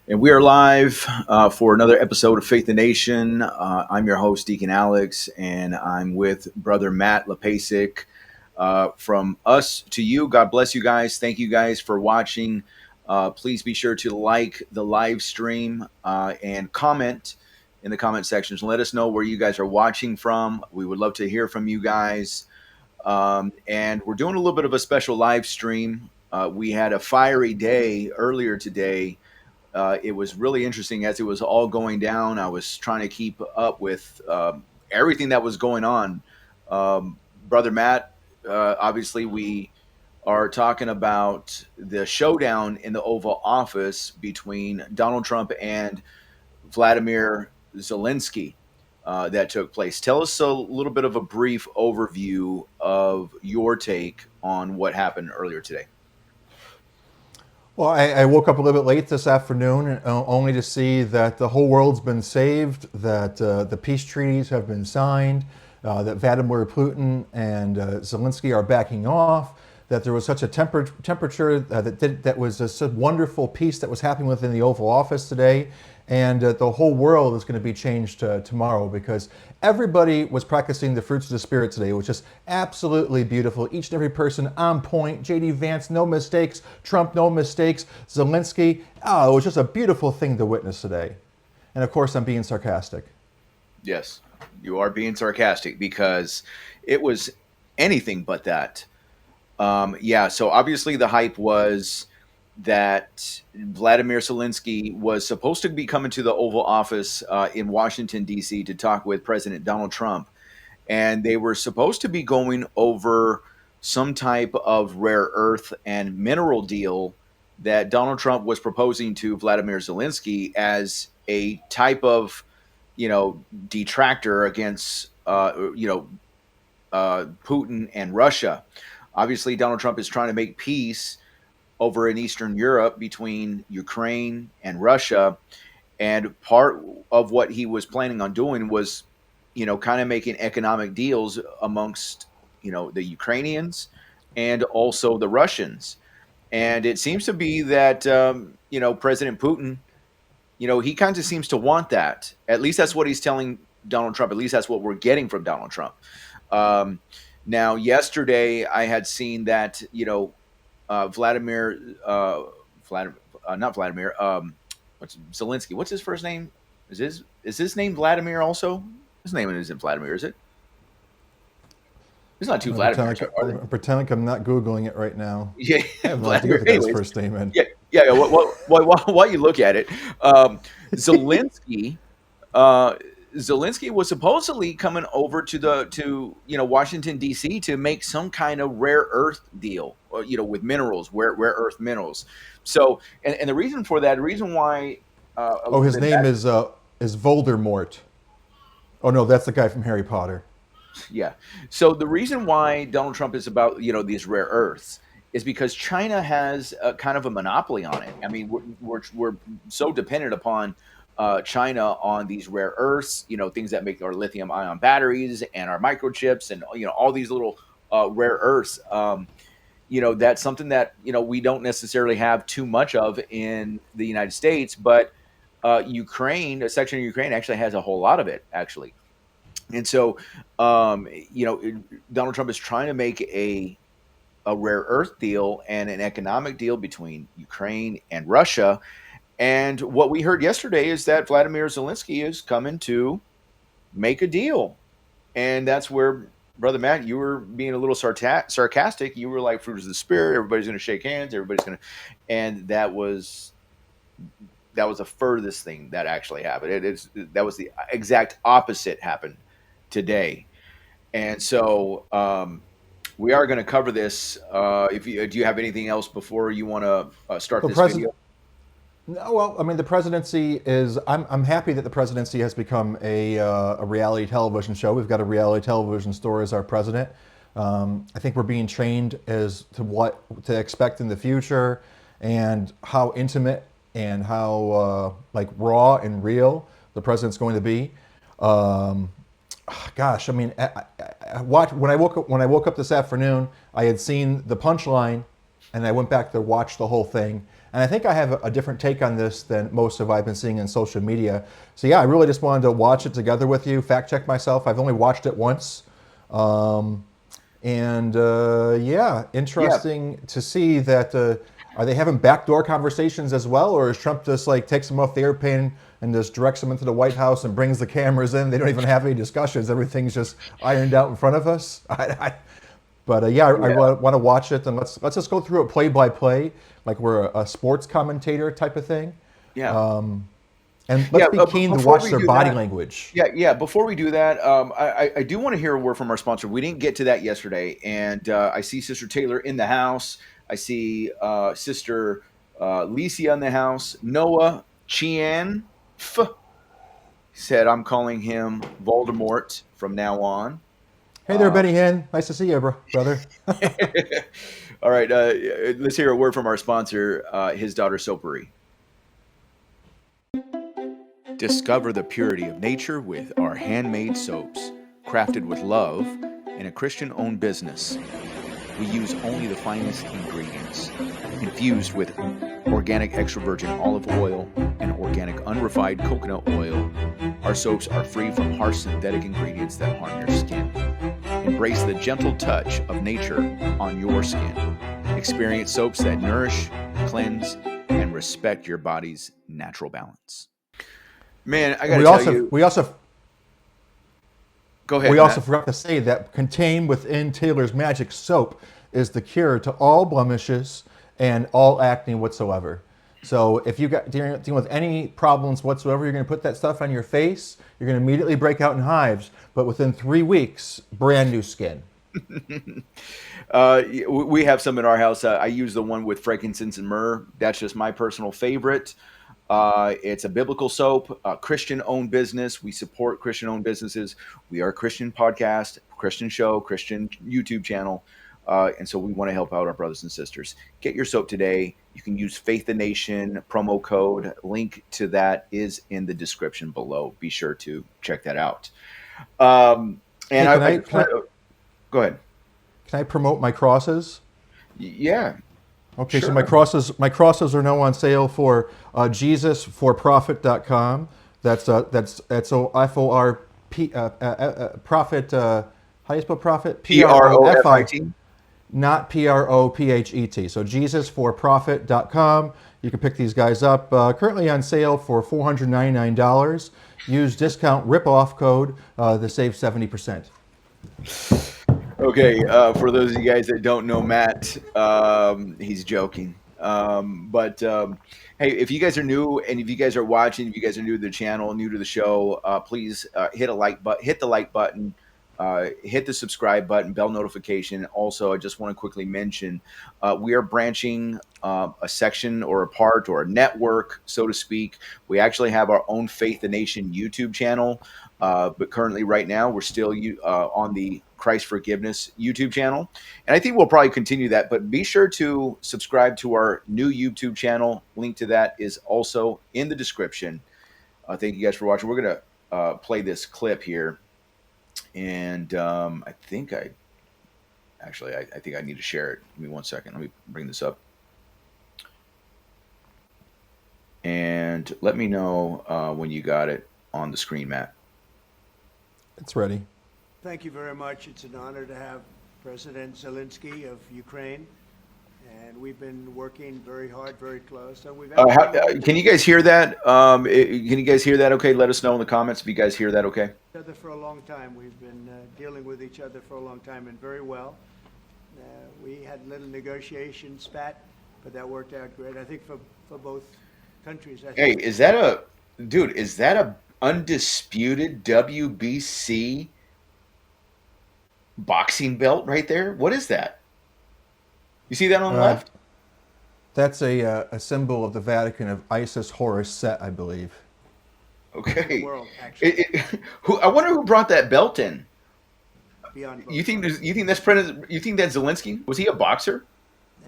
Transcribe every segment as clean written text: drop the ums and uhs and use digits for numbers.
And we are live for another episode of Faith the Nation. I'm your host, Deacon Alex, and I'm with Brother Matt Lepasic. From us to you, God bless you guys. Thank you guys for watching. Please be sure to like the live stream and comment in the comment sections. Let us know where you guys are watching from. We would love to hear from you guys. And we're doing a little bit of a special live stream. We had a fiery day earlier today. It was really interesting as it was all going down. I was trying to keep up with everything that was going on. Brother Matt, obviously, we are talking about the showdown in the Oval Office between Donald Trump and Vladimir Zelensky that took place. Tell us a little bit of a brief overview of your take on what happened earlier today. Well, I woke up a little bit late this afternoon, only to see that the whole world's been saved, that the peace treaties have been signed, that Vladimir Putin and Zelensky are backing off, that there was such a temperature that was such wonderful peace that was happening within the Oval Office today, and the whole world is going to be changed tomorrow because everybody was practicing the fruits of the Spirit today, which is absolutely beautiful. Each and every person on point. J.D. Vance, no mistakes. Trump, no mistakes. Zelensky, it was just a beautiful thing to witness today. And of course, I'm being sarcastic. Yes, you are being sarcastic because it was anything but that. Yeah, so obviously the hype was that Vladimir Zelensky was supposed to be coming to the Oval Office in Washington, D.C. to talk with President Donald Trump. And they were supposed to be going over some type of rare earth and mineral deal that Donald Trump was proposing to Vladimir Zelensky as a type of, detractor against, Putin and Russia. Obviously, Donald Trump is trying to make peace over in Eastern Europe between Ukraine and Russia. And part of what he was planning on doing was, kind of making economic deals amongst, the Ukrainians and also the Russians. And it seems to be that, President Putin, he kind of seems to want that. At least that's what he's telling Donald Trump. At least that's what we're getting from Donald Trump. Um, Now, yesterday I had seen that, Vladimir, not Vladimir, what's Zelensky? What's his first name? Is his name Vladimir also? His name isn't Vladimir, is it? There's not two I'm going to Vladimirs, are there? pretend like I'm not Googling it right now. Yeah, I have no idea what Vladimir. the guy's Anyways, first name is. yeah, yeah. While you look at it, Zelensky, uh, Zelensky was supposedly coming over to Washington D.C. to make some kind of rare earth deal, with minerals, rare earth minerals. So, and the reason for that, the reason why a Oh, little his bit name is Voldemort. Oh no, that's the guy from Harry Potter. Yeah. So the reason why Donald Trump is about these rare earths is because China has a kind of a monopoly on it. I mean, we're so dependent upon China on these rare earths. Things that make our lithium ion batteries and our microchips and all these little rare earths. That's something that we don't necessarily have too much of in the United States, but Ukraine, a section of Ukraine, actually has a whole lot of it actually. And so, Donald Trump is trying to make a rare earth deal and an economic deal between Ukraine and Russia. And what we heard yesterday is that Vladimir Zelensky is coming to make a deal. And that's where, Brother Matt, you were being a little sarcastic. You were like, fruit of the spirit. Everybody's going to shake hands. Everybody's going to, and that was the furthest thing that actually happened. That was the exact opposite happened today. And so we are going to cover this. If you do, you have anything else before you want to start The this president. video? No, well, I mean, the presidency is. I'm happy that the presidency has become a reality television show. We've got a reality television star as our president. I think we're being trained as to what to expect in the future and how intimate and how like raw and real the president's going to be. Um, Gosh, I mean, when I woke up this afternoon, I had seen the punchline and I went back to watch the whole thing. And I think I have a different take on this than most of I've been seeing in social media. So yeah, I really just wanted to watch it together with you, fact check myself. I've only watched it once. Yeah, Yeah. interesting to see that. Are they having backdoor conversations as well, or is Trump just like takes them off the airplane and just directs them into the White House and brings the cameras in? They don't even have any discussions. Everything's just ironed out in front of us. I Yeah. want to watch it, and let's just go through it play by play, like we're a sports commentator type of thing. Yeah. And Yeah. let's be keen to Before watch we their do body that, language. yeah. Before we do that, I do want to hear a word from our sponsor. We didn't get to that yesterday, and I see Sister Taylor in the house. I see Sister Licia in the house. Noah Chian said, "I'm calling him Voldemort from now on." Hey there, Benny Hinn. Nice to see you, brother. All right, let's hear a word from our sponsor, his daughter Sopery. Discover the purity of nature with our handmade soaps, crafted with love in a Christian-owned business. We use only the finest ingredients, infused with organic extra virgin olive oil and organic unrefined coconut oil. Our soaps are free from harsh synthetic ingredients that harm your skin. Embrace the gentle touch of nature on your skin. Experience soaps that nourish, cleanse, and respect your body's natural balance. Man, I And got to tell you, go ahead, we also Matt. forgot to say that contained within Taylor's Magic soap is the cure to all blemishes and all acne whatsoever. So if you got dealing with any problems whatsoever, you're going to put that stuff on your face. You're going to immediately break out in hives, but within 3 weeks, brand new skin. We have some in our house. I use the one with frankincense and myrrh. That's just my personal favorite. It's a biblical soap, Christian-owned business. We support Christian-owned businesses. We are a Christian podcast, Christian show, Christian YouTube channel. And so we want to help out our brothers and sisters. Get your soap today. You can use Faith the Nation promo code. Link to that is in the description below. Be sure to check that out. And Hey, I just want to go ahead. can I promote my crosses? Yeah, Okay, so sure. my crosses are now on sale for JesusForProfit.com. That's F-O-R-P profit. How do you spell profit? P-R-O-F-I, PROFIT. not P-R-O-P-H-E-T. So JesusForProfit.com. You can pick these guys up. Currently on sale for $499. Use discount ripoff code to save 70%. Okay, for those of you guys that don't know Matt, he's joking. Hey, if you guys are new and if you guys are watching, if you guys are new to the channel, new to the show, please hit hit the like button, hit the subscribe button, bell notification. Also, I just want to quickly mention we are branching a section or a part or a network, so to speak. We actually have our own Faith the Nation YouTube channel, but currently, right now, we're still on the Christ Forgiveness YouTube channel. And I think we'll probably continue that, but be sure to subscribe to our new YouTube channel. Link to that is also in the description. Thank you guys for watching. We're going to play this clip here. And I think I think I need to share it. Give me 1 second. Let me bring this up. And let me know when you got it on the screen, Matt. It's ready. Thank you very much. It's an honor to have President Zelensky of Ukraine, and we've been working very hard, very close. And Can you guys hear that? Can you guys hear that? Okay, let us know in the comments if you guys hear that. Okay. Each other for a long time. We've been dealing with each other for a long time, and very well. We had a little negotiation spat, but that worked out great. I think for both countries. Hey, is that a undisputed WBC boxing belt right there? What is that? You see that on the Uh, left? that's a symbol of the Vatican of Isis Horus Set, I believe. Okay. World, actually. I wonder who brought that belt in. Beyond both You think sides. that's President? You think that's Zelensky? Was he a boxer?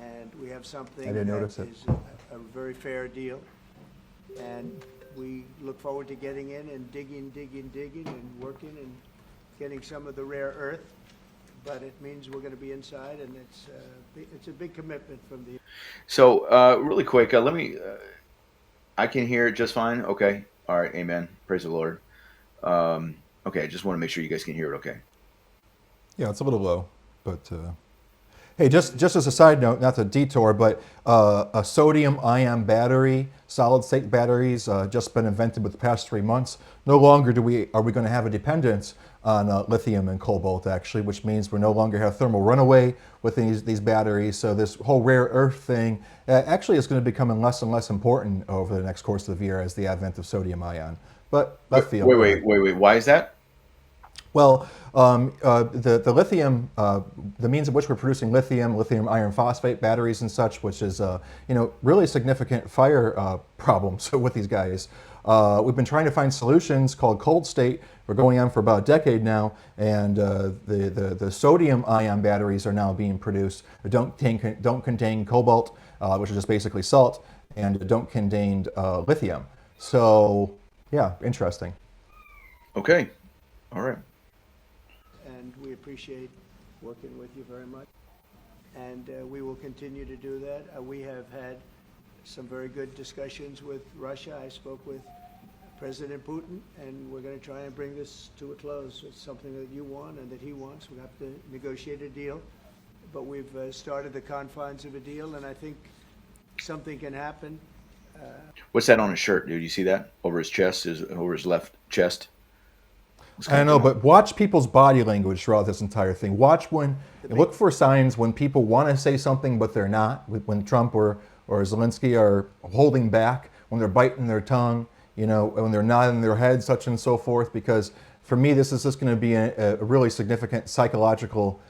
And we have something I didn't that notice it. is a very fair deal. And we look forward to getting in and digging and working and getting some of the rare earth. but it means we're going to be inside, and it's a big commitment from the. So, really quick, let me. I can hear it just fine. Okay. All right. Amen. Praise the Lord. Okay. I just want to make sure you guys can hear it. Okay. Yeah, it's a little low, but hey, just as a side note, not to detour, but a sodium-ion battery, solid-state batteries, just been invented with the past 3 months. No longer are we going to have a dependence on lithium and cobalt, actually, which means we no longer have thermal runaway with these batteries. So this whole rare earth thing actually is going to become less and less important over the next course of the year as the advent of sodium-ion. But left field. Wait. Why is that? Well, the lithium, the means of which we're producing lithium iron phosphate batteries and such, which is really significant fire problems with these guys. We've been trying to find solutions called cold state. We're going on for about a decade now, and the sodium ion batteries are now being produced. They don't contain cobalt, which is just basically salt, and don't contain lithium. So, yeah, interesting. Okay. All right. And we appreciate working with you very much. And we will continue to do that. We have had some very good discussions with Russia. I spoke with President Putin, and we're going to try and bring this to a close. It's something that you want and that he wants. We have to negotiate a deal. But we've started the confines of a deal, and I think something can happen. What's that on his shirt, dude? You see that over his chest? Over his left chest? I know, but watch people's body language throughout this entire thing. Look for signs when people want to say something but they're not. When Trump or Zelensky are holding back, when they're biting their tongue, when they're nodding their head, such and so forth. Because for me, this is just going to be a really significant psychological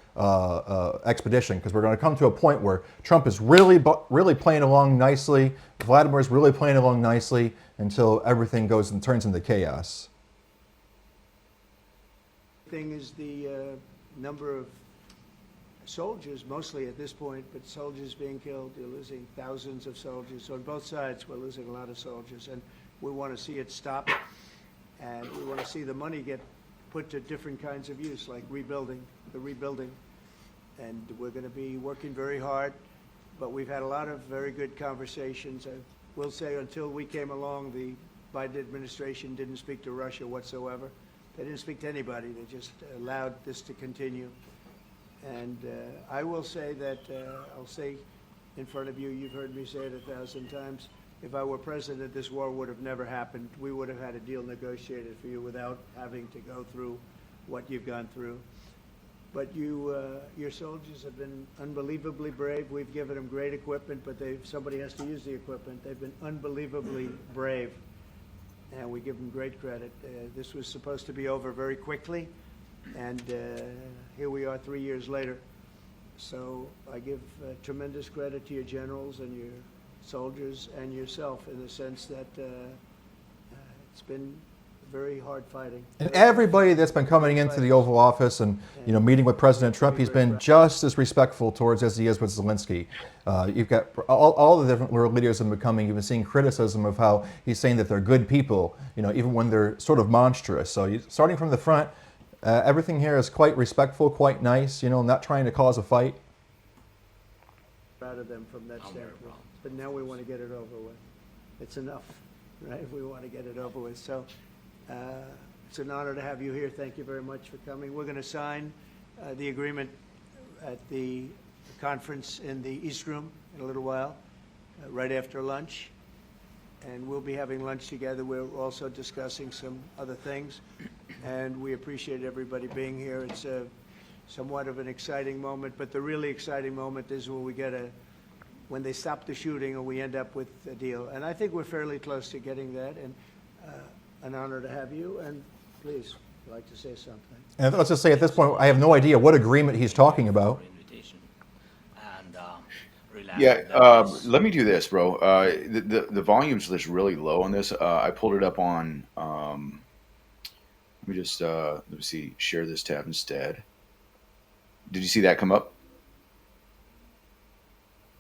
expedition, because we're going to come to a point where Trump is really playing along nicely, Vladimir's really playing along nicely, until everything goes and turns into chaos. Thing is the number of soldiers, mostly at this point, but soldiers being killed. You're losing thousands of soldiers. So on both sides, we're losing a lot of soldiers, and we want to see it stop, and we want to see the money get put to different kinds of use, like rebuilding. And we're going to be working very hard, but we've had a lot of very good conversations. I will say, until we came along, the Biden administration didn't speak to Russia whatsoever. They didn't speak to anybody. They just allowed this to continue. And I will say that, I'll say in front of you, you've heard me say it 1,000 times, if I were president, this war would have never happened. We would have had a deal negotiated for you without having to go through what you've gone through. But your soldiers have been unbelievably brave. We've given them great equipment, but somebody has to use the equipment. They've been unbelievably brave, and we give them great credit. This was supposed to be over very quickly, and here we are 3 years later. So I give tremendous credit to your generals and your soldiers and yourself, in the sense that it's been very hard fighting. And everybody that's been coming into the Oval Office and meeting with President Trump, he's been just as respectful towards as he is with Zelensky. You've got all the different world leaders that have been coming. You've been seeing criticism of how he's saying that they're good people, even when they're sort of monstrous. So starting from the front, everything here is quite respectful, quite nice. Not trying to cause a fight. Proud of them from that standpoint. But now we want to get it over with. It's enough, right? We want to get it over with. So it's an honor to have you here. Thank you very much for coming. We're going to sign the agreement at the conference in the East Room in a little while, right after lunch. And we'll be having lunch together. We're also discussing some other things. And we appreciate everybody being here. It's somewhat of an exciting moment, but the really exciting moment is when they stop the shooting or we end up with a deal. And I think we're fairly close to getting that, and an honor to have you. And please, I'd like to say something. And let's just say at this point, I have no idea what agreement he's talking about. Let me do this, bro. The volume's just really low on this. I pulled it up on, let me just, let me see, share this tab instead. Did you see that come up?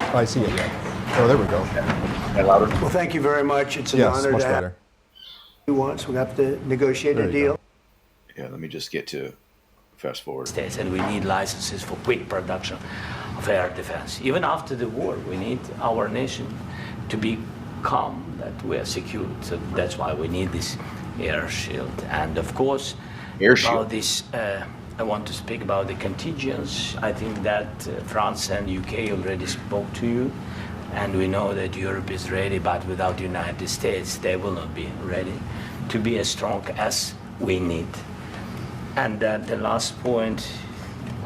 I see it, yeah. Oh, there we go. That louder? Well, thank you very much. It's an honor much to have better. you once. We have to negotiate a deal. Yeah, let me just get to fast forward. States, and we need licenses for quick production of air defense. Even after the war, we need our nation to be calm, that we are secure. So that's why we need this air shield. And of course, Air shield. about this, I want to speak about the contingents. I think that France and UK already spoke to you, and we know that Europe is ready, but without the United States, they will not be ready to be as strong as we need. And the last point,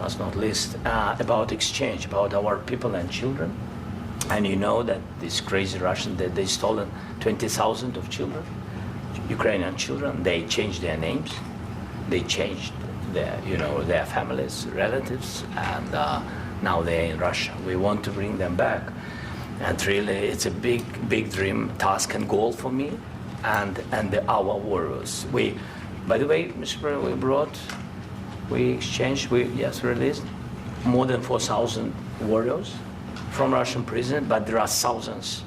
last not least, about exchange, about our people and children. And you know that these crazy Russians, that they stolen 20,000 of children, Ukrainian children. They changed their names, they changed their families, relatives, and now they're in Russia. We want to bring them back, and really, it's a big dream, task, and goal for me, and our warriors. By the way, Mr. President, we released more than 4,000 warriors from Russian prison, but there are thousands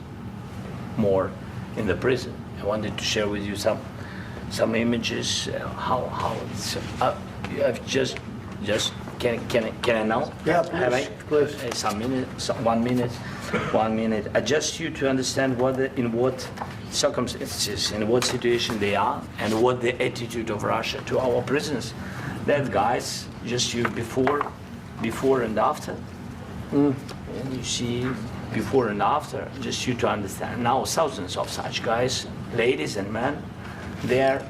more in the prison. I wanted to share with you some images. How it's I've just can I now? Yeah, Have I? please. Some minute, 1 minute, 1 minute. Just you to understand in what circumstances, in what situation they are, and what the attitude of Russia to our prisoners. That guys, just you before and after. And you see before and after, just you to understand. Now thousands of such guys, ladies and men, there,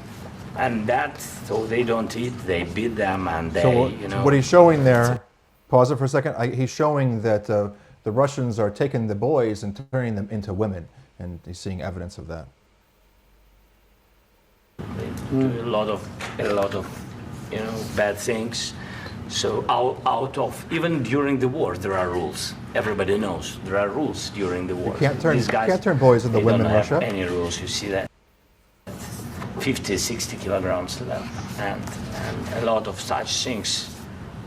and that, so they don't eat, they beat them, and they, So what he's showing there, pause it for a second, he's showing that the Russians are taking the boys and turning them into women, and he's seeing evidence of that. They do a lot of bad things. So out of, even during the war, there are rules. Everybody knows there are rules during the war. You can't turn, These guys, can't turn boys into they women in don't have Russia. any rules. You see that 50, 60 kilograms left, and a lot of such things.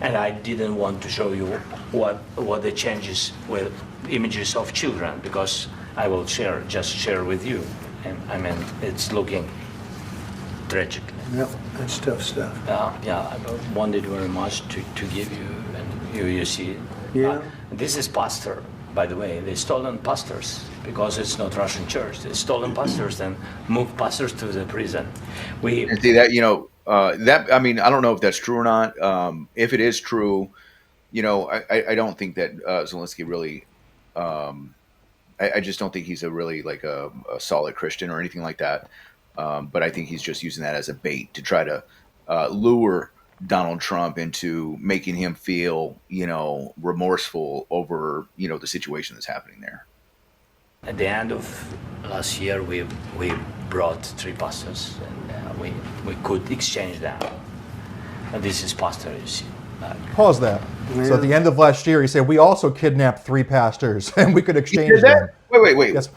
And I didn't want to show you what the changes with images of children, because I will share with you. And I mean, it's looking tragic. Yep, that's tough stuff. I wanted very much to give you, and you see it. Yeah. This is pastor, by the way. They stolen pastors because it's not Russian church. They stolen pastors and moved pastors to the prison. And see that, that, I mean, I don't know if that's true or not. If it is true, I don't think that Zelensky really, I just don't think he's a really like a solid Christian or anything like that. But I think he's just using that as a bait to try to lure Donald Trump into making him feel, remorseful over, the situation that's happening there. At the end of last year, we brought 3 pastors, and we could exchange them. And this is pastor, you see. Pause that. So at the end of last year, he said, we also kidnapped 3 pastors, and we could exchange them. Wait. Yes.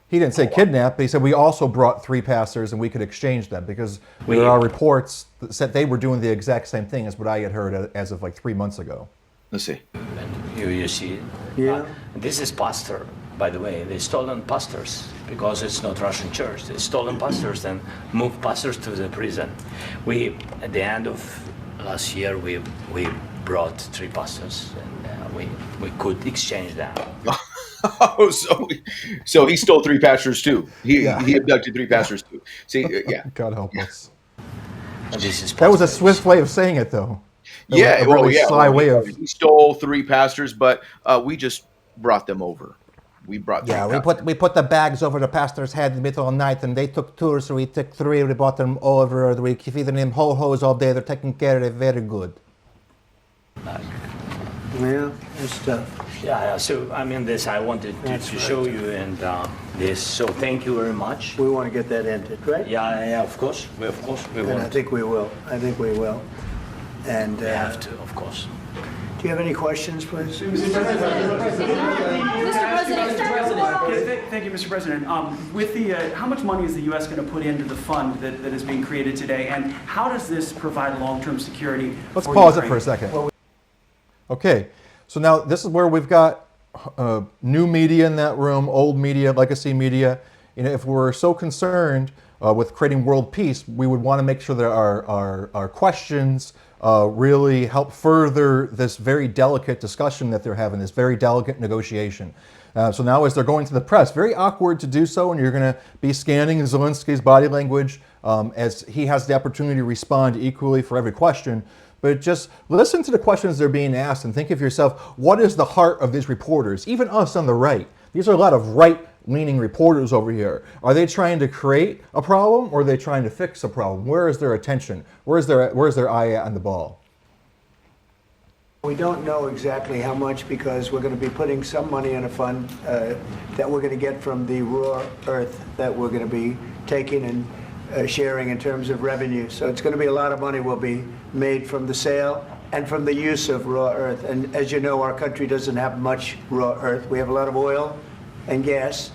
He didn't say kidnap, but he said we also brought 3 pastors and we could exchange them, because there are reports that said they were doing the exact same thing as what I had heard as of like 3 months ago. Let's see. And you see. Yeah. This is pastor, by the way. They stolen pastors because it's not Russian church. They stolen pastors and moved pastors to the prison. At the end of last year, we brought 3 pastors, and we could exchange them. Oh, so he stole 3 pastors too. He abducted 3 pastors too. See, yeah. God help us. And this is That was a pastor, swift way of saying it, though. Yeah, A really sly way of. He stole 3 pastors, but we just brought them over. We brought. Yeah, 3 we put the bags over the pastor's head in the middle of the night, and they took 2, so we took 3. We brought them over. We feeding them ho-hos all day. They're taking care of it very good. Yeah, that's tough. Yeah. So I mean, this I wanted to show you, and this. So thank you very much. We want to get that ended, right? Yeah. Of course. We And I want. think we will. And We have to, of course. do you have any questions, please? Mr. President. Thank you, Mr. President. With the, how much money is the U.S. going to put into the fund that is being created today, and how does this provide long-term security? Let's for pause it Ukraine? for a second. Okay, so now this is where we've got new media in that room, old media, legacy media. If we're so concerned with creating world peace, we would want to make sure that our questions really help further this very delicate discussion that they're having, this very delicate negotiation. So now, as they're going to the press, very awkward to do so, and you're going to be scanning Zelensky's body language as he has the opportunity to respond equally for every question. But just listen to the questions they're being asked and think of yourself, what is the heart of these reporters, even us on the right? These are a lot of right-leaning reporters over here. Are they trying to create a problem, or are they trying to fix a problem? Where is their attention? Where's their eye at on the ball? We don't know exactly how much, because we're going to be putting some money in a fund that we're going to get from the raw earth that we're going to be taking and sharing in terms of revenue. So it's going to be a lot of money will be made from the sale and from the use of raw earth. And as you know, our country doesn't have much raw earth. We have a lot of oil and gas,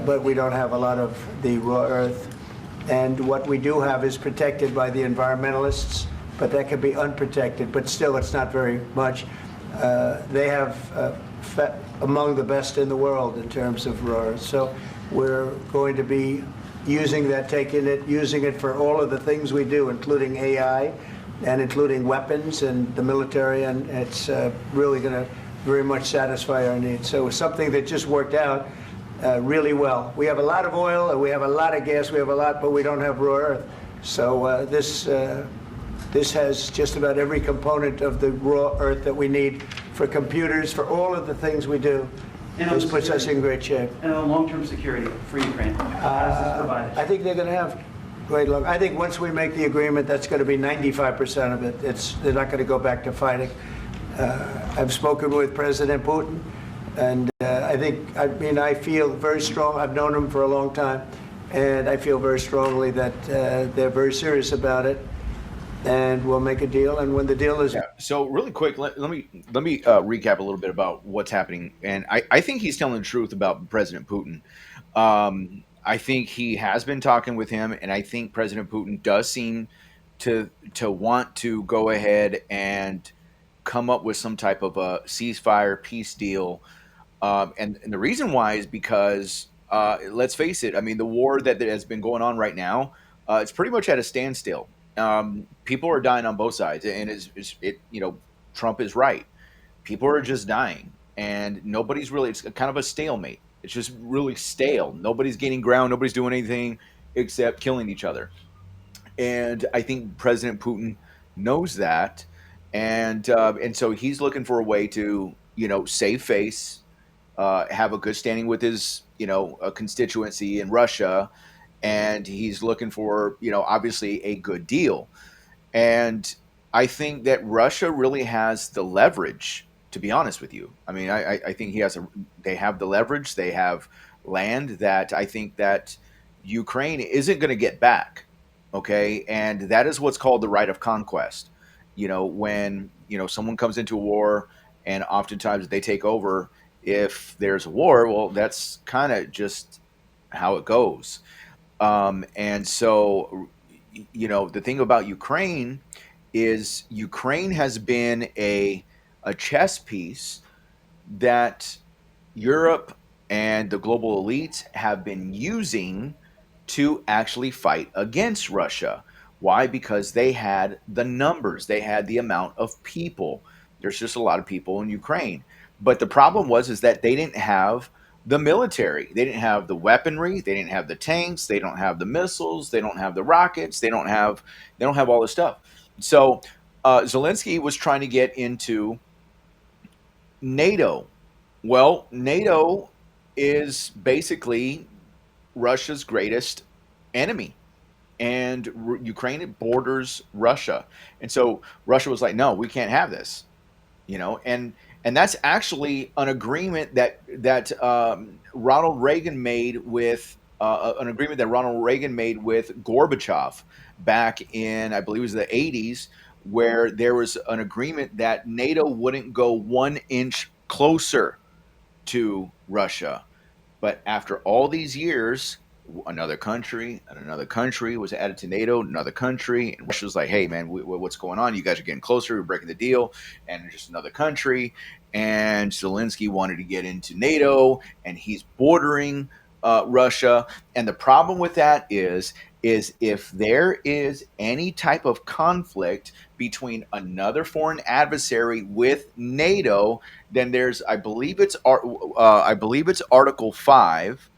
but we don't have a lot of the raw earth. And what we do have is protected by the environmentalists, but that can be unprotected, but still it's not very much. They have among the best in the world in terms of raw earth. So we're going to be using that, using it for all of the things we do, including AI and including weapons and the military, and it's really going to very much satisfy our needs. So it's something that just worked out really well. We have a lot of oil, and we have a lot of gas, we have a lot, but we don't have raw earth. So this has just about every component of the raw earth that we need for computers, for all of the things we do. This puts us in great shape. And on long-term security for Ukraine, how does this provide it? I think they're going to have great luck. I think once we make the agreement, that's going to be 95% of it. They're not going to go back to fighting. I've spoken with President Putin, and I feel very strong. I've known him for a long time, and I feel very strongly that they're very serious about it. And we'll make a deal. And when the deal is So really quick, let me recap a little bit about what's happening. And I think he's telling the truth about President Putin. I think he has been talking with him, and I think President Putin does seem to want to go ahead and come up with some type of a ceasefire peace deal. And the reason why is because let's face it. I mean, the war that has been going on right now, it's pretty much at a standstill. People are dying on both sides, and Trump is right. People are just dying, and nobody's really. It's kind of a stalemate. It's just really stale. Nobody's gaining ground. Nobody's doing anything except killing each other. And I think President Putin knows that, and so he's looking for a way to save face, have a good standing with his a constituency in Russia, and he's looking for obviously a good deal. And I think that Russia really has the leverage, to be honest with you. I mean, I think they have the leverage. They have land that I think that Ukraine isn't going to get back. Okay. And that is what's called the right of conquest. When, someone comes into a war and oftentimes they take over, if there's a war, well, that's kind of just how it goes. And so, the thing about Ukraine is Ukraine has been a chess piece that Europe and the global elites have been using to actually fight against Russia. Why? Because they had the numbers, they had the amount of people. There's just a lot of people in Ukraine. But the problem is that they didn't have the military. They didn't have the weaponry. They didn't have the tanks. They don't have the missiles. They don't have the rockets. They don't have all this stuff. So Zelensky was trying to get into NATO. Well, NATO is basically Russia's greatest enemy, and Ukraine borders Russia. And so Russia was like, no, we can't have this, and that's actually an agreement that Ronald Reagan made with Gorbachev back in, I believe it was the 80s, where there was an agreement that NATO wouldn't go 1 inch closer to Russia. But after all these years, another country and another country was added to NATO, another country, and Russia was like, hey, man, what's going on? You guys are getting closer. We're breaking the deal. And just another country. And Zelensky wanted to get into NATO, and he's bordering Russia. And the problem with that is is if there is any type of conflict between another foreign adversary with NATO, then there's, I believe it's Article 5,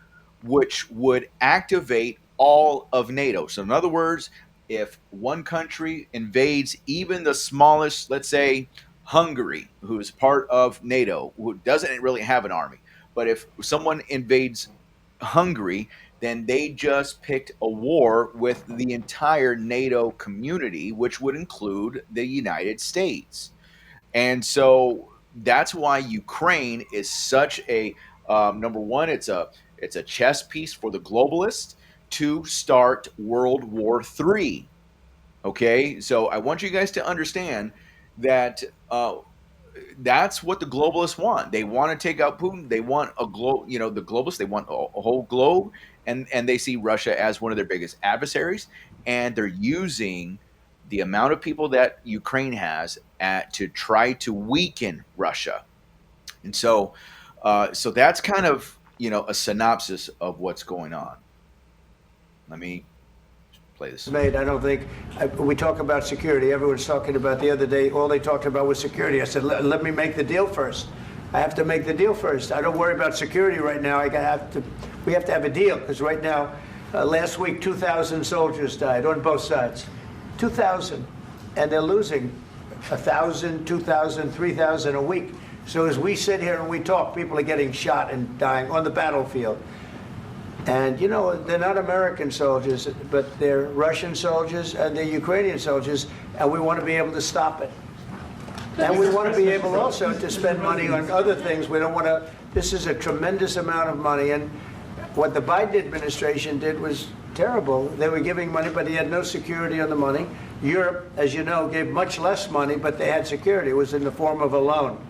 which would activate all of NATO. So in other words, if one country invades even the smallest, let's say Hungary, who is part of NATO, who doesn't really have an army, but if someone invades Hungary, then they just picked a war with the entire NATO community, which would include the United States. And so that's why Ukraine is such a number one. It's a chess piece for the globalists to start World War III. Okay, so I want you guys to understand that that's what the globalists want. They want to take out Putin. They want a globe. The globalists. They want a whole globe, and they see Russia as one of their biggest adversaries. And they're using the amount of people that Ukraine has to try to weaken Russia. And so that's kind of a synopsis of what's going on. Let me play this. Made. I don't think we talk about security. Everyone's talking about the other day. All they talked about was security. I said, let me make the deal first. I have to make the deal first. I don't worry about security right now. We have to have a deal because right now, last week, 2,000 soldiers died on both sides. 2,000, and they're losing 1,000, 2,000, 3,000 a week. So as we sit here and we talk, people are getting shot and dying on the battlefield. And, they're not American soldiers, but they're Russian soldiers and they're Ukrainian soldiers, and we want to be able to stop it. And we want to be able also to spend money on other things. We don't want to, this is a tremendous amount of money, and what the Biden administration did was terrible. They were giving money, but he had no security on the money. Europe, as you know, gave much less money, but they had security. It was in the form of a loan.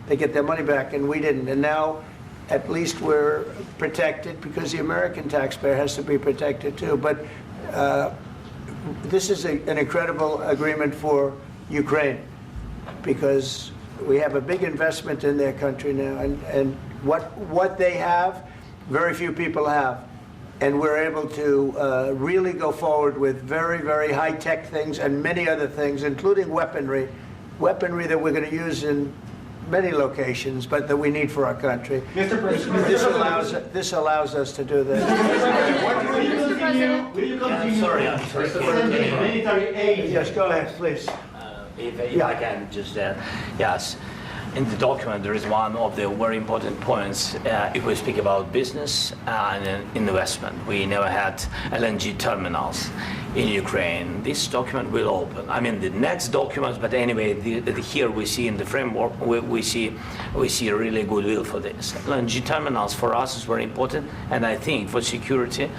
They get their money back, and we didn't. And now, at least we're protected because the American taxpayer has to be protected too. But this is an incredible agreement for Ukraine because we have a big investment in their country now, and what they have, very few people have. And we're able to really go forward with very, very high-tech things and many other things, including weaponry that we're going to use in many locations, but that we need for our country. Mr. President, This allows us to do this. will you continue? Sorry. Sending military aid? Yes, go ahead, please. If I can just yes. In the document, there is one of the very important points. If we speak about business and investment, we never had LNG terminals in Ukraine. This document will open. I mean, the next documents, but anyway, here we see in the framework, we see a really goodwill for this. LNG terminals for us is very important, and I think for security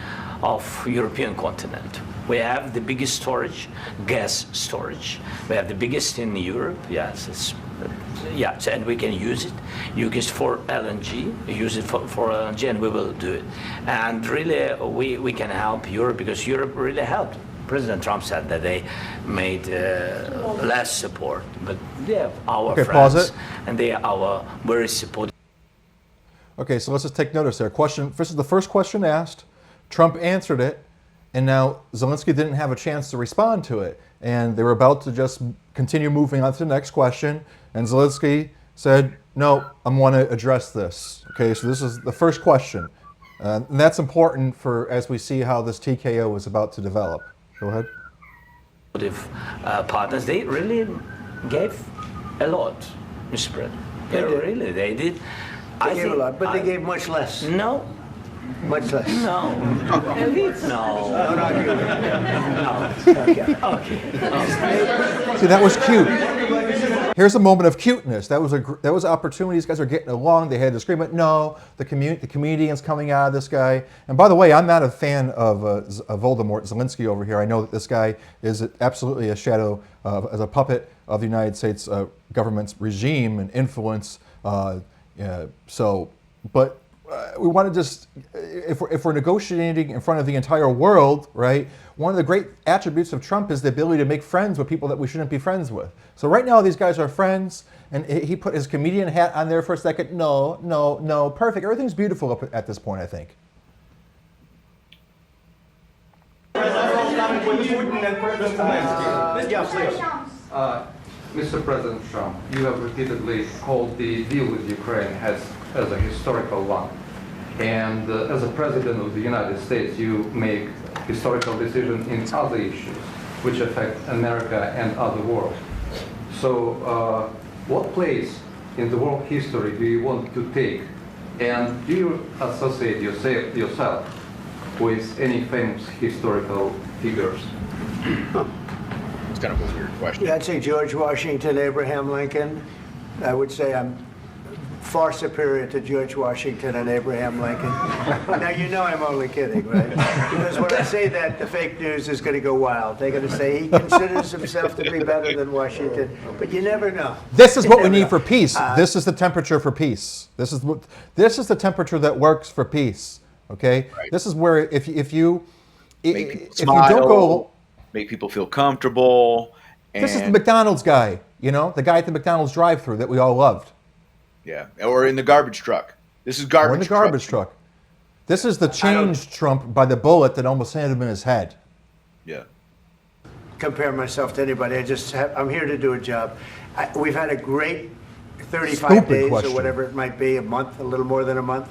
of European continent. We have the biggest storage, gas storage. We have the biggest in Europe. Yes, and we can use it. Use it for LNG. Use it for LNG, and we will do it. And really, we can help Europe because Europe really helped. President Trump said that they made less support, but they are our friends, pause it. and they are our very supportive. Okay, so let's just take notice there. This is the first question asked. Trump answered it, and now Zelensky didn't have a chance to respond to it. And they were about to just continue moving on to the next question. And Zelensky said, no, I want to address this. Okay, so this is the first question. And that's important for as we see how this TKO is about to develop. Go ahead. Partners, they really gave a lot, Mr. President. They did. They gave a lot, but they gave much less. No. Much less. No. No. Okay. See, that was cute. Here's a moment of cuteness. That was opportunity. These guys are getting along. They had to scream, but no, the comedian's coming out of this guy. And by the way, I'm not a fan of Voldemort, Zelensky over here. I know that this guy is absolutely a shadow, as a puppet of the United States government's regime and influence. But we want to just, if we're negotiating in front of the entire world, right? One of the great attributes of Trump is the ability to make friends with people that we shouldn't be friends with. So right now these guys are friends, and he put his comedian hat on there for a second. No, perfect. Everything's beautiful at this point, I think. Putin and President Zelensky. Yeah, please. Mr. President Trump, you have repeatedly called the deal with Ukraine as a historical one. And as a president of the United States, you make historical decisions in other issues which affect America and other world. So what place in the world history do you want to take? And do you associate yourself with any famous historical figures? It's kind of a weird question. Yeah, I'd say George Washington, Abraham Lincoln. I would say I'm far superior to George Washington and Abraham Lincoln. Now, you know I'm only kidding, right? Because when I say that, the fake news is going to go wild. They're going to say he considers himself to be better than Washington, but you never know. This is You what we never need know. for peace. This is the temperature for peace. This is the temperature that works for peace. Okay. Right. This is where if you Make people if you smile, don't go. make people feel comfortable. And, This is the McDonald's guy. You know, the guy at the McDonald's drive-thru that we all loved. yeah, or in the garbage truck. This is garbage. Or in the garbage truck. This is the change Trump by the bullet that almost hit him in his head. Yeah. Compare myself to anybody. I'm here to do a job. We've had a great 35 Stupid days question. or whatever it might be, a month, a little more than a month.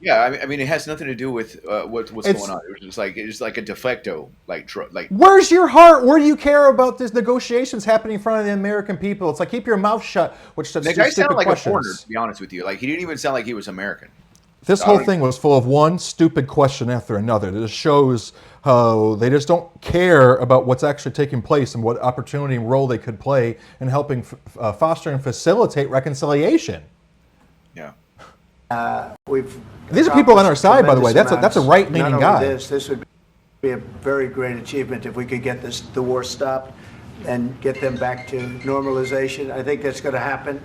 Yeah, I mean, it has nothing to do with what's going on. It's like a de facto, like Where's your heart? Where do you care about these negotiations happening in front of the American people? It's like keep your mouth shut, which such the guy stupid sounded like questions. a foreigner. To be honest with you, like he didn't even sound like he was American. This whole thing was full of one stupid question after another. It just shows how they just don't care about what's actually taking place and what opportunity and role they could play in helping foster and facilitate reconciliation. Yeah. These are people on our side, by the way. That's a right-leaning Not guy. only this would be a very great achievement if we could get the war stopped and get them back to normalization. I think that's going to happen.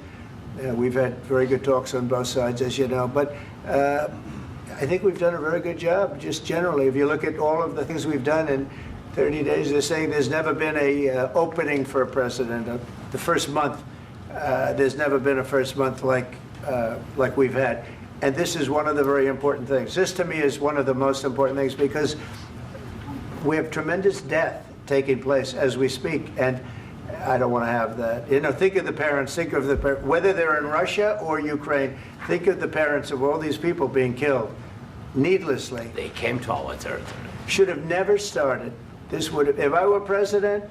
We've had very good talks on both sides, as you know, but I think we've done a very good job, just generally. If you look at all of the things we've done in 30 days, they're saying there's never been a opening for a president. The first month, there's never been a first month like we've had. And this is one of the very important things. This, to me, is one of the most important things because we have tremendous death taking place as we speak, and I don't want to have that. You know, think of the parents, whether they're in Russia or Ukraine, think of the parents of all these people being killed needlessly. They came to our territory. Should have never started. This would have, if I were president,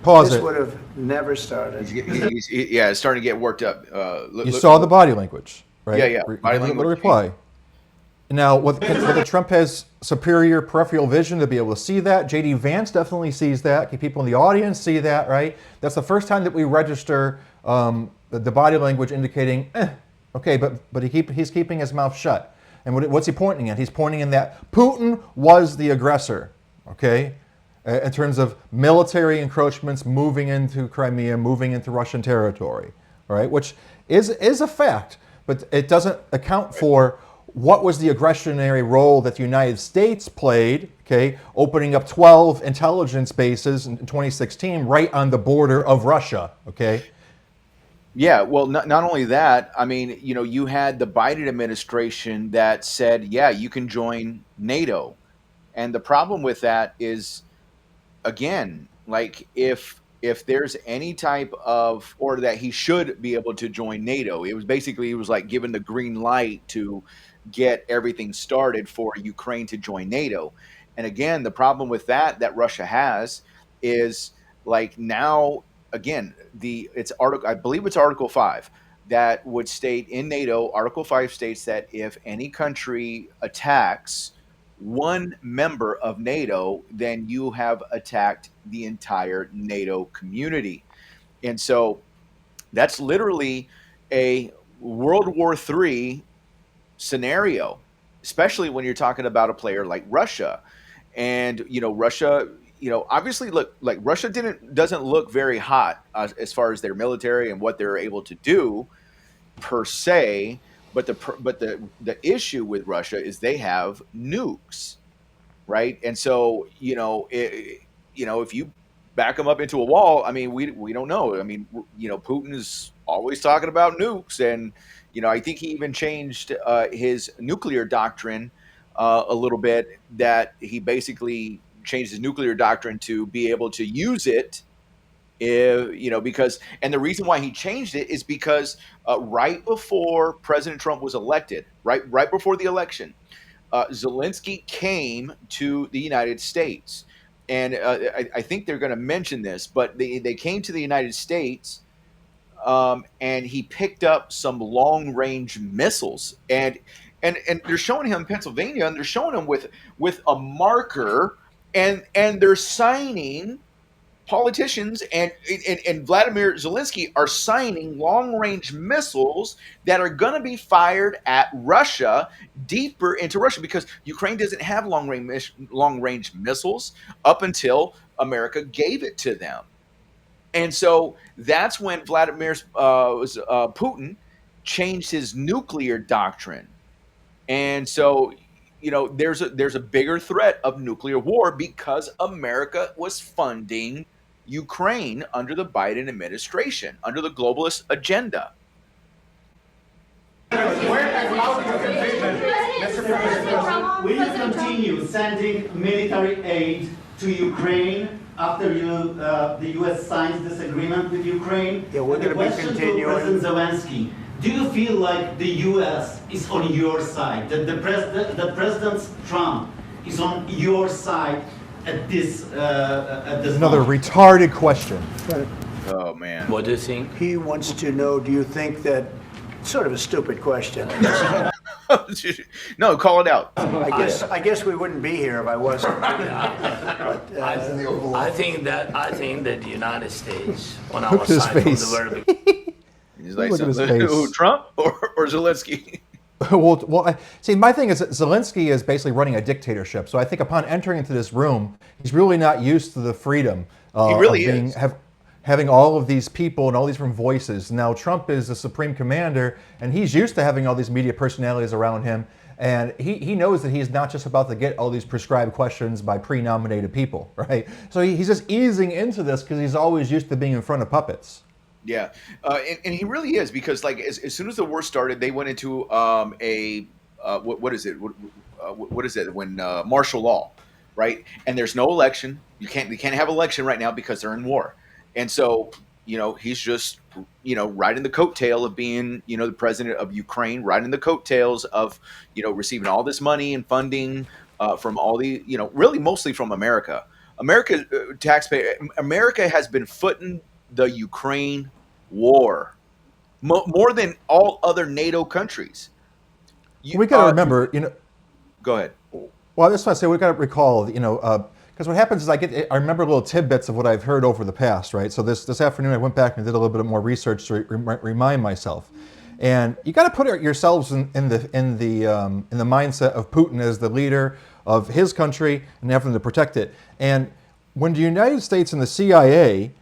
Pause this it. would have never started. Yeah, it's starting to get worked up. You saw the body language, right? Yeah, yeah. Body The language. reply. Now, whether Trump has superior peripheral vision to be able to see that, J.D. Vance definitely sees that. People in the audience see that, right? That's the first time that we register the body language indicating, okay, but he's keeping his mouth shut. And what's he pointing at? He's pointing in that Putin was the aggressor, okay? In terms of military encroachments moving into Crimea, moving into Russian territory, all right? Which is a fact, but it doesn't account for what was the aggressionary role that the United States played, okay, opening up 12 intelligence bases in 2016 right on the border of Russia, okay? Yeah, well, not only that, I mean, you know, you had the Biden administration that said, yeah, you can join NATO. And the problem with that is, again, like if there's any type of, or that he should be able to join NATO, it was like given the green light to get everything started for Ukraine to join NATO. And again, the problem with that Russia has is like now, again, I believe it's Article 5 that would state in NATO, Article 5 states that if any country attacks one member of NATO, then you have attacked the entire NATO community. And so that's literally a World War III scenario, especially when you're talking about a player like Russia. And, you know, Russia, you know, obviously look like Russia doesn't look very hot as far as their military and what they're able to do per se. But the issue with Russia is they have nukes, right? And so, you know, if you back them up into a wall, I mean, we don't know. I mean, you know, Putin is always talking about nukes, and you know, I think he even changed his nuclear doctrine a little bit. That he basically changed his nuclear doctrine to be able to use it. Because and the reason why he changed it is because right before President Trump was elected, right before the election, Zelensky came to the United States, and I think they're going to mention this, but they came to the United States, and he picked up some long range missiles, and they're showing him in Pennsylvania, and they're showing him with a marker, and they're signing. Politicians and Vladimir Zelensky are signing long-range missiles that are going to be fired at Russia, deeper into Russia, because Ukraine doesn't have long-range missiles up until America gave it to them. And so that's when Vladimir Putin changed his nuclear doctrine. And so, there's a bigger threat of nuclear war because America was funding Ukraine under the Biden administration, under the globalist agenda. Mr. President, will you continue sending military aid to Ukraine after the U.S. signs this agreement with Ukraine? Yeah, we're going to be continuing. To President Zelensky, do you feel like the U.S. is on your side, that the President Trump is on your side at this Another moment? retarded question. Oh, man. What do you think? He wants to know, do you think that, sort of a stupid question. No, call it out. I guess we wouldn't be here if I wasn't. I think that the United States on Look our at his side from face. the very beginning. He's like, Look at his face. who, Trump or Zelensky? See, my thing is that Zelensky is basically running a dictatorship. So I think upon entering into this room, he's really not used to the freedom He really of is. having all of these people and all these different voices. Now, Trump is the supreme commander, and he's used to having all these media personalities around him. And he knows that he's not just about to get all these prescribed questions by pre-nominated people, right? So he's just easing into this because he's always used to being in front of puppets. Yeah, and he really is, because like as soon as the war started, they went into what is it? What is it when martial law, right? And there's no election. They can't have election right now because they're in war, and so he's just riding the coattail of being the president of Ukraine, riding the coattails of receiving all this money and funding from all the really mostly from America. Taxpayer America has been footing the Ukraine war more than all other NATO countries. We got to remember, Go ahead. Well, I just want to say we got to recall, because what happens is I remember little tidbits of what I've heard over the past, right? So this afternoon I went back and did a little bit more research to remind myself, and you got to put yourselves in the mindset of Putin as the leader of his country and having to protect it. And when the United States and the CIA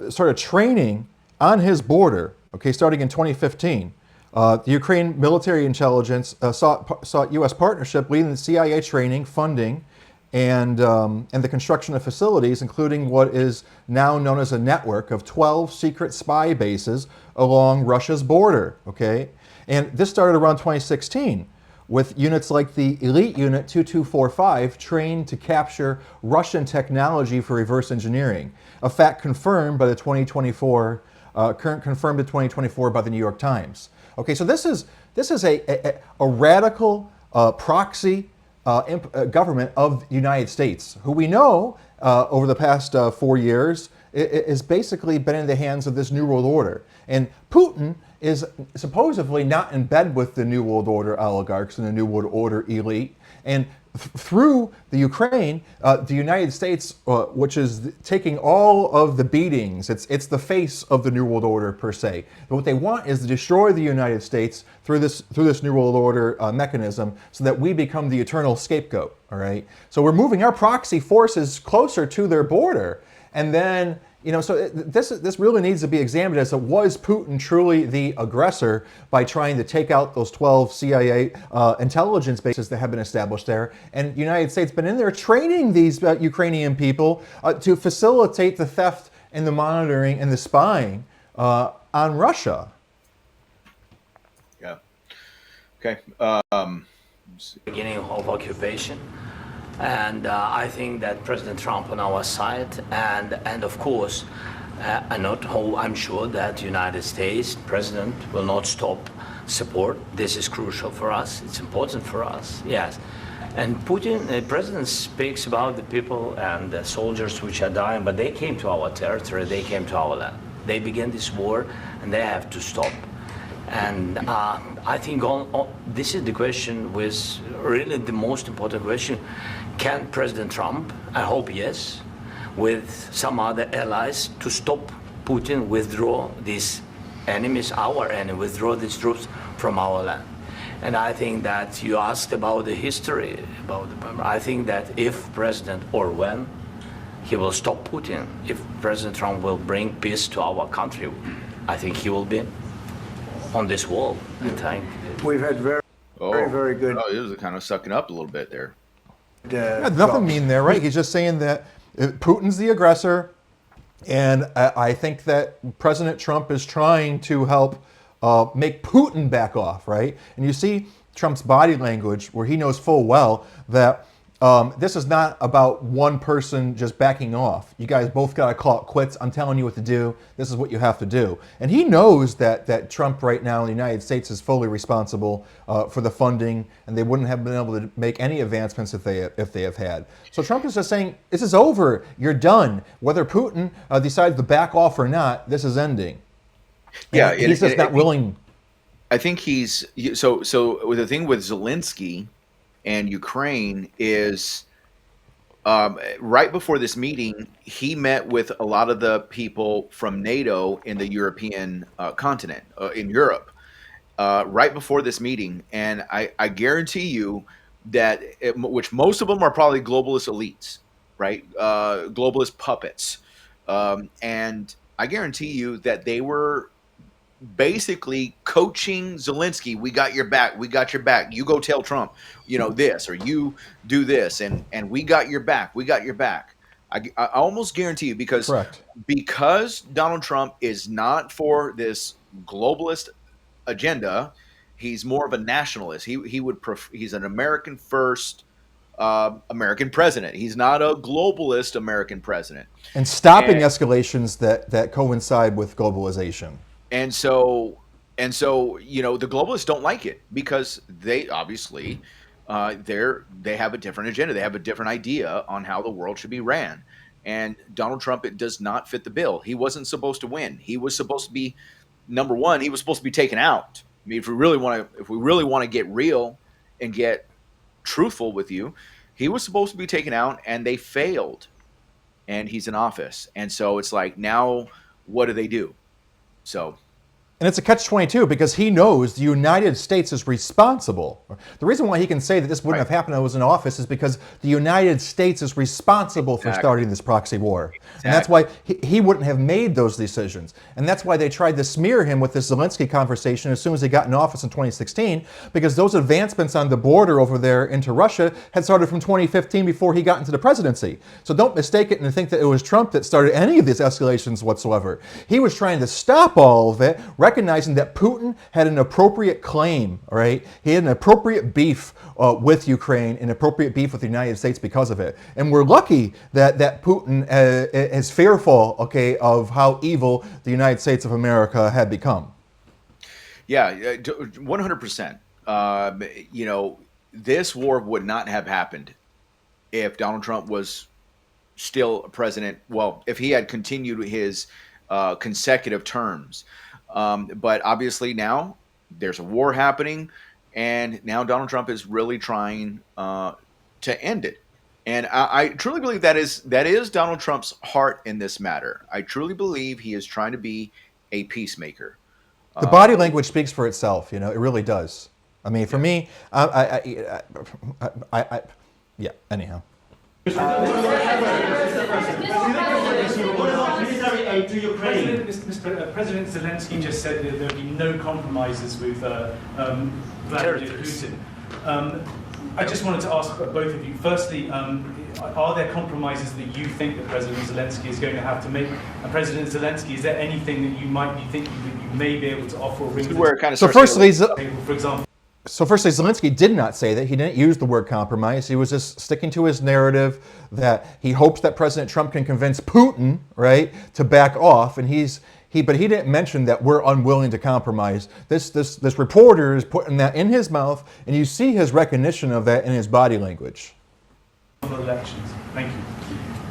started training on his border, okay, starting in 2015. The Ukraine military intelligence sought U.S. partnership, leading the CIA training, funding, and the construction of facilities, including what is now known as a network of 12 secret spy bases along Russia's border. Okay, and this started around 2016 with units like the Elite Unit 2245 trained to capture Russian technology for reverse engineering, a fact confirmed by the 2024 confirmed in 2024 by the New York Times. Okay, so this is a radical proxy government of the United States, who we know over the past 4 years is basically been in the hands of this New World Order. And Putin is supposedly not in bed with the New World Order oligarchs and the New World Order elite. And through the Ukraine, the United States, which is taking all of the beatings, it's the face of the New World Order per se. But what they want is to destroy the United States through this New World Order mechanism, so that we become the eternal scapegoat. All right. So we're moving our proxy forces closer to their border, and then. So this really needs to be examined as to, was Putin truly the aggressor by trying to take out those 12 CIA intelligence bases that have been established there? And the United States been in there training these Ukrainian people to facilitate the theft and the monitoring and the spying on Russia. Yeah. Okay. Beginning of occupation. And I think that President Trump on our side, and of course, I'm sure that United States President will not stop support. This is crucial for us. It's important for us. Yes. And Putin, the president speaks about the people and the soldiers which are dying, but they came to our territory, they came to our land. They began this war, and they have to stop. And I think this is the question, with really the most important question. Can President Trump, I hope yes, with some other allies, to stop Putin, withdraw these enemies, our enemy, withdraw these troops from our land? And I think that you asked about the history, I think that if President, or when, he will stop Putin, if President Trump will bring peace to our country, I think he will be on this wall. I think. We've had very good. Oh, it was kind of sucking up a little bit there. Nothing mean there, right? He's just saying that Putin's the aggressor, and I think that President Trump is trying to help make Putin back off, right? And you see Trump's body language where he knows full well that this is not about one person just backing off. You guys both got to call it quits. I'm telling you what to do. This is what you have to do. And he knows that Trump right now in the United States is fully responsible for the funding, and they wouldn't have been able to make any advancements if they have had. So Trump is just saying, this is over. You're done. Whether Putin decides to back off or not, this is ending. Yeah, and he's just not willing. I think he's so. With the thing with Zelensky and Ukraine is right before this meeting, he met with a lot of the people from NATO in the European continent, in Europe, right before this meeting. And I guarantee you that, which most of them are probably globalist elites, right? Globalist puppets. And I guarantee you that they were basically coaching Zelensky. We got your back. We got your back. You go tell Trump, this, or you do this, and we got your back. We got your back. I almost guarantee you, because Donald Trump is not for this globalist agenda. He's more of a nationalist. He's an American first American president. He's not a globalist American president. And stopping escalations that coincide with globalization. And so, the globalists don't like it, because they obviously they have a different agenda. They have a different idea on how the world should be ran. And Donald Trump, it does not fit the bill. He wasn't supposed to win. He was supposed to be number one. He was supposed to be taken out. I mean, if we really want to get real and get truthful with you, he was supposed to be taken out, and they failed. And he's in office. And so it's like, now what do they do? So, and it's a catch-22, because he knows the United States is responsible. The reason why he can say that this wouldn't have happened when I was in office is because the United States is responsible for starting this proxy war. And that's why he wouldn't have made those decisions. And that's why they tried to smear him with this Zelensky conversation as soon as he got in office in 2016, because those advancements on the border over there into Russia had started from 2015 before he got into the presidency. So don't mistake it and think that it was Trump that started any of these escalations whatsoever. He was trying to stop all of it, recognizing that Putin had an appropriate claim, right? He had an appropriate beef with Ukraine, an appropriate beef with the United States because of it. And we're lucky that Putin is fearful, of how evil the United States of America had become. Yeah, 100%. This war would not have happened if Donald Trump was still president. Well, if he had continued his consecutive terms. But obviously now there's a war happening, and now Donald Trump is really trying to end it. And I truly believe that is Donald Trump's heart in this matter. I truly believe he is trying to be a peacemaker. The body language speaks for itself. It really does. I mean, for me, anyhow. To Ukraine. President Zelensky just said that there would be no compromises with Vladimir Putin. I just wanted to ask both of you. Firstly, are there compromises that you think that President Zelensky is going to have to make? And President Zelensky, is there anything that you may be able to offer or bring to the table, So firstly, for example? So firstly, Zelensky did not say that. He didn't use the word compromise. He was just sticking to his narrative that he hopes that President Trump can convince Putin, right, to back off. And but he didn't mention that we're unwilling to compromise. This reporter is putting that in his mouth, and you see his recognition of that in his body language. Elections. Thank you.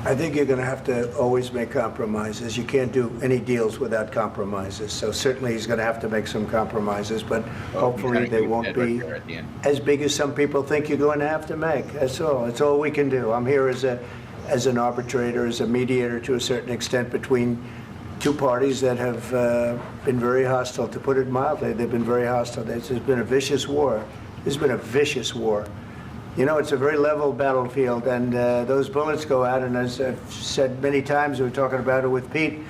I think you're going to have to always make compromises. You can't do any deals without compromises. So certainly he's going to have to make some compromises, but hopefully they won't be as big as some people think you're going to have to make. That's all. That's all we can do. I'm here as an arbitrator, as a mediator to a certain extent between two parties that have been very hostile. To put it mildly, they've been very hostile. There's been a vicious war. There's been a vicious war. You know, it's a very level battlefield, and those bullets go out, and as I've said many times, we were talking about it with Pete,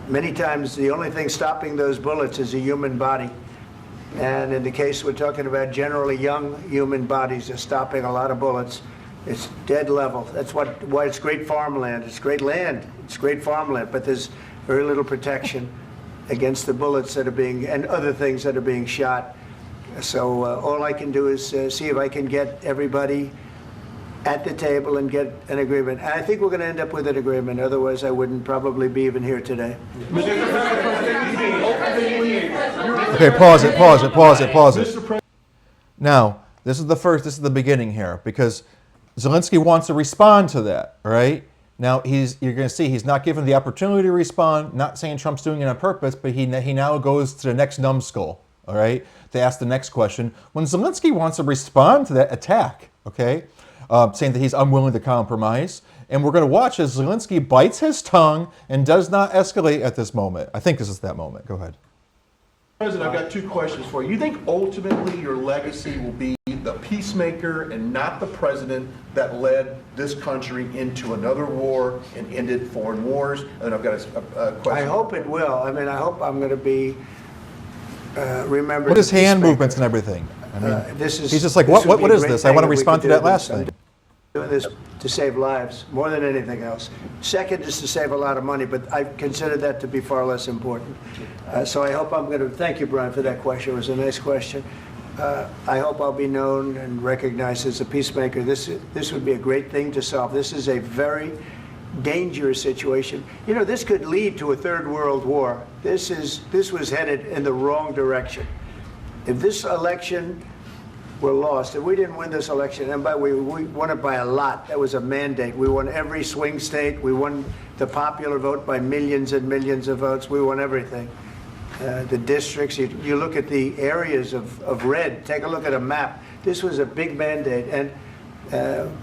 many times the only thing stopping those bullets is a human body. And in the case we're talking about, generally young human bodies are stopping a lot of bullets. It's dead level. That's why it's great farmland. It's great land. It's great farmland, but there's very little protection against the bullets that are being, and other things that are being shot. So all I can do is see if I can get everybody at the table and get an agreement. And I think we're going to end up with an agreement. Otherwise, I wouldn't probably be even here today. Okay, pause it. Now, this is the beginning here, because Zelensky wants to respond to that, all right? Now, you're going to see he's not given the opportunity to respond, not saying Trump's doing it on purpose, but he now goes to the next numbskull, all right, to ask the next question. When Zelensky wants to respond to that attack, okay, saying that he's unwilling to compromise, and we're going to watch as Zelensky bites his tongue and does not escalate at this moment. I think this is that moment. Go ahead. President, I've got two questions for you. You think ultimately your legacy will be the peacemaker and not the president that led this country into another war and ended foreign wars? And I've got a question. I hope it will. I mean, I hope I'm going to be remembered. What is hand movements and everything? I mean, he's just like, what is this? I want to respond to that last thing. Doing this to save lives more than anything else. Second is to save a lot of money, but I consider that to be far less important. So I hope I'm going to, thank you, Brian, for that question. It was a nice question. I hope I'll be known and recognized as a peacemaker. This would be a great thing to solve. This is a very dangerous situation. You know, this could lead to a third world war. This was headed in the wrong direction. If this election were lost, if we didn't win this election, and by the way, we won it by a lot. That was a mandate. We won every swing state. We won the popular vote by millions and millions of votes. We won everything. The districts, you look at the areas of red, take a look at a map. This was a big mandate, and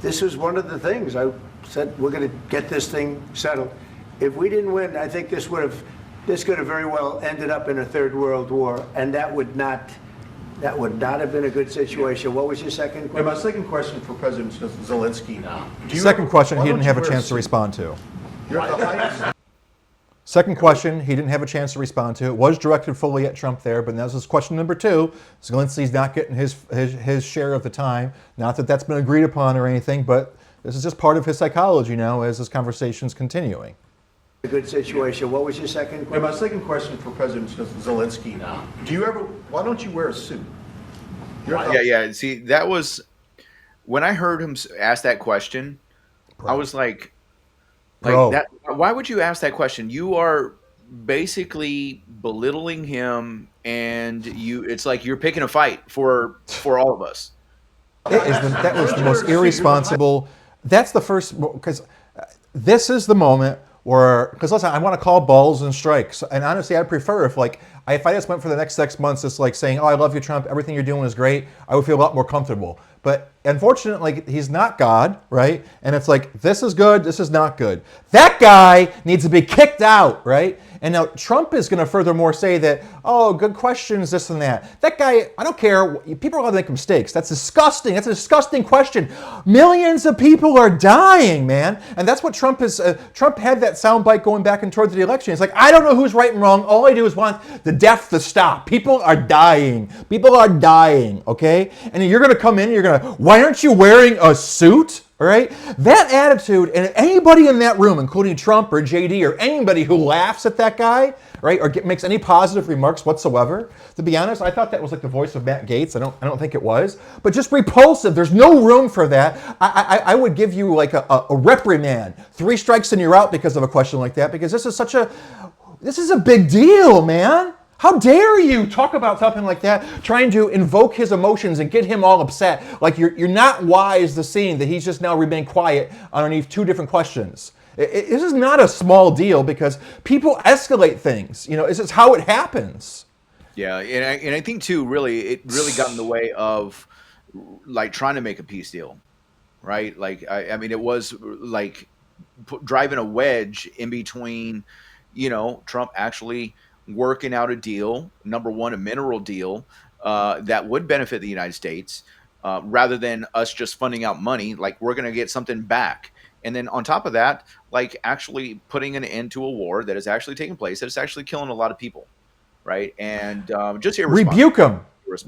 this was one of the things. I said, we're going to get this thing settled. If we didn't win, I think this could have very well ended up in a third world war, and that would not have been a good situation. What was your second question? And my second question for President Zelensky. Second question he didn't have a chance to respond to. You're at the highest. Second question he didn't have a chance to respond to. It was directed fully at Trump there, but that was question number two. Zelensky's not getting his share of the time. Not that that's been agreed upon or anything, but this is just part of his psychology now as this conversation's continuing. A good situation. What was your second question? And my second question for President Zelensky. Why don't you wear a suit? Yeah. See, that was, when I heard him ask that question, I was like that. Why would you ask that question? You are basically belittling him, and it's like you're picking a fight for all of us. That was the most irresponsible. That's the first, because this is the moment where, because listen, I want to call balls and strikes, and honestly, I'd prefer if I just went for the next 6 months, just like saying, "Oh, I love you, Trump. Everything you're doing is great." I would feel a lot more comfortable. But unfortunately, he's not God, right? And it's like, this is good, this is not good. That guy needs to be kicked out, right? And now Trump is going to furthermore say that, oh, good questions, this and that. That guy, I don't care. People are allowed to make mistakes. That's disgusting. That's a disgusting question. Millions of people are dying, man. And that's what Trump is. Trump had that soundbite going back and towards the election. He's like, I don't know who's right and wrong. All I do is want the death to stop. People are dying. People are dying, okay? And you're going to come in, why aren't you wearing a suit? All right? That attitude, and anybody in that room, including Trump or JD or anybody who laughs at that guy, right, or makes any positive remarks whatsoever, to be honest, I thought that was like the voice of Matt Gaetz. I don't think it was. But just repulsive. There's no room for that. I would give you like a reprimand. 3 strikes and you're out because of a question like that, because this is a big deal, man. How dare you talk about something like that, trying to invoke his emotions and get him all upset? Like you're not wise to seeing that he's just now remained quiet underneath 2 different questions. This is not a small deal because people escalate things. This is how it happens. Yeah, and I think too, it really got in the way of like trying to make a peace deal, right? Like I mean, it was like driving a wedge in between, Trump actually working out a deal, number one, a mineral deal that would benefit the United States, rather than us just funding out money. Like we're going to get something back. And then on top of that, like actually putting an end to a war that is actually taking place, that is actually killing a lot of people, right? And just irresponsible. Rebuke him.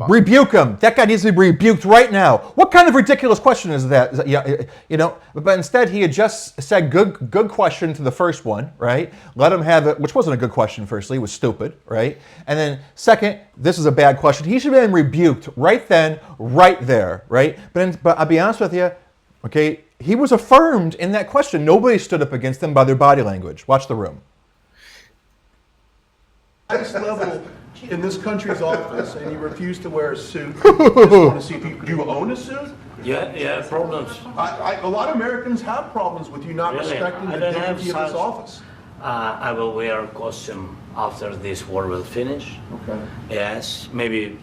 Rebuke him. That guy needs to be rebuked right now. What kind of ridiculous question is that? Yeah, but instead he had just said good question to the first one, right? Let him have it, which wasn't a good question, firstly. It was stupid, right? And then second, this is a bad question. He should have been rebuked right then, right there, right? But I'll be honest with you, okay, he was affirmed in that question. Nobody stood up against him by their body language. Watch the room. Next level in this country's office, and you refuse to wear a suit. I just want to see if do you own a suit? Yeah, problems. A lot of Americans have problems with you not Really? respecting I the don't have dignity of this such- office. I will wear a costume after this war will finish. Okay. Yes, maybe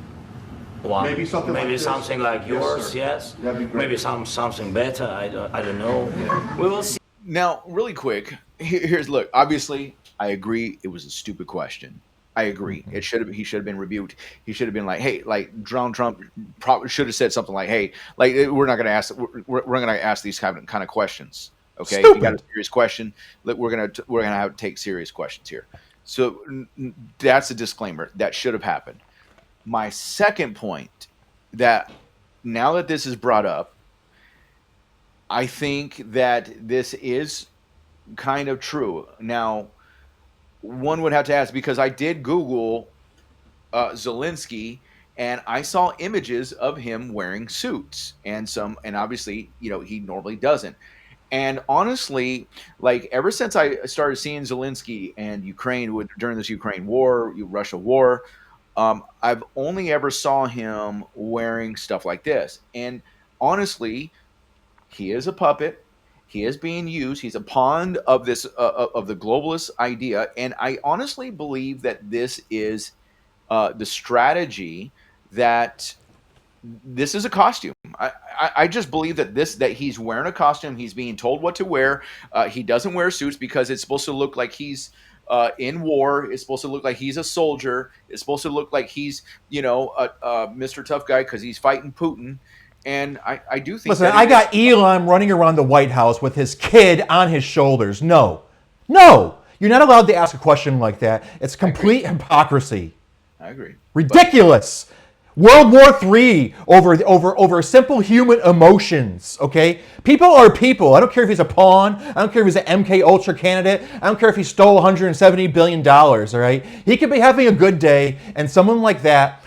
one. Maybe something like this? something like Yes, yours. sir. Yes. That'd be great. Maybe something better. I don't know. We will see. Now, really quick, here's look. Obviously, I agree. It was a stupid question. I agree. He should have been rebuked. He should have been like, hey, like Donald Trump probably should have said something like, hey, like we're not going to ask. We're going to ask these kind of questions. Okay, Stupid. you got a serious question. We're gonna have to take serious questions here. So that's a disclaimer. That should have happened. My second point, that now that this is brought up, I think that this is kind of true. Now, one would have to ask, because I did Google Zelensky, and I saw images of him wearing suits, and obviously, he normally doesn't. And honestly, like ever since I started seeing Zelensky and Ukraine during this Ukraine war, Russia war, I've only ever saw him wearing stuff like this. And honestly, he is a puppet. He is being used. He's a pawn of this of the globalist idea. And I honestly believe that this is the strategy that. This is a costume. I just believe that he's wearing a costume. He's being told what to wear. He doesn't wear suits because it's supposed to look like he's in war. It's supposed to look like he's a soldier. It's supposed to look like he's, Mr. Tough Guy because he's fighting Putin. And I do think. Listen, I got Elon running around the White House with his kid on his shoulders. No, you're not allowed to ask a question like that. It's complete hypocrisy. I agree. Ridiculous. World War III over simple human emotions, okay? People are people. I don't care if he's a pawn. I don't care if he's an MK Ultra candidate. I don't care if he stole $170 billion, all right? He could be having a good day, and someone like that,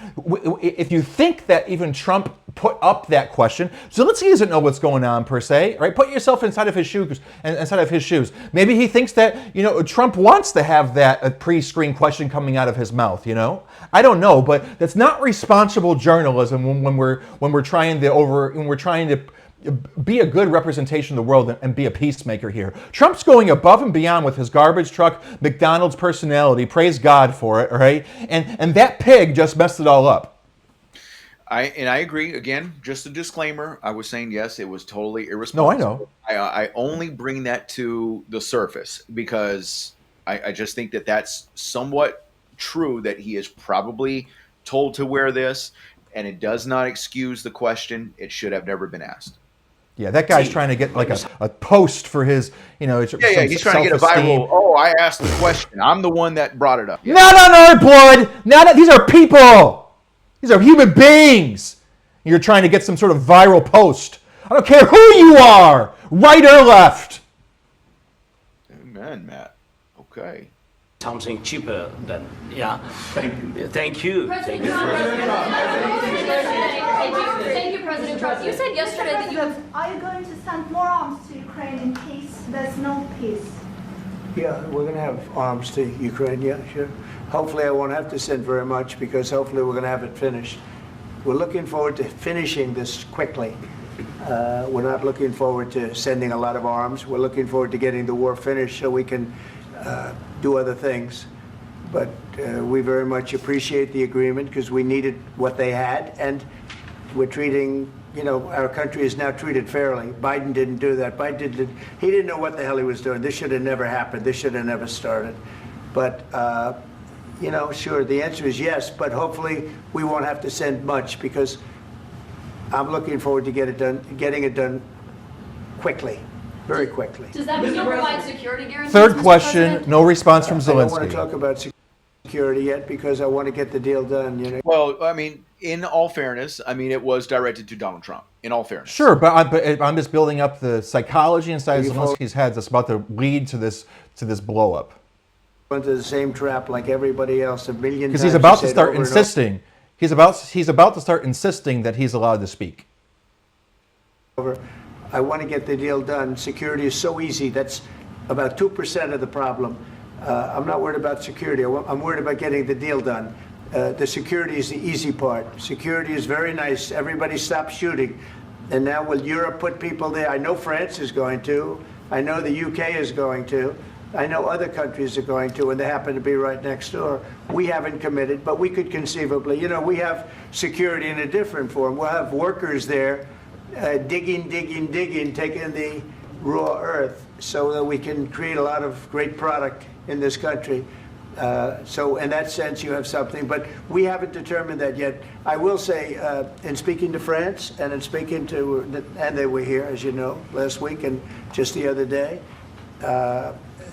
if you think that even Trump put up that question, Zelensky doesn't know what's going on per se, right? Put yourself inside of his shoes. Maybe he thinks that, Trump wants to have that pre-screened question coming out of his mouth, I don't know, but that's not responsible journalism when we're trying to be a good representation of the world and be a peacemaker here. Trump's going above and beyond with his garbage truck, McDonald's personality. Praise God for it, all right? And that pig just messed it all up. I agree. Again, just a disclaimer. I was saying, yes, it was totally irresponsible. No, I know. I only bring that to the surface because I just think that that's somewhat true, that he is probably told to wear this, and it does not excuse the question. It should have never been asked. Yeah, that guy's trying to get like a post for his, he's trying to get a viral. Oh, I asked the question. I'm the one that brought it up. Yeah. Not on our blood. These are people. These are human beings. You're trying to get some sort of viral post. I don't care who you are, right or left. Amen, Matt. Okay. Something cheaper than, yeah. Thank you. Thank you. President Trump. Thank you, President Trump. You said yesterday that you have. Are you going to send more arms to Ukraine in case there's no peace? Yeah, we're going to have arms to Ukraine, yeah, sure. Hopefully I won't have to send very much because hopefully we're going to have it finished. We're looking forward to finishing this quickly. We're not looking forward to sending a lot of arms. We're looking forward to getting the war finished so we can do other things. But we very much appreciate the agreement because we needed what they had, and we're treating, our country is now treated fairly. Biden didn't do that. He didn't know what the hell he was doing. This should have never happened. This should have never started. But, sure, the answer is yes, but hopefully we won't have to send much because I'm looking forward to getting it done quickly, very quickly. Does that mean you'll provide security guarantees? Third Mr. question, President? no response from I don't want to Zelensky. talk about security yet because I want to get the deal done, Well, I mean, in all fairness, it was directed to Donald Trump. In all fairness. Sure, but I'm just building up the psychology inside of You follow- Zelensky's head that's about to lead to this blow up. Into the same trap like everybody else a million times. Because he's about to said start over and insisting. He's about to start insisting that he's allowed to speak. over. I want to get the deal done. Security is so easy. That's about 2% of the problem. I'm not worried about security. I'm worried about getting the deal done. The security is the easy part. Security is very nice. Everybody stopped shooting. And now will Europe put people there? I know France is going to. I know the UK is going to. I know other countries are going to, and they happen to be right next door. We haven't committed, but we could conceivably. We have security in a different form. We'll have workers there digging, taking the raw earth so that we can create a lot of great product in this country. So in that sense, you have something, but we haven't determined that yet. I will say, in speaking to France and in speaking to, and they were here, as you know, last week and just the other day,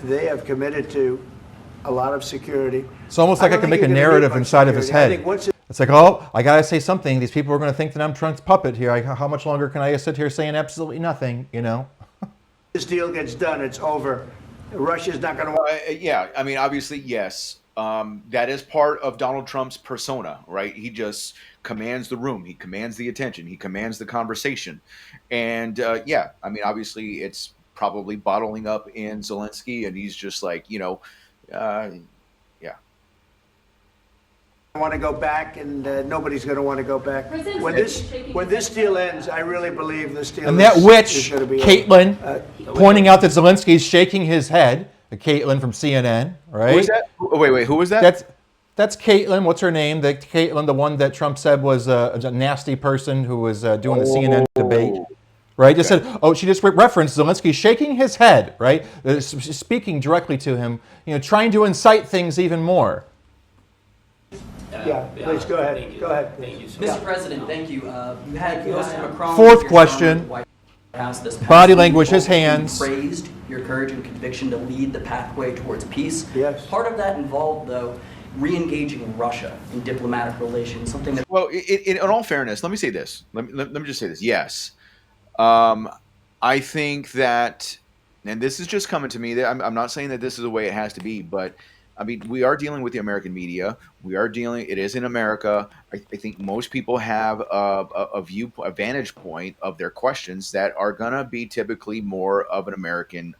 they have committed to a lot of security. It's almost like I can make a narrative inside of his head. It's like, oh, I gotta say something. These people are going to think that I'm Trump's puppet here. How much longer can I sit here saying absolutely nothing? This deal gets done, it's over. Russia's not going to. Obviously, yes. That is part of Donald Trump's persona, right? He just commands the room. He commands the attention. He commands the conversation. And obviously, it's probably bottling up in Zelensky, and he's just like, I want to go back, and nobody's going to want to go back. President When this deal ends, I really believe this deal And that is witch, going to be Caitlin, over. pointing out that Zelensky's shaking his head. Caitlin from CNN, right? who is that? Wait, who was that? That's Caitlin. What's her name? Caitlin, the one that Trump said was a nasty person who was doing the CNN debate. Right? Just said, she just referenced Zelensky shaking his head, right? Speaking directly to him, trying to incite things even more. Yeah, please go ahead. Go ahead. Thank you, sir. Mr. President, thank you. You had Mr. Macron. Fourth your question. son, White House this past Body week, language, his both of you hands. praised your courage and conviction to lead the pathway towards peace. Yes. Part of that involved, though, re-engaging Russia in diplomatic relations, something that. Well, in all fairness, let me say this. Let me just say this. Yes. I think that, and this is just coming to me, that I'm not saying that this is the way it has to be, but we are dealing with the American media. It is in America. I think most people have a vantage point of their questions that are going to be typically more of an American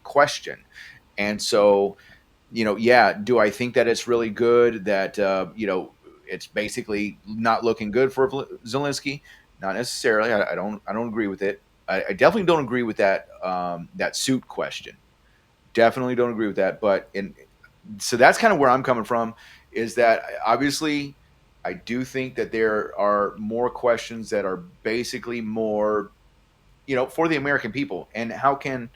question. And so, do I think that it's really good that, it's basically not looking good for Zelensky? Not necessarily. I don't agree with it. I definitely don't agree with that suit question. Definitely don't agree with that. So that's kind of where I'm coming from, is that obviously I do think that there are more questions that are basically more, for the American people. And how can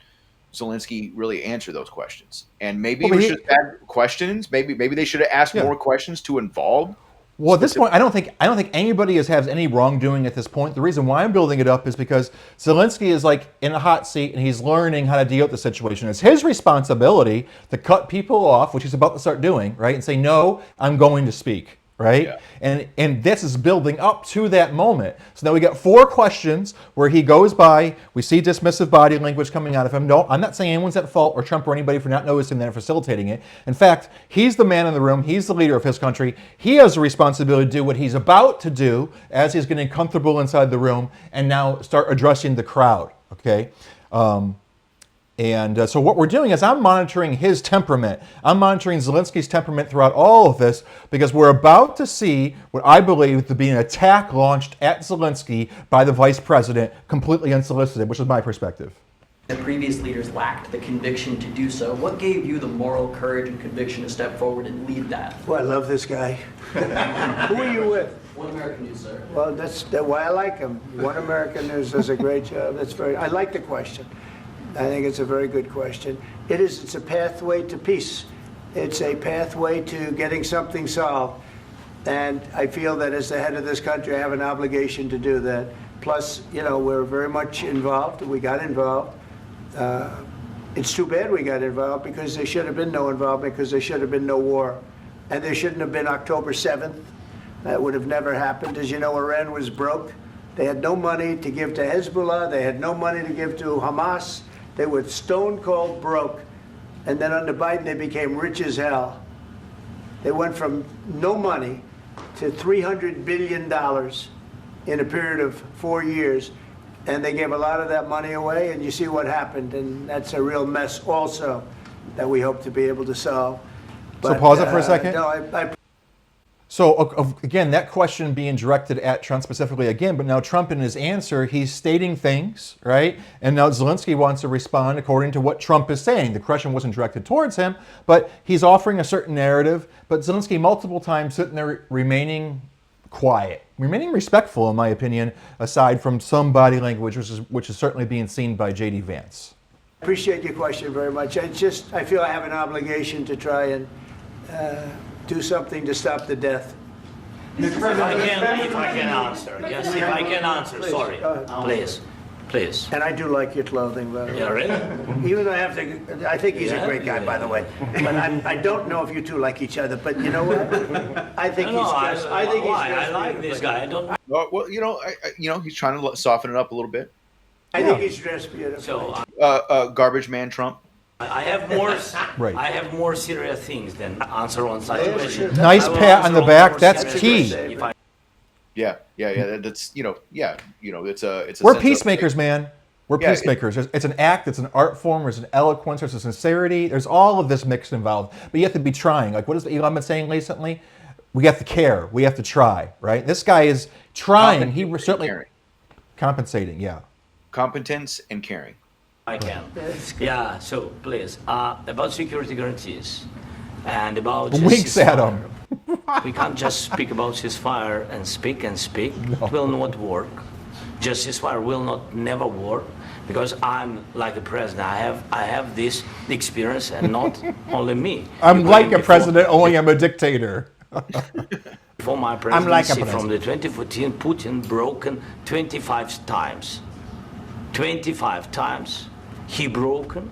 Zelensky really answer those questions? And maybe we should add questions. Maybe they should have asked more questions to involve. Well, at this point, I don't think anybody has any wrongdoing at this point. The reason why I'm building it up is because Zelensky is in a hot seat and he's learning how to deal with the situation. It's his responsibility to cut people off, which he's about to start doing, right? And say, no, I'm going to speak. right? Yeah. And this is building up to that moment. So now we got 4 questions where he goes by, we see dismissive body language coming out of him. No, I'm not saying anyone's at fault, or Trump or anybody, for not noticing that and facilitating it. In fact, he's the man in the room, he's the leader of his country. He has a responsibility to do what he's about to do as he's getting comfortable inside the room and now start addressing the crowd, okay? So what we're doing is I'm monitoring his temperament. I'm monitoring Zelensky's temperament throughout all of this, because we're about to see what I believe to be an attack launched at Zelensky by the vice president, completely unsolicited, which is my perspective. The previous leaders lacked the conviction to do so. What gave you the moral courage and conviction to step forward and lead that? Well, I love this guy. Who are you with? One American News, sir. Well, that's why I like him. One American News does a great job. I like the question. I think it's a very good question. It's a pathway to peace. It's a pathway to getting something solved. And I feel that as the head of this country, I have an obligation to do that. Plus, we're very much involved. We got involved. It's too bad we got involved, because there should have been no involvement, because there should have been no war. And there shouldn't have been October 7th. That would have never happened. As you know, Iran was broke. They had no money to give to Hezbollah. They had no money to give to Hamas. They were stone cold broke. And then under Biden, they became rich as hell. They went from no money to $300 billion in a period of 4 years. And they gave a lot of that money away, and you see what happened. And that's a real mess also that we hope to be able to solve. So pause it for a second. No, So again, that question being directed at Trump specifically again, but now Trump in his answer, he's stating things, right? And now Zelensky wants to respond according to what Trump is saying. The question wasn't directed towards him, but he's offering a certain narrative. But Zelensky multiple times sitting there remaining quiet, remaining respectful, in my opinion, aside from some body language, which is certainly being seen by J.D. Vance. I appreciate your question very much. I feel I have an obligation to try and do something to stop the death. If I can answer. Yes, if I can answer. Please, Sorry. go ahead. Please. And I do like your clothing, by the way. Yeah, really? Even though I think he's a great guy, by the way. But I don't know if you two like each other. But you know what? I think he's dressed. I think he's dressed. I like this guy. I don't. Well, he's trying to soften it up a little bit. I think he's dressed beautifully. So Garbage man Trump. I have more. Right. I have more serious things than answer on such questions. Nice pat on the back. That's key. Yeah. That's it's a We're sense of- peacemakers, man. We're Yeah, peacemakers. It's an act, it's an art form, there's an eloquence, there's a sincerity, there's all of this mixed involved. But you have to be trying. Like, what has Elon been saying recently? We have to care. We have to try, right? This guy is trying. He was certainly caring. compensating, yeah. Competence and caring. I can. Yeah. So please, about security guarantees and about Winks at him. We can't just speak about ceasefire and speak and speak. No. It will not work. Just ceasefire will never work, because I'm like the president. I have this experience, and not only me. I'm like a president, only I'm a dictator. For my I'm like a presidency, from president. the 2014, Putin broken 25 times. 25 times he broken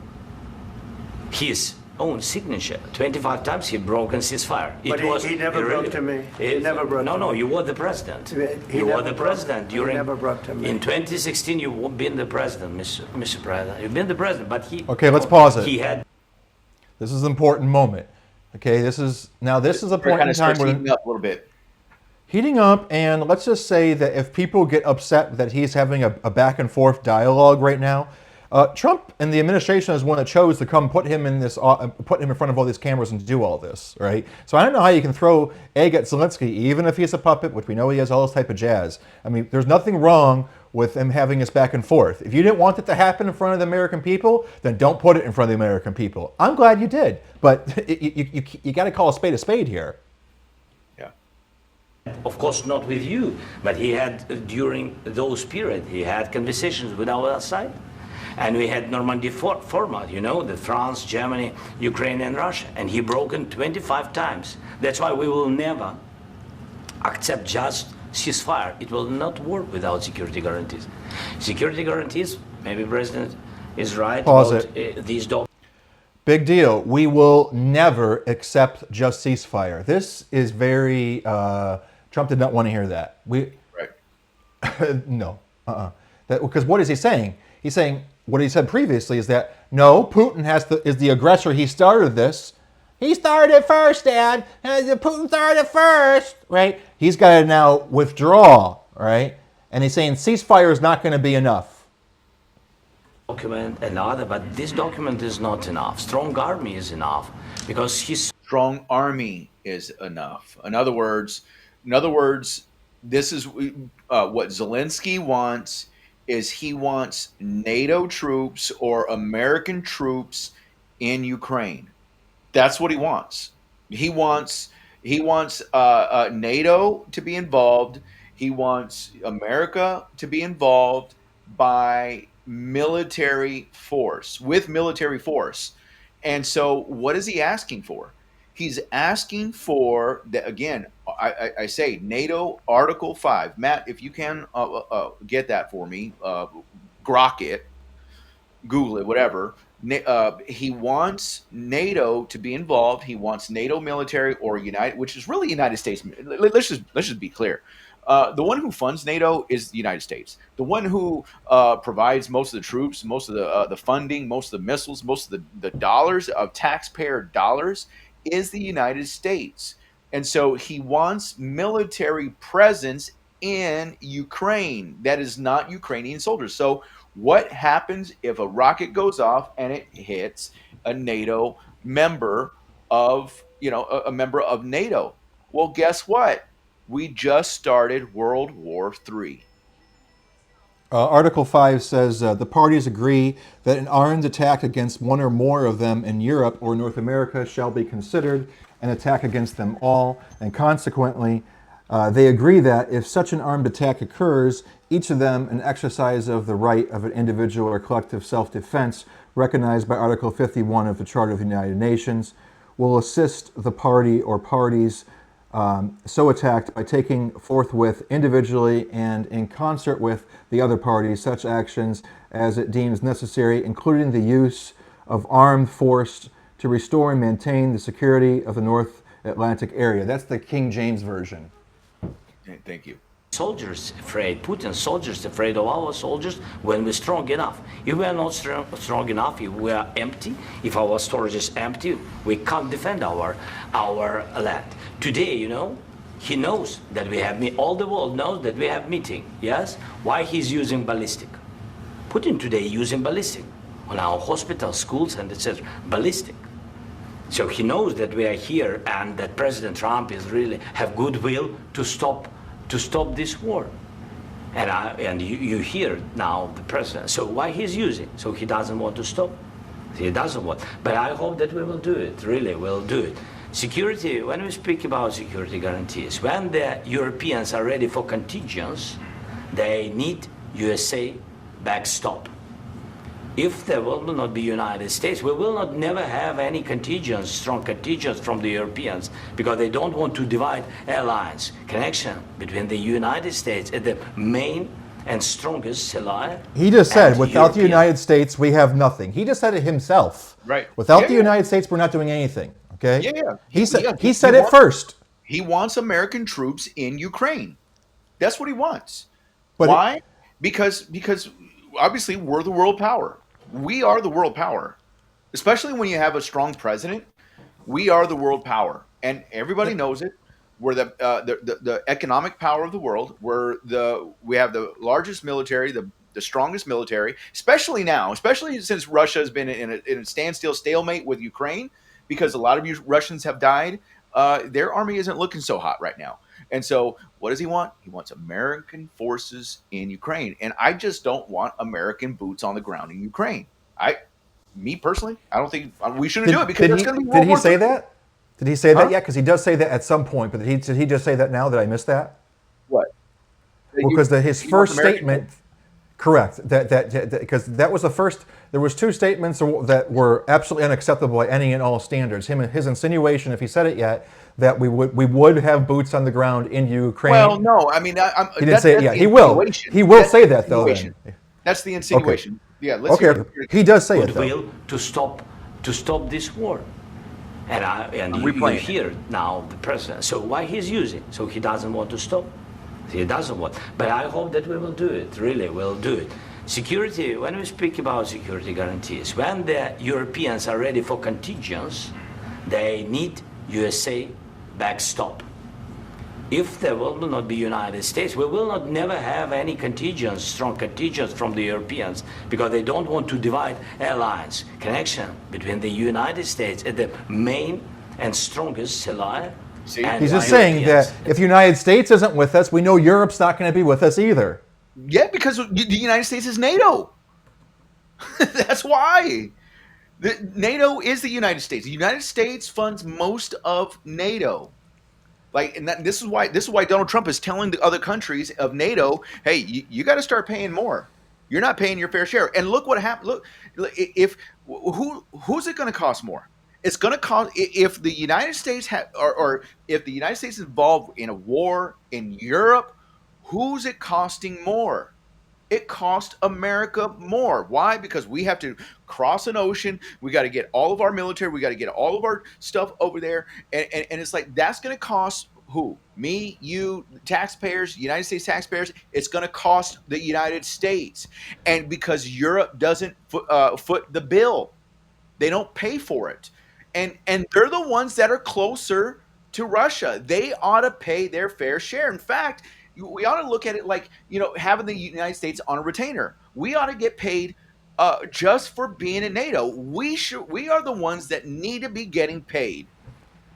his own signature. 25 times he broken ceasefire. But he never broke to me. He never broke to No, me. you were the president. He You were never the broke- president he during. never broke to me. In 2016, you've been the president, Mr. President. You've been the president, but he. Okay, let's pause it. He had. This is an important moment. Okay, this is a point Kind in of time starts where heating up a little bit. heating up, and let's just say that if people get upset that he's having a back and forth dialogue right now, Trump and the administration is one that chose to come put him in front of all these cameras and do all this, right? So I don't know how you can throw egg at Zelensky, even if he's a puppet, which we know he has all this type of jazz. I mean, there's nothing wrong with him having this back and forth. If you didn't want it to happen in front of the American people, then don't put it in front of the American people. I'm glad you did, but you got to call a spade here. Yeah. Of course, not with you, but he had, during those periods, he had conversations with our side. And we had Normandy format, the France, Germany, Ukraine, and Russia. And he broken 25 times. That's why we will never accept just ceasefire. It will not work without security guarantees. Security guarantees, maybe President is right Pause about these documents. Big deal. We will never accept just ceasefire. This is very. Trump did not want to hear that. Right. No. Because what is he saying? He's saying what he said previously is that no, Putin is the aggressor. He started this. He started it first, Dad. Putin started it first, right? He's got to now withdraw, right? And he's saying ceasefire is not going to be enough. Document another, but this document is not enough. Strong army is enough because he's Strong army is enough. In other words, this is what Zelensky wants. Is he wants NATO troops or American troops in Ukraine? That's what he wants. He wants NATO to be involved. He wants America to be involved by military force, with military force. And so, what is he asking for? He's asking for that again. I say NATO Article 5. Matt, if you can get that for me, grok it, Google it, whatever. He wants NATO to be involved. He wants NATO military or United, which is really United States. Let's just be clear. The one who funds NATO is the United States. The one who provides most of the troops, most of the funding, most of the missiles, most of the dollars of taxpayer dollars is the United States. And so he wants military presence in Ukraine that is not Ukrainian soldiers. So what happens if a rocket goes off and it hits a NATO member of, a member of NATO? Well, guess what? We just started World War III. Article 5 says the parties agree that an armed attack against one or more of them in Europe or North America shall be considered an attack against them all, and consequently, they agree that if such an armed attack occurs, each of them an exercise of the right of an individual or collective self-defense recognized by Article 51 of the Charter of the United Nations will assist the party or parties so attacked by taking forthwith individually and in concert with the other parties such actions as it deems necessary, including the use of armed force to restore and maintain the security of the North Atlantic area. That's the King James Version. Thank you. soldiers afraid, Putin's soldiers afraid of our soldiers when we're strong enough. If we are not strong enough, if we are empty, if our storage is empty, we can't defend our land. Today, he knows that we have, all the world knows that we have meeting, yes? Why he's using ballistic? Putin today using ballistic on our hospitals, schools, and etc. Ballistic. So he knows that we are here and that President Trump is really have goodwill to stop this war. And you hear now the president. So why he's using? So he doesn't want to stop. He doesn't want. But I hope that we will do it. Really, we'll do it. Security. When we speak about security guarantees, when the Europeans are ready for contingents, they need USA backstop. If there will not be United States, we will not never have any contingents, strong contingents from the Europeans, because they don't want to divide alliance connection between the United States and the main and strongest ally. He just said, without the United States, we have nothing. He just said it himself. Right. Without the United States, we're not doing anything. Okay. Yeah. He said it first. He wants American troops in Ukraine. That's what he wants. But why? Because obviously we're the world power. We are the world power, especially when you have a strong president. We are the world power, and everybody knows it. We're the economic power of the world. We have the largest military, the strongest military, especially now, especially since Russia has been in a standstill stalemate with Ukraine, because a lot of you Russians have died. Their army isn't looking so hot right now. And so what does he want? He wants American forces in Ukraine. And I just don't want American boots on the ground in Ukraine. Me personally, I don't think we shouldn't do it, because it's going to be World Did he War say III. that? Did he say that yet? Because he does say that at some point. But did he just say that now? Did I miss that? What? Well, because his He first wants American statement, correct, because that was the first. There was two statements that were absolutely unacceptable by any and all standards. His insinuation, if he said it yet, that we would have boots on the ground in Ukraine. Well, no, I mean, he didn't say it yet. He will. He will say that though. Then. That's the insinuation. Okay. Yeah. Let's Okay. He does say it though. Goodwill to to stop this war. And you hear now the president. So why he's using? So he doesn't want to stop. He doesn't want. But I hope that we will do it. Really, we'll do it. Security. When we speak about security guarantees, when the Europeans are ready for contingents, they need USA backstop. If there will not be United States, we will not never have any contingents, strong contingents from the Europeans, because they don't want to divide alliance connection between the United States and the main and strongest ally. He's just saying that if the United States isn't with us, we know Europe's not going to be with us either. Yeah, because the United States is NATO. That's why. NATO is the United States. The United States funds most of NATO. Like, and this is why Donald Trump is telling the other countries of NATO, hey, you got to start paying more. You're not paying your fair share. And look what happened. Look, who's it going to cost more? It's going to cost if the United States or if the United States is involved in a war in Europe. Who's it costing more? It costs America more. Why? Because we have to cross an ocean. We got to get all of our military. We got to get all of our stuff over there. And it's like, that's going to cost who? Me, you, taxpayers, United States taxpayers. It's going to cost the United States. And because Europe doesn't foot the bill, they don't pay for it. And they're the ones that are closer to Russia. They ought to pay their fair share. In fact, we ought to look at it like, having the United States on a retainer. We ought to get paid just for being in NATO. We are the ones that need to be getting paid.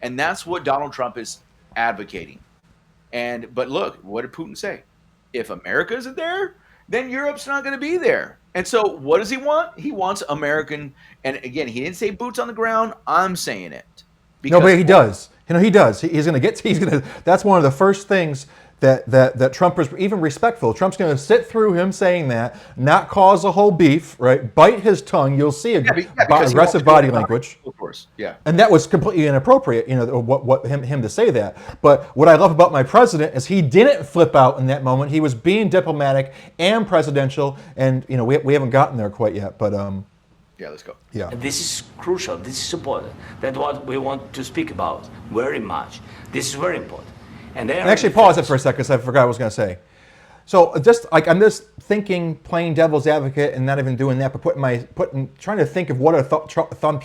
And that's what Donald Trump is advocating. But look, what did Putin say? If America isn't there, then Europe's not going to be there. And so what does he want? He wants American, and again, he didn't say boots on the ground. I'm saying it. No, but he does. He does. He's going to. That's one of the first things that Trump is even respectful. Trump's going to sit through him saying that, not cause a whole beef, right? Bite his tongue. You'll see aggressive body language. Of course, yeah. And that was completely inappropriate, him to say that. But what I love about my president is he didn't flip out in that moment. He was being diplomatic and presidential, and we haven't gotten there quite yet. But yeah, let's go. Yeah, this is crucial. This is important. That's what we want to speak about very much. This is very important. And actually, pause it for a second, because I forgot what I was going to say. So I'm just thinking, playing devil's advocate, and not even doing that, but trying to think of what are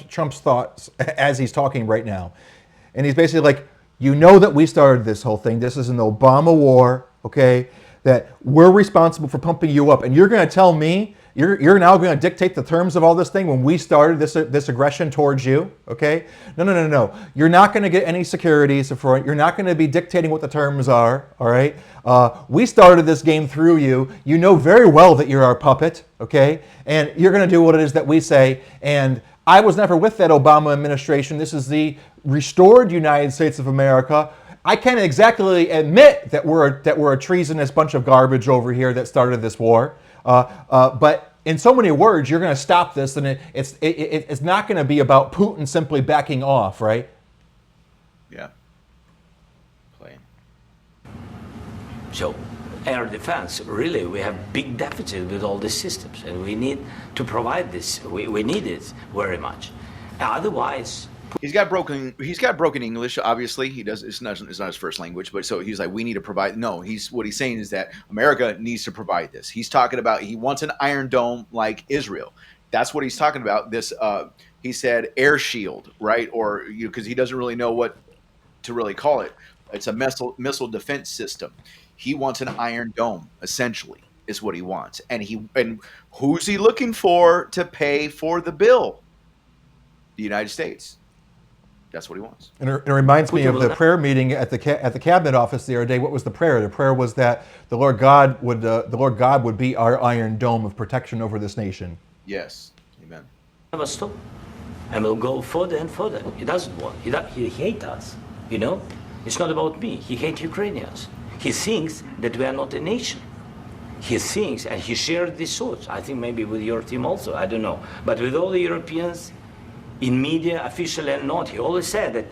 Trump's thoughts as he's talking right now, and he's basically like, that we started this whole thing. This is an Obama war, okay? That we're responsible for pumping you up, and you're going to tell me you're now going to dictate the terms of all this thing when we started this aggression towards you, okay? No. You're not going to get any securities for it. You're not going to be dictating what the terms are, all right? We started this game through you. You know very well that you're our puppet, okay? And you're going to do what it is that we say. And I was never with that Obama administration. This is the restored United States of America. I can't exactly admit that we're a treasonous bunch of garbage over here that started this war. But in so many words, you're going to stop this, and it's not going to be about Putin simply backing off, right? Yeah. Playing. So, air defense, really, we have big deficit with all these systems, and we need to provide this. We need it very much. Otherwise, He's got broken English. Obviously, he does. It's not his first language, but so he's like, we need to provide. No, what he's saying is that America needs to provide this. He's talking about he wants an Iron Dome like Israel. That's what he's talking about. This he said air shield, right? Or because he doesn't really know what to really call it. It's a missile defense system. He wants an Iron Dome, essentially, is what he wants. And who's he looking for to pay for the bill? The United States. That's what he wants. And it reminds me of the prayer meeting at the cabinet office the other day. What was the prayer? The prayer was that the Lord God would be our Iron Dome of protection over this nation. Yes, amen. Never stop, and we'll go further and further. He doesn't want. He hates us. It's not about me. He hates Ukrainians. He thinks that we are not a nation. He thinks, and he shared these thoughts. I think maybe with your team also. I don't know, but with all the Europeans. In media, officially and not, he always said that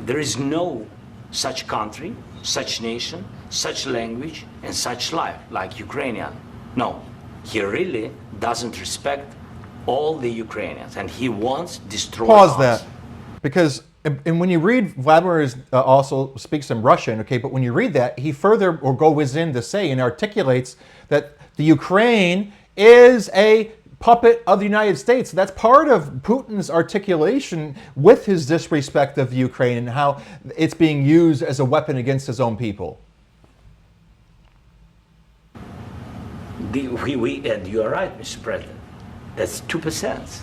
there is no such country, such nation, such language, and such life like Ukrainian. No, he really doesn't respect all the Ukrainians, and he wants to destroy Pause us. that, because and when you read Vladimir also speaks some Russian, okay, but when you read that, he further or goes in to say and articulates that the Ukraine is a puppet of the United States. That's part of Putin's articulation with his disrespect of Ukraine and how it's being used as a weapon against his own people. And you are right, Mr. President. That's 2%.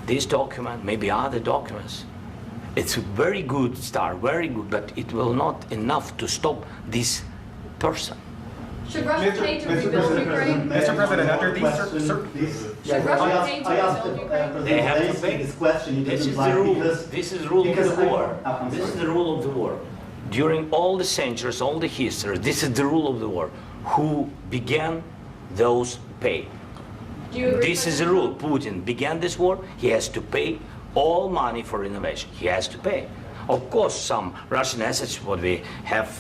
This document, maybe other documents, it's a very good start, very good, but it will not enough to stop this person. Should Russia pay to rebuild Ukraine? Mr. President, under these Should Russia pay to rebuild Ukraine? They have to pay. This question. This is the rule. This is the rule of the war. This is the rule of the war. During all the centuries, all the history, this is the rule of the war. Who began, those pay. Do you agree? This is the rule. Putin began this war. He has to pay all money for innovation. He has to pay. Of course, some Russian assets, what we have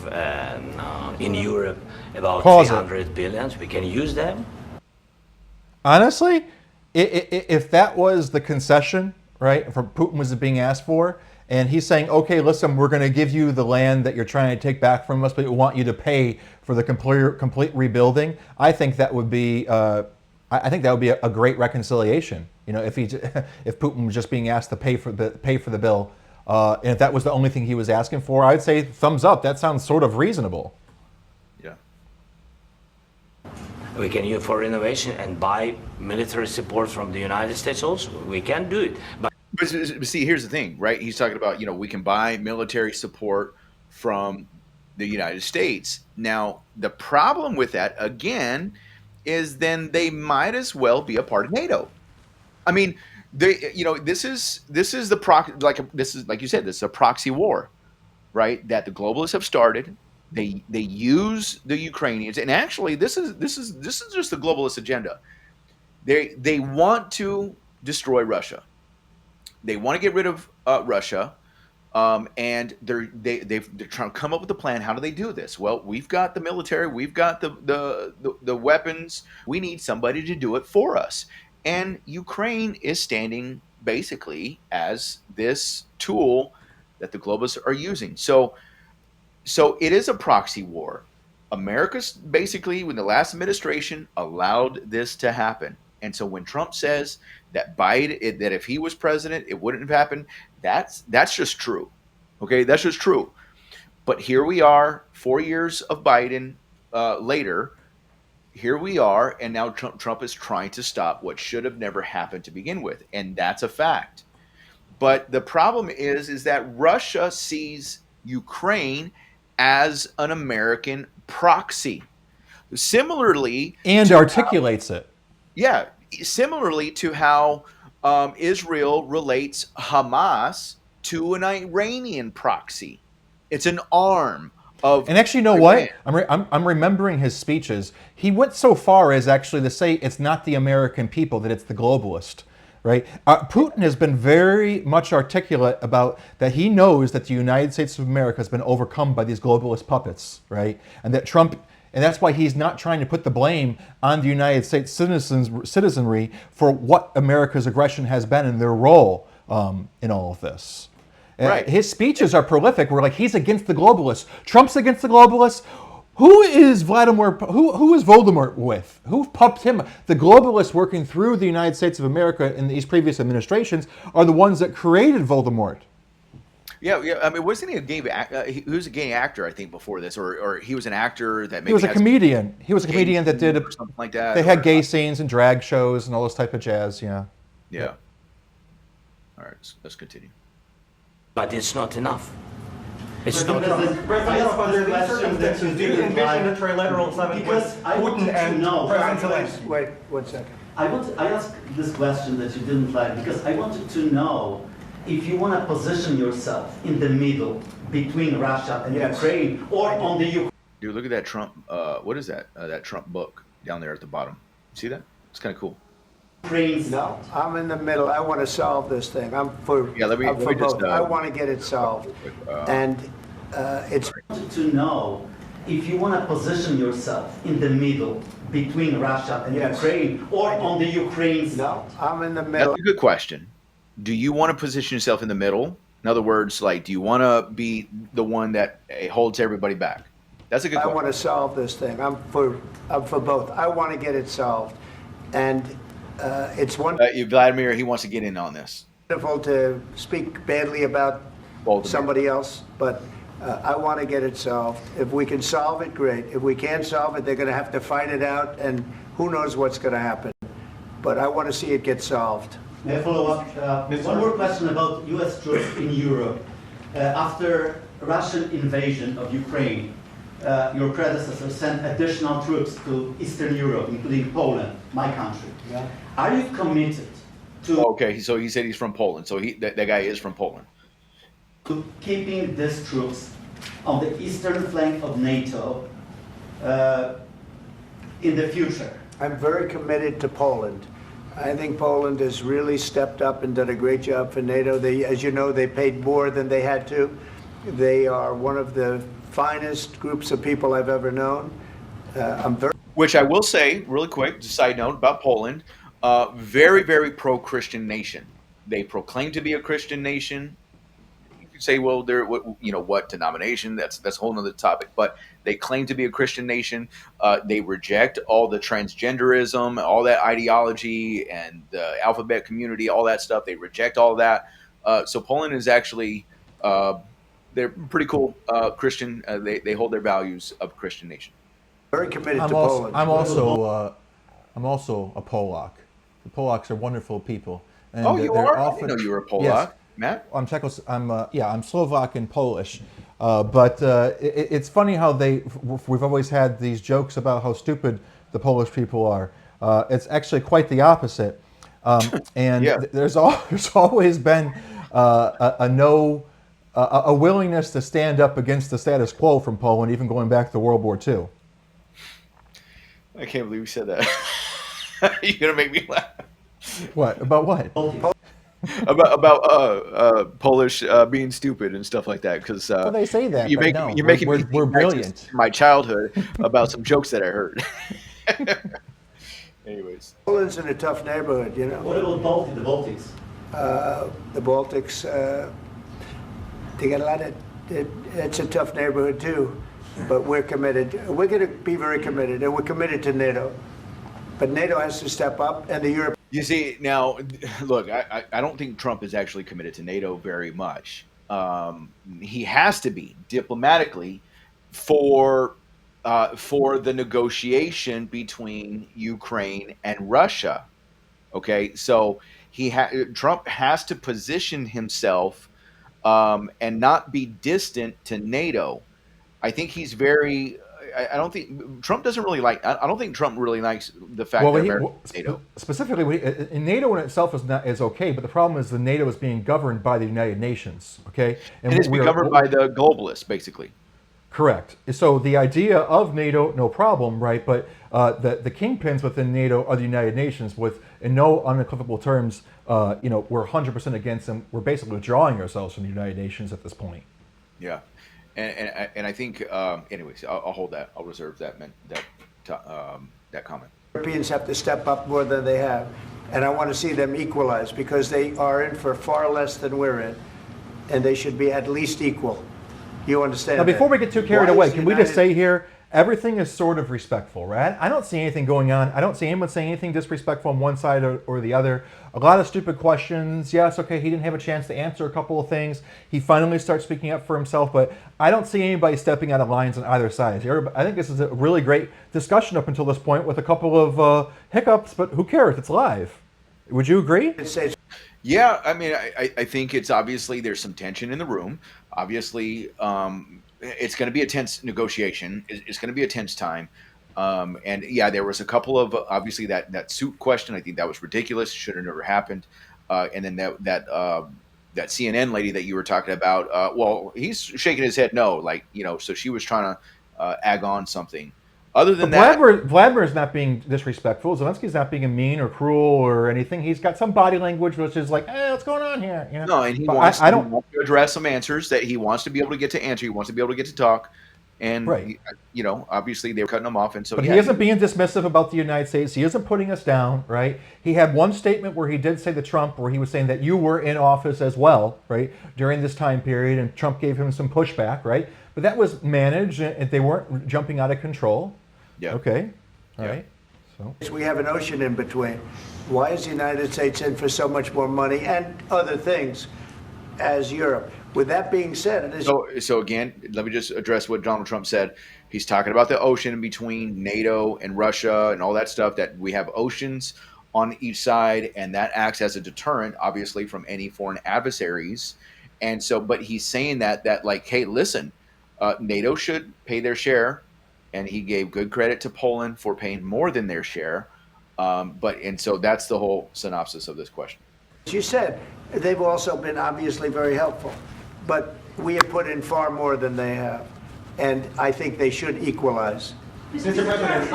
in Europe, about 300 billions, we can use them. Honestly, if that was the concession, right, from Putin was being asked for, and he's saying, okay, listen, we're going to give you the land that you're trying to take back from us, but we want you to pay for the complete rebuilding, I think that would be a great reconciliation. You know, if Putin was just being asked to pay for the bill, and if that was the only thing he was asking for, I'd say thumbs up. That sounds sort of reasonable. Yeah. We can use for innovation and buy military support from the United States also. We can do it. But see, here's the thing, right? He's talking about, we can buy military support from the United States. Now, the problem with that, again, is then they might as well be a part of NATO. I mean, this is the like you said, this is a proxy war, right? That the globalists have started. They use the Ukrainians, and actually, this is just the globalist agenda. They want to destroy Russia. They want to get rid of Russia, and they're trying to come up with a plan. How do they do this? Well, we've got the military, we've got the weapons. We need somebody to do it for us. And Ukraine is standing basically as this tool that the globalists are using. So it is a proxy war. America's basically, when the last administration allowed this to happen. And so when Trump says that Biden, that if he was president, it wouldn't have happened, that's just true. Okay, that's just true. But here we are, 4 years of Biden later. Here we are, and now Trump is trying to stop what should have never happened to begin with, and that's a fact. But the problem is that Russia sees Ukraine as an American proxy. Similarly, and articulates it. Yeah, similarly to how Israel relates Hamas to an Iranian proxy. It's an arm of. And actually, you know what? I'm remembering his speeches. He went so far as actually to say it's not the American people, that it's the globalist, right? Putin has been very much articulate about that. He knows that the United States of America has been overcome by these globalist puppets, right? And that Trump. And that's why he's not trying to put the blame on the United States citizenry for what America's aggression has been and their role in all of this. Right. His speeches are prolific. We're like, he's against the globalists. Trump's against the globalists. Who is Who is Voldemort with? Who pumped him? The globalists working through the United States of America in these previous administrations are the ones that created Voldemort. Yeah. I mean, wasn't he a gay actor? He was a gay actor, I think, before this, or he was an actor that maybe he was a comedian. He was a comedian that did something like that. They had gay scenes and drag shows and all this type of jazz. Yeah. Yeah. All right, let's continue. But it's not enough. It's not enough. Under these circumstances, do you envision a trilateral summit with Putin and President Zelensky? Wait 1 second. I asked this question that you didn't like because I wanted to know if you want to position yourself in the middle between Russia and Ukraine or on the Ukraine. Dude, look at that Trump. What is that? That Trump book down there at the bottom. See that? It's kind of cool. No, I'm in the middle. I want to solve this thing. I'm for. Yeah, let me both. just. I want to get it solved, and it's. To know if you want to position yourself in the middle between Russia and Yes. Ukraine, or on the Ukraine's No, I'm in the That's middle. a good question. Do you want to position yourself in the middle? In other words, like, do you want to be the one that holds everybody back? That's a good I question. want to solve this thing. I'm for both. I want to get it solved. And it's Vladimir, he wants to get in on this. wonderful to speak badly about Both of them. somebody else, but I want to get it solved. If we can solve it, great. If we can't solve it, they're going to have to fight it out, and who knows what's going to happen. But I want to see it get solved. May I follow up? One more question about U.S. troops in Europe. After Russian invasion of Ukraine, your predecessor sent additional troops to Eastern Europe, including Poland, my country. Yeah. Are you committed to Okay, so he said he's from Poland. So that guy is from Poland. keeping these troops on the eastern flank of NATO in the future? I'm very committed to Poland. I think Poland has really stepped up and done a great job for NATO. They, as you know, they paid more than they had to. They are one of the finest groups of people I've ever known. I'm very Which I will say, really quick, just a side note about Poland, very, very pro-Christian nation. They proclaim to be a Christian nation. You could say, well, they're what denomination? That's a whole other topic. But they claim to be a Christian nation. They reject all the transgenderism, all that ideology, and the alphabet community, all that stuff. They reject all that. So Poland is actually they're pretty cool Christian. They hold their values of Christian nation. very committed to Poland. I'm also a Polak. The Polacks are wonderful people. And Oh, you they're are? I often- didn't know you were a Polak. Yes. Matt? I'm I'm Slovak and Polish, but it's funny how we've always had these jokes about how stupid the Polish people are. It's actually quite the opposite, and Yeah. there's always been a willingness to stand up against the status quo from Poland, even going back to World War II. I can't believe you said that. You're gonna make me laugh. What about what? about Polish being stupid and stuff like that, because Well, they say that, you're but making, no, you're making we're me think back to brilliant. my childhood about some jokes that I heard. Anyways, Poland's in a tough neighborhood, you know. What about the Baltics? The Baltics, they got a lot of, it's a tough neighborhood too, but we're committed. We're going to be very committed, and we're committed to NATO. But NATO has to step up, and the Europe. you see now, look, I don't think Trump is actually committed to NATO very much. He has to be diplomatically for the negotiation between Ukraine and Russia. Okay, so Trump has to position himself and not be distant to NATO. I think he's very. I don't think Trump doesn't really like. I don't think Trump really likes the fact that America's NATO. Specifically, in NATO in itself is okay, but the problem is the NATO is being governed by the United Nations. Okay, And it's being governed by the globalists, basically. Correct. So the idea of NATO, no problem, right? But the kingpins within NATO are the United Nations, with in no unequivocal terms, we're 100% against them. We're basically withdrawing ourselves from the United Nations at this point. Yeah, and I think, anyways, I'll hold that. I'll reserve that comment. Europeans have to step up more than they have, and I want to see them equalize because they are in for far less than we're in, and they should be at least equal. You understand? Now, before we that? get too carried Why away, is can the we just United- say here, everything is sort of respectful, right? I don't see anything going on. I don't see anyone saying anything disrespectful on one side or the other. A lot of stupid questions. Yes, okay, he didn't have a chance to answer a couple of things. He finally starts speaking up for himself, but I don't see anybody stepping out of lines on either side. I think this is a really great discussion up until this point with a couple of hiccups, but who cares? It's live. Would you agree? United States Yeah, I mean, I think it's obviously there's some tension in the room. Obviously, it's going to be a tense negotiation. It's going to be a tense time. And yeah, there was a couple of obviously that suit question. I think that was ridiculous. Should have never happened. And then that CNN lady that you were talking about. Well, he's shaking his head no, so she was trying to egg on something. Other than that, Vladimir's not being disrespectful. Zelensky's not being mean or cruel or anything. He's got some body language which is like, hey, what's going on here? You know? no, and he But wants I to don't. address some answers that he wants to be able to get to answer. He wants to be able to get to talk. And Right. you know, obviously they were cutting them off, and so But yeah, he isn't being dismissive about the United States. He isn't putting us down, right? He had one statement where he did say to Trump, where he was saying that you were in office as well, right, during this time period, and Trump gave him some pushback, right? But that was managed, and they weren't jumping out of control. Yeah. Okay. All Yeah. right. So. We have an ocean in between. Why is the United States in for so much more money and other things as Europe? With that being said, it is. So again, let me just address what Donald Trump said. He's talking about the ocean in between NATO and Russia and all that stuff, that we have oceans on each side, and that acts as a deterrent, obviously, from any foreign adversaries. And so, but he's saying that like, hey, listen, NATO should pay their share, and he gave good credit to Poland for paying more than their share. And so that's the whole synopsis of this question. As you said, they've also been obviously very helpful, but we have put in far more than they have, and I think they should equalize. Mr. President,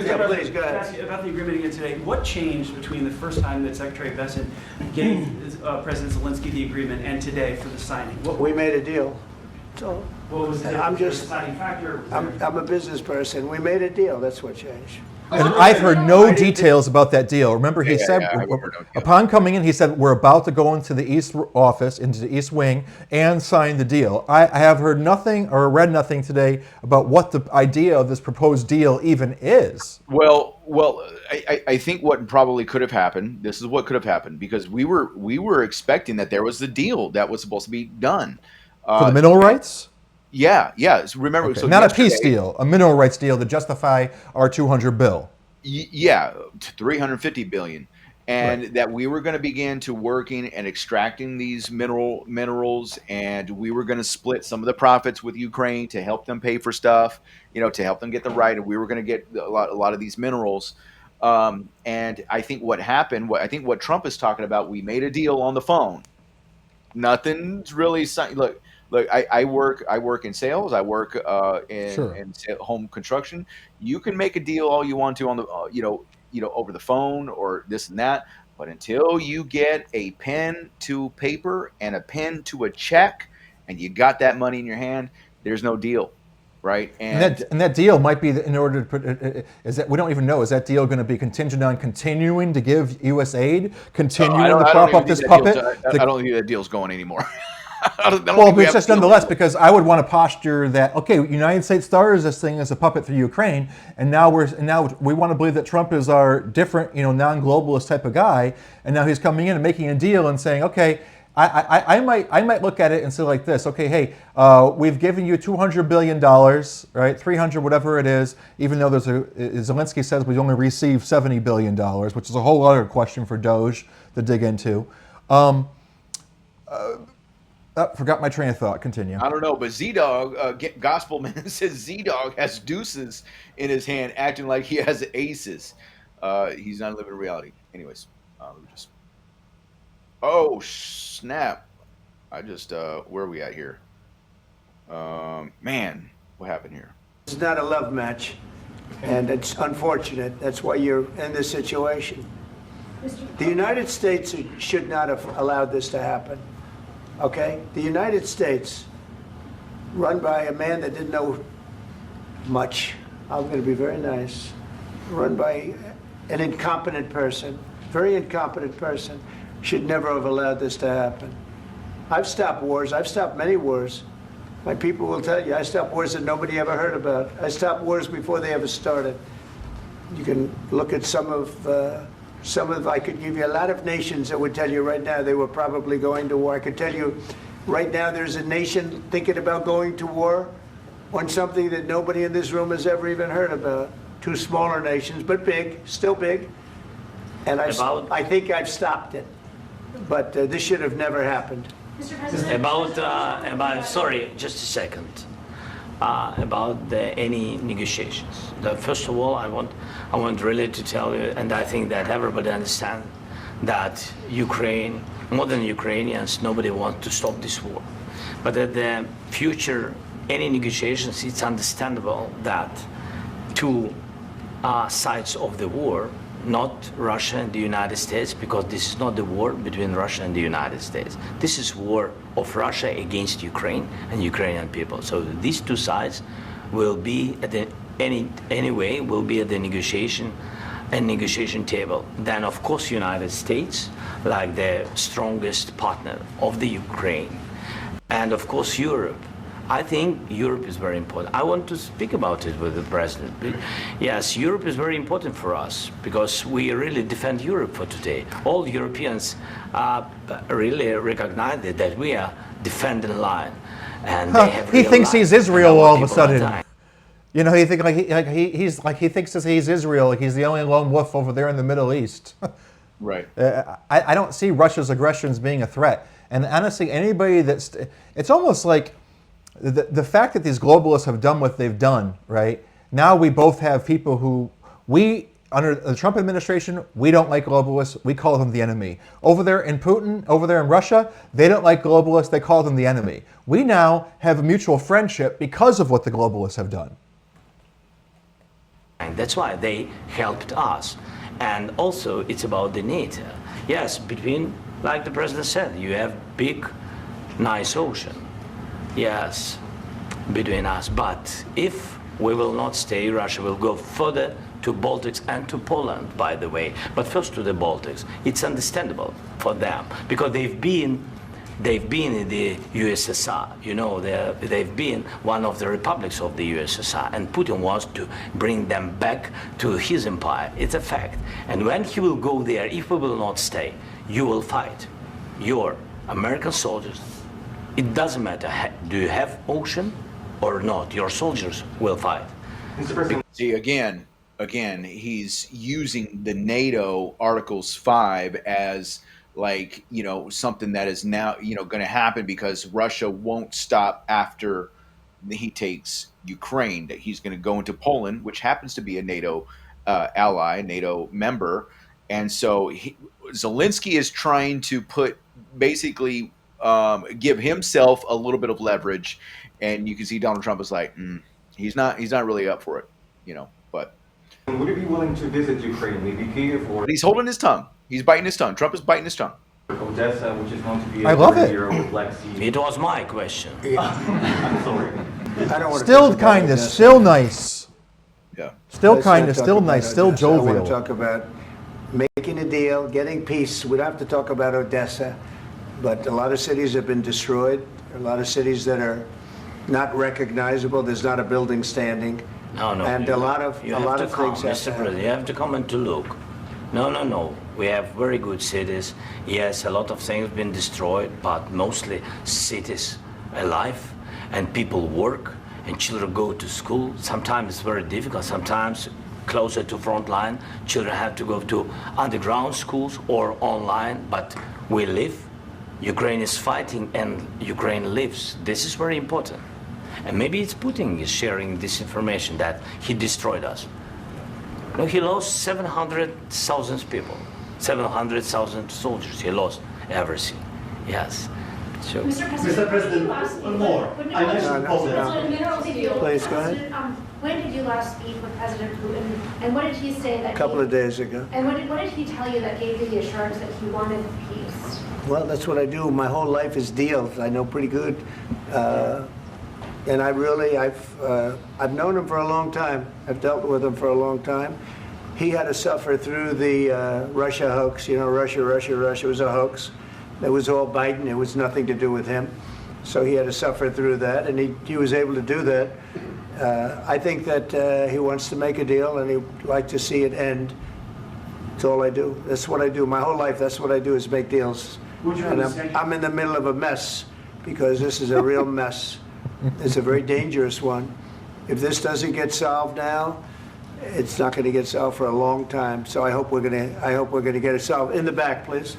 Yeah, please, go ahead. ask you about the agreement again today. What changed between the first time that Secretary Bessent gave President Zelensky the agreement and today for the signing? We made a deal. So What was the I'm just, deciding factor? I'm a business person. We made a deal. That's what changed. And I've heard no details about that deal. Remember, he said, I remember no deal. upon coming in, he said, we're about to go into the East office, into the East Wing, and sign the deal. I have heard nothing or read nothing today about what the idea of this proposed deal even is. Well, I think what probably could have happened. This is what could have happened, because we were expecting that there was the deal that was supposed to be done For the mineral rights? Yeah. So remember, Okay. so Not a yesterday- peace deal, a mineral rights deal to justify our 200 bill. Yeah, 350 billion, and Right. that we were going to begin to working and extracting these minerals, and we were going to split some of the profits with Ukraine to help them pay for stuff, you know, to help them get the right, and we were going to get a lot of these minerals. And I think what happened, what Trump is talking about, we made a deal on the phone. Nothing's really signed. Look, I work in sales. I work in home construction. You can make a deal all you want to on the over the phone or this and that, but until you get a pen to paper and a pen to a check, and you got that money in your hand, there's no deal, right? And that deal might be in order to put. Is that we don't even know? Is that deal going to be contingent on continuing to give U.S. aid, continuing to prop up this puppet? I don't think that deal's going anymore. Well, but it's just nonetheless, because I would want to posture that, okay, United States stars this thing as a puppet for Ukraine, and now we want to believe that Trump is our different, non-globalist type of guy, and now he's coming in and making a deal and saying, okay, I might look at it and say like this, okay, hey, we've given you $200 billion, right, 300, whatever it is, even though Zelensky says we've only received $70 billion, which is a whole other question for Doge to dig into. Forgot my train of thought. Continue. I don't know, but Z-Dog, Gospelman says Z-Dog has deuces in his hand, acting like he has aces. He's not living reality. Anyways, oh, snap. Where are we at here? Man, what happened here? It's not a love match, and it's unfortunate. That's why you're in this situation. The United States should not have allowed this to happen. Okay? The United States, run by a man that didn't know much, I'm going to be very nice, run by an incompetent person, very incompetent person, should never have allowed this to happen. I've stopped wars. I've stopped many wars. My people will tell you, I stopped wars that nobody ever heard about. I stopped wars before they ever started. You can look at I could give you a lot of nations that would tell you right now they were probably going to war. I could tell you right now there's a nation thinking about going to war on something that nobody in this room has ever even heard about. Two smaller nations, but big, still big. And I think I've stopped it. But this should have never happened. Mr. President? Sorry, just a second. About any negotiations. First of all, I want really to tell you, and I think that everybody understands that Ukraine, more than Ukrainians, nobody wants to stop this war. But at the future, any negotiations, it's understandable that two sides of the war not Russia and the United States, because this is not the war between Russia and the United States. This is war of Russia against Ukraine and Ukrainian people. So these two sides will be at the anyway will be at the negotiation table. Then of course United States, like the strongest partner of the Ukraine, and of course Europe. I think Europe is very important. I want to speak about it with the president. Yes, Europe is very important for us because we really defend Europe for today. All Europeans really recognize that we are defending line, and they have he thinks he's Israel all of a sudden. dying. You know, he thinks that he's Israel, like he's the only lone wolf over there in the Middle East. Right. I don't see Russia's aggressions being a threat. And honestly, anybody it's almost like the fact that these globalists have done what they've done, right? Now we both have people who under the Trump administration, we don't like globalists. We call them the enemy. Over there in Russia, they don't like globalists. They call them the enemy. We now have a mutual friendship because of what the globalists have done. And that's why they helped us. And also, it's about the NATO. Yes, between, like the president said, you have big, nice ocean. Yes, between us. But if we will not stay, Russia will go further to Baltics and to Poland, by the way. But first to the Baltics. It's understandable for them because they've been in the USSR. You know, they've been one of the republics of the USSR, and Putin wants to bring them back to his empire. It's a fact. And when he will go there, if we will not stay, you will fight. Your American soldiers, it doesn't matter, do you have ocean or not, your soldiers will fight. See, again, he's using the NATO Articles 5 as like, you know, something that is now, you know, going to happen because Russia won't stop after he takes Ukraine, that he's going to go into Poland, which happens to be a NATO ally, NATO member. And so Zelensky is trying to basically give himself a little bit of leverage. And you can see Donald Trump is like, he's not really up for it, you know, but. Would you be willing to visit Ukraine, maybe Kyiv or? But he's holding his tongue. He's biting his tongue. Trump is biting his tongue. Odessa, which is going to be I love it. with Black Sea. It was my question. I'm sorry. I don't want to Still kindness, still nice. Yeah. Still kindness, still nice, still I want jovial. to talk about making a deal, getting peace. We don't have to talk about Odessa, but a lot of cities have been destroyed. A lot of cities that are not recognizable. There's not a building standing. No. And a lot of you have to come, things. Mr. President, you have to come and to look. No. We have very good cities. Yes, a lot of things have been destroyed, but mostly cities alive, and people work, and children go to school. Sometimes it's very difficult. Sometimes closer to front line, children have to go to underground schools or online, but we live. Ukraine is fighting, and Ukraine lives. This is very important. And maybe it's Putin is sharing this information that he destroyed us. No, he lost 700,000 people, 700,000 soldiers. He lost everything. Yes. So. Mr. President, one more. I mentioned Poland. Please, go ahead. When did you last speak with President Putin, and what did he say that? A couple of days ago. And what did he tell you that gave you the assurance that he wanted peace? Well, that's what I do. My whole life is deals. I know pretty good. And I've known him for a long time. I've dealt with him for a long time. He had to suffer through the Russia hoax. You know, Russia was a hoax. It was all Biden. It was nothing to do with him. So he had to suffer through that, and he was able to do that. I think that he wants to make a deal, and he'd like to see it end. That's all I do. That's what I do. My whole life, that's what I do, is make deals. And I'm in the middle of a mess, because this is a real mess. It's a very dangerous one. If this doesn't get solved now, it's not going to get solved for a long time. So I hope we're going to get it solved. In the back, please.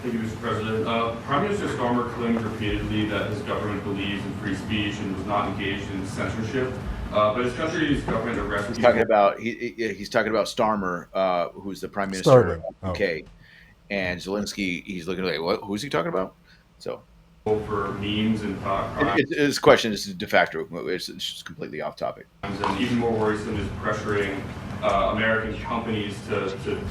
Thank you, Mr. President. Prime Minister Starmer claimed repeatedly that his government believes in free speech and was not engaged in censorship. But his country's government arrested people. He's talking about Starmer, who's the Prime Minister of the UK. And Zelensky, he's looking like, what? Who's he talking about? So. For memes and thought crimes. His question is de facto. It's just completely off topic. And even more worrisome is pressuring American companies to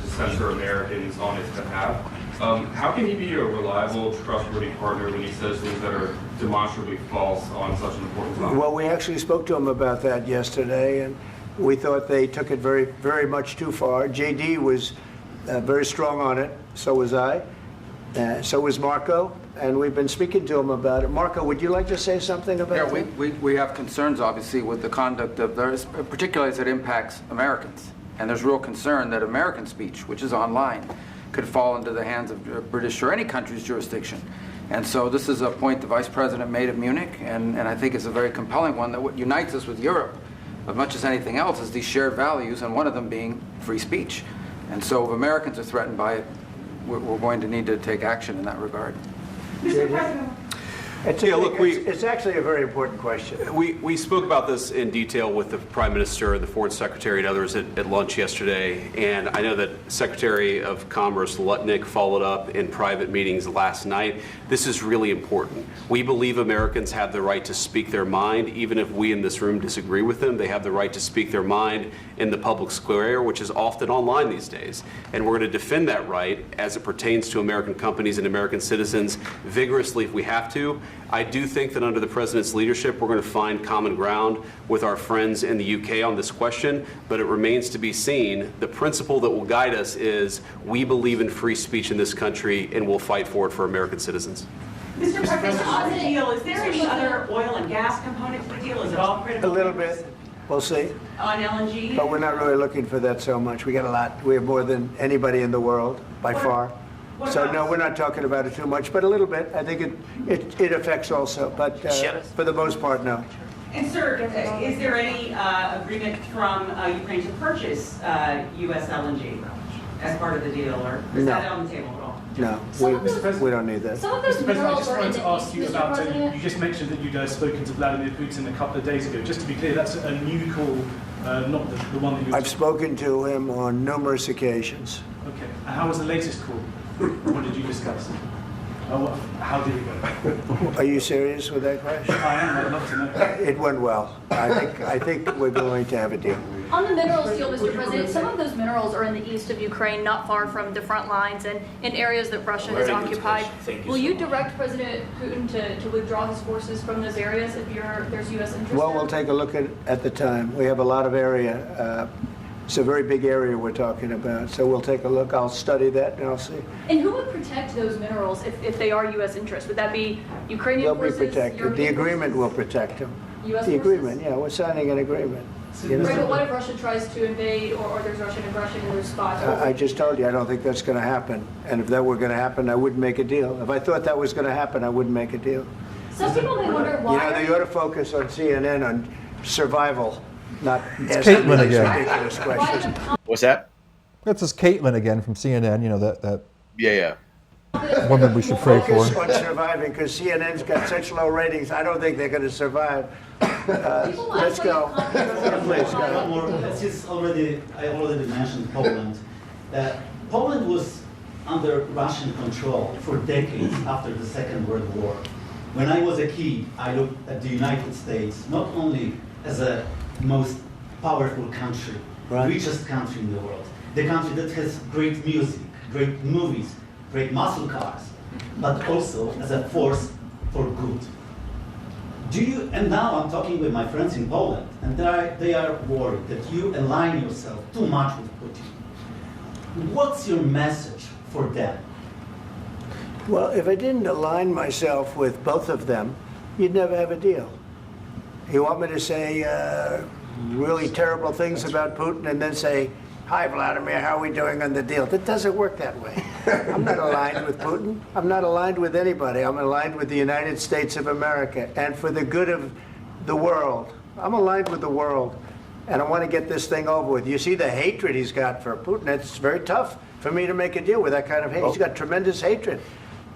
censor Americans on its behalf. How can he be a reliable, trustworthy partner when he says things that are demonstrably false on such an important topic? Well, we actually spoke to him about that yesterday, and we thought they took it very, very much too far. JD was very strong on it. So was I. So was Marco. And we've been speaking to him about it. Marco, would you like to say something about that? Yeah, we have concerns, obviously, with the conduct of theirs, particularly as it impacts Americans. And there's real concern that American speech, which is online, could fall into the hands of British or any country's jurisdiction. And so this is a point the Vice President made at Munich, and I think it's a very compelling one, that what unites us with Europe, as much as anything else, is these shared values, and one of them being free speech. And so if Americans are threatened by it, we're going to need to take action in that regard. Mr. President. It's actually a very important question. We spoke about this in detail with the Prime Minister, the Foreign Secretary, and others at lunch yesterday. And I know that Secretary of Commerce Lutnick followed up in private meetings last night. This is really important. We believe Americans have the right to speak their mind, even if we in this room disagree with them. They have the right to speak their mind in the public square, which is often online these days. And we're going to defend that right as it pertains to American companies and American citizens vigorously if we have to. I do think that under the President's leadership, we're going to find common ground with our friends in the UK on this question, but it remains to be seen. The principle that will guide us is we believe in free speech in this country, and we'll fight for it for American citizens. Mr. President, on the deal, is there any other oil and gas component to the deal? Is it all critical? A little bit. We'll see. On LNG? But we're not really looking for that so much. We got a lot. We have more than anybody in the world, by far. So no, we're not talking about it too much, but a little bit. I think it affects also, but for the most part, no. And sir, is there any agreement from Ukraine to purchase U.S. LNG as part of the deal, or is that on the table at all? No, we don't need that. Mr. President, I just wanted to ask you about, you just mentioned that you'd spoken to Vladimir Putin a couple of days ago. Just to be clear, that's a new call, not the one that you... I've spoken to him on numerous occasions. Okay, and how was the latest call? What did you discuss? How did it go? Are you serious with that question? I am. I'd love to know. It went well. I think we're going to have a deal. On the minerals deal, Mr. President, some of those minerals are in the east of Ukraine, not far from the front lines and in areas that Russia has occupied. Will you direct President Putin to withdraw his forces from those areas if there's U.S. interest? Well, we'll take a look at the time. We have a lot of area. It's a very big area we're talking about, so we'll take a look. I'll study that and I'll see. And who would protect those minerals if they are U.S. interests? Would that be Ukrainian forces? They'll be protected. European The agreement forces? will protect them. U.S. The forces? agreement, yeah, we're signing an agreement. Right, but what if Russia tries to invade or there's Russian aggression in those spots? I just told you, I don't think that's going to happen. And if that were going to happen, I wouldn't make a deal. If I thought that was going to happen, I wouldn't make a deal. Some people may wonder why. You know, they ought to focus on CNN on survival, not It's Caitlin again. ridiculous questions. What's that? That's just Caitlin again from CNN. You know that Yeah. woman we should pray for. Focus on surviving, because CNN's got such low ratings. I don't think they're going to survive. Let's go. Please, One go. more. I already mentioned Poland. Poland was under Russian control for decades after the Second World War. When I was a kid, I looked at the United States not only as a most powerful country, richest country in the world, the country that has great music, great movies, great muscle cars, but also as a force for good. And now I'm talking with my friends in Poland, and they are worried that you align yourself too much with Putin. What's your message for them? Well, if I didn't align myself with both of them, you'd never have a deal. You want me to say really terrible things about Putin and then say, "Hi, Vladimir, how are we doing on the deal?" That doesn't work that way. I'm not aligned with Putin. I'm not aligned with anybody. I'm aligned with the United States of America and for the good of the world. I'm aligned with the world, and I want to get this thing over with. You see the hatred he's got for Putin. It's very tough for me to make a deal with that kind of hate. He's got tremendous hatred,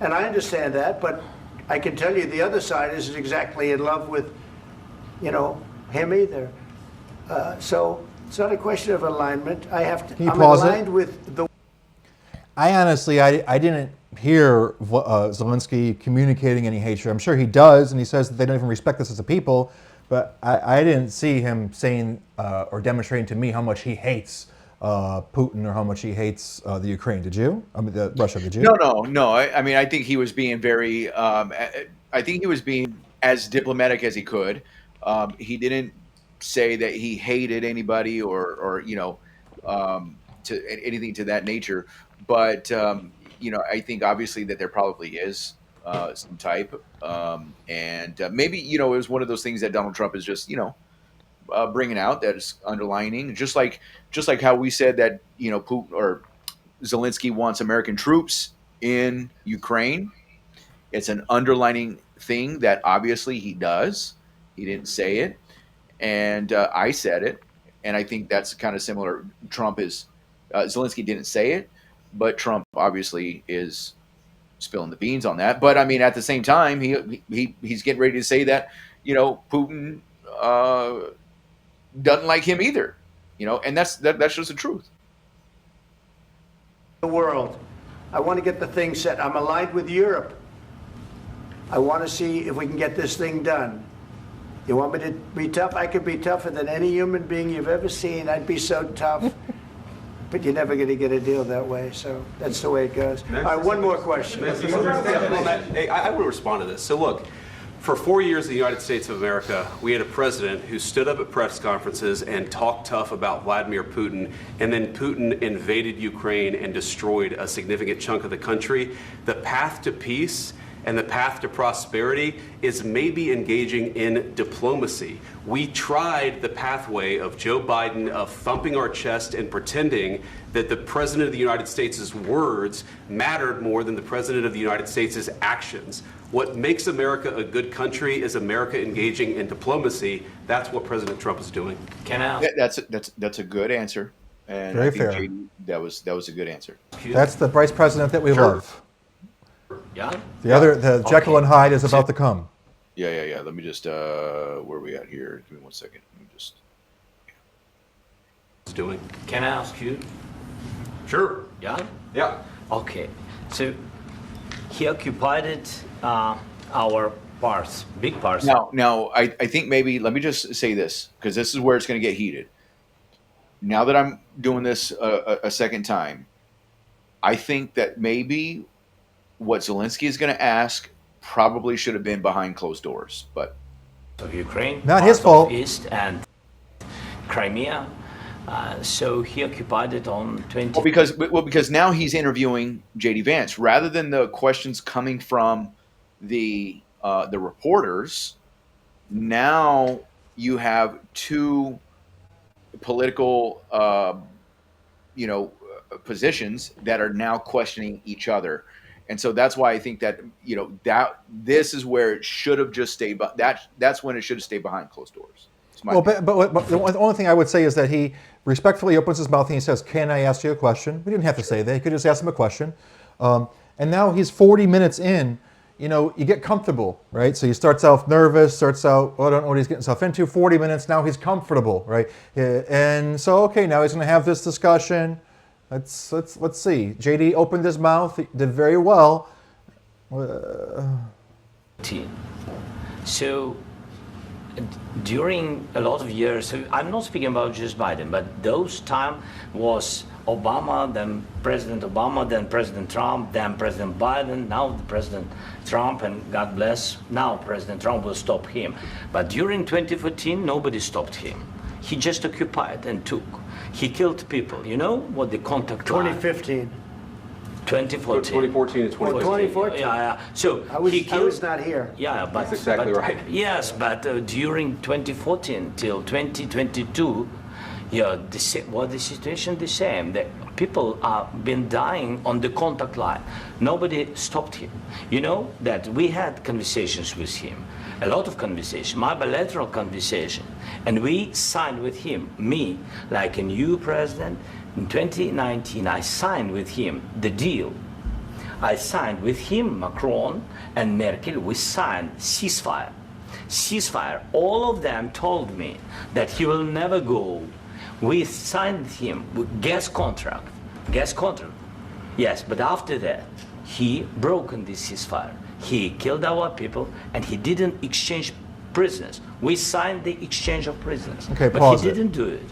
and I understand that, but I can tell you the other side isn't exactly in love with, him either. So it's not a question of alignment. I'm aligned with the... I honestly, I didn't hear Zelensky communicating any hatred. I'm sure he does, and he says that they don't even respect us as a people. But I didn't see him saying or demonstrating to me how much he hates Putin or how much he hates the Ukraine. Did you? I mean, Russia. Did you? No. I mean, I think he was being very. I think he was being as diplomatic as he could. He didn't say that he hated anybody or to anything to that nature. But I think obviously that there probably is some type, and maybe it was one of those things that Donald Trump is just bringing out that is underlining, just like how we said that Putin or Zelensky wants American troops in Ukraine. It's an underlining thing that obviously he does. He didn't say it, and I said it, and I think that's kind of similar. Trump is Zelensky didn't say it, but Trump obviously is spilling the beans on that. But I mean, at the same time, he's getting ready to say that Putin doesn't like him either, and that's just the truth. The world. I want to get the thing set. I'm aligned with Europe. I want to see if we can get this thing done. You want me to be tough? I could be tougher than any human being you've ever seen. I'd be so tough. But you're never going to get a deal that way. So that's the way it goes. All right, one more question. Hey, I will respond to this. So look, for 4 years in the United States of America, we had a president who stood up at press conferences and talked tough about Vladimir Putin, and then Putin invaded Ukraine and destroyed a significant chunk of the country. The path to peace and the path to prosperity is maybe engaging in diplomacy. We tried the pathway of Joe Biden of thumping our chest and pretending that the President of the United States' words mattered more than the President of the United States' actions. What makes America a good country is America engaging in diplomacy. That's what President Trump is doing. Can I? That's a good answer, and Very I think fair. JD, that was a good answer. That's the vice president that we love. Yeah. The Jekyll and Hyde is about to come. Yeah. Let me just where are we at here? Give me 1 second. Let me just. It's doing. Can I ask you? Sure. Yeah. Yeah. Okay. So he occupied our parts, big parts. Now, I think maybe let me just say this because this is where it's going to get heated. Now that I'm doing this a second time, I think that maybe what Zelensky is going to ask probably should have been behind closed doors, but of Ukraine, Not his fault. East and Crimea. So he occupied it on 20. because now he's interviewing JD Vance rather than the questions coming from the reporters. Now you have two political positions that are now questioning each other. And so that's why I think that that this is where it should have just stayed. But that's when it should have stayed behind closed doors. Well, but the only thing I would say is that he respectfully opens his mouth and he says, "Can I ask you a question?" We didn't have to say that. He could just ask him a question. And now he's 40 minutes in. You get comfortable, right? So he starts out nervous, I don't know what he's getting himself into. 40 minutes, now he's comfortable, right? And so, okay, now he's going to have this discussion. Let's see. JD opened his mouth, he did very well. So during a lot of years, so I'm not speaking about just Biden, but those time was Obama, then President Obama, then President Trump, then President Biden, now the President Trump, and God bless, now President Trump will stop him. But during 2014, nobody stopped him. He just occupied and took. He killed people. You know what the contact line? 2015. 2014 2014. and 2015. 2014. Yeah. So I was not here. Yeah, but that's exactly right. Yes, but during 2014 till 2022, the situation the same. The people have been dying on the contact line. Nobody stopped him. You know that we had conversations with him, a lot of conversation, my bilateral conversation, and we signed with him. Me, like a new president, in 2019, I signed with him the deal. I signed with him, Macron and Merkel. We signed ceasefire. All of them told me that he will never go. We signed with him with gas contract. Yes, but after that, he broken this ceasefire. He killed our people, and he didn't exchange prisoners. We signed the exchange of prisoners. Okay, but pause he it. didn't do it.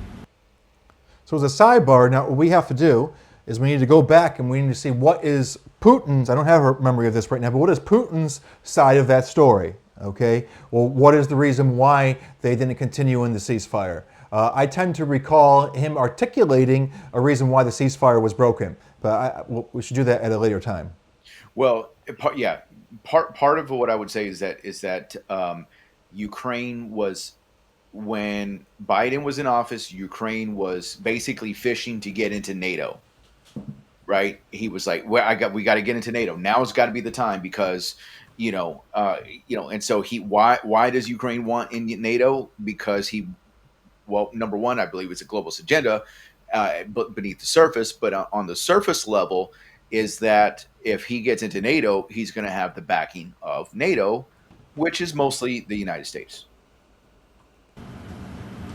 So as a sidebar, now what we have to do is we need to go back and we need to see what is Putin's, I don't have a memory of this right now, but what is Putin's side of that story, okay? Well, what is the reason why they didn't continue in the ceasefire? I tend to recall him articulating a reason why the ceasefire was broken, but we should do that at a later time. Well, part of what I would say is that Ukraine was, when Biden was in office, Ukraine was basically fishing to get into NATO. Right? He was like, "Well, we got to get into NATO. Now's got to be the time because, and so why does Ukraine want in NATO? Because well, number one, I believe it's a globalist agenda, but beneath the surface. But on the surface level, is that if he gets into NATO, he's going to have the backing of NATO, which is mostly the United States.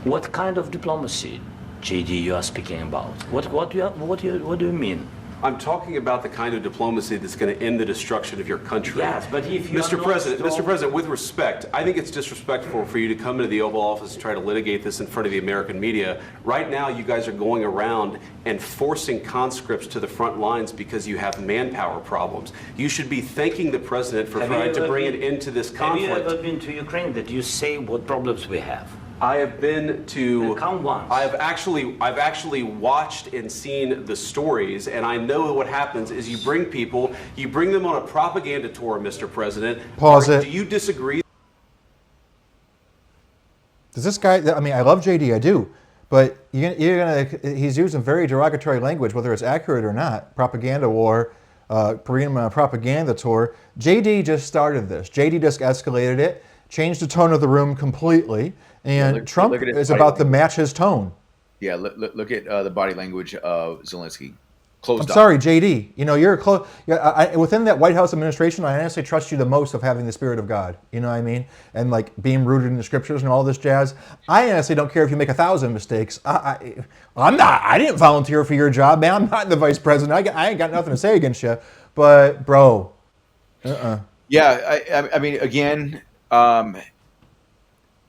What kind of diplomacy, JD, you are speaking about? What do you mean? I'm talking about the kind of diplomacy that's going to end the destruction of your country. Yes, but if you Mr. President, with respect, I think it's disrespectful for you to come into the Oval Office and try to litigate this in front of the American media. Right now, you guys are going around and forcing conscripts to the front lines because you have manpower problems. You should be thanking the President for trying to bring an end to this conflict. Have you ever been to Ukraine that you say what problems we have? I have been to. Come once. I've actually watched and seen the stories, and I know what happens is you bring them on a propaganda tour, Mr. President. Pause it. Do you disagree? Does this guy? I mean, I love JD, I do, but he's using very derogatory language, whether it's accurate or not. Propaganda war, bringing him on a propaganda tour. JD just started this. JD just escalated it, changed the tone of the room completely. And Trump is about to match his tone. Yeah, look at the body language of Zelensky. Closed I'm off. sorry, JD. You're close. Within that White House administration, I honestly trust you the most of having the Spirit of God. You know what I mean? And like being rooted in the Scriptures and all this jazz. I honestly don't care if you make 1,000 mistakes. I'm not. I didn't volunteer for your job, man. I'm not the vice president. I ain't got nothing to say against you. But bro, Yeah, I mean, again.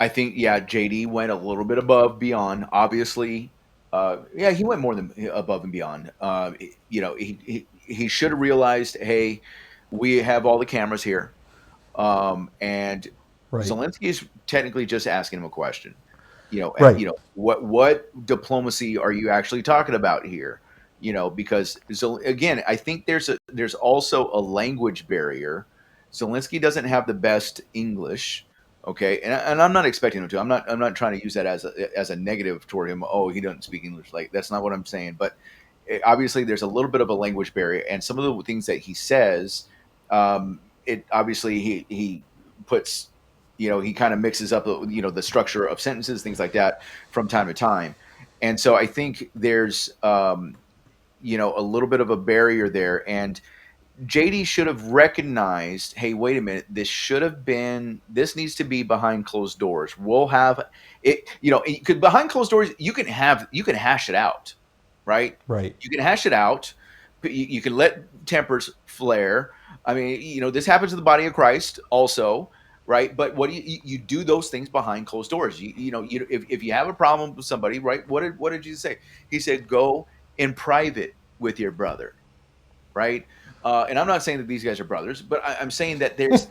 I think, JD went a little bit above beyond. Obviously, he went more than above and beyond. He should have realized, hey, we have all the cameras here, and right. Zelensky is technically just asking him a question. Right. What diplomacy are you actually talking about here? Because again, I think there's also a language barrier. Zelensky doesn't have the best English. Okay, and I'm not expecting him to. I'm not trying to use that as a negative toward him. Oh, he doesn't speak English. Like, that's not what I'm saying. But obviously, there's a little bit of a language barrier, and some of the things that he says, it obviously he puts, he kind of mixes up, the structure of sentences, things like that, from time to time, and so I think there's a little bit of a barrier there, and JD should have recognized, hey, wait a minute, this needs to be behind closed doors. We'll have it, behind closed doors, you can hash it out, right? Right. You can hash it out. You can let tempers flare. I mean, this happens to the body of Christ also, right? But what you do those things behind closed doors. If you have a problem with somebody, right? What did Jesus say? He said, go in private with your brother, right? And I'm not saying that these guys are brothers, but I'm saying that there's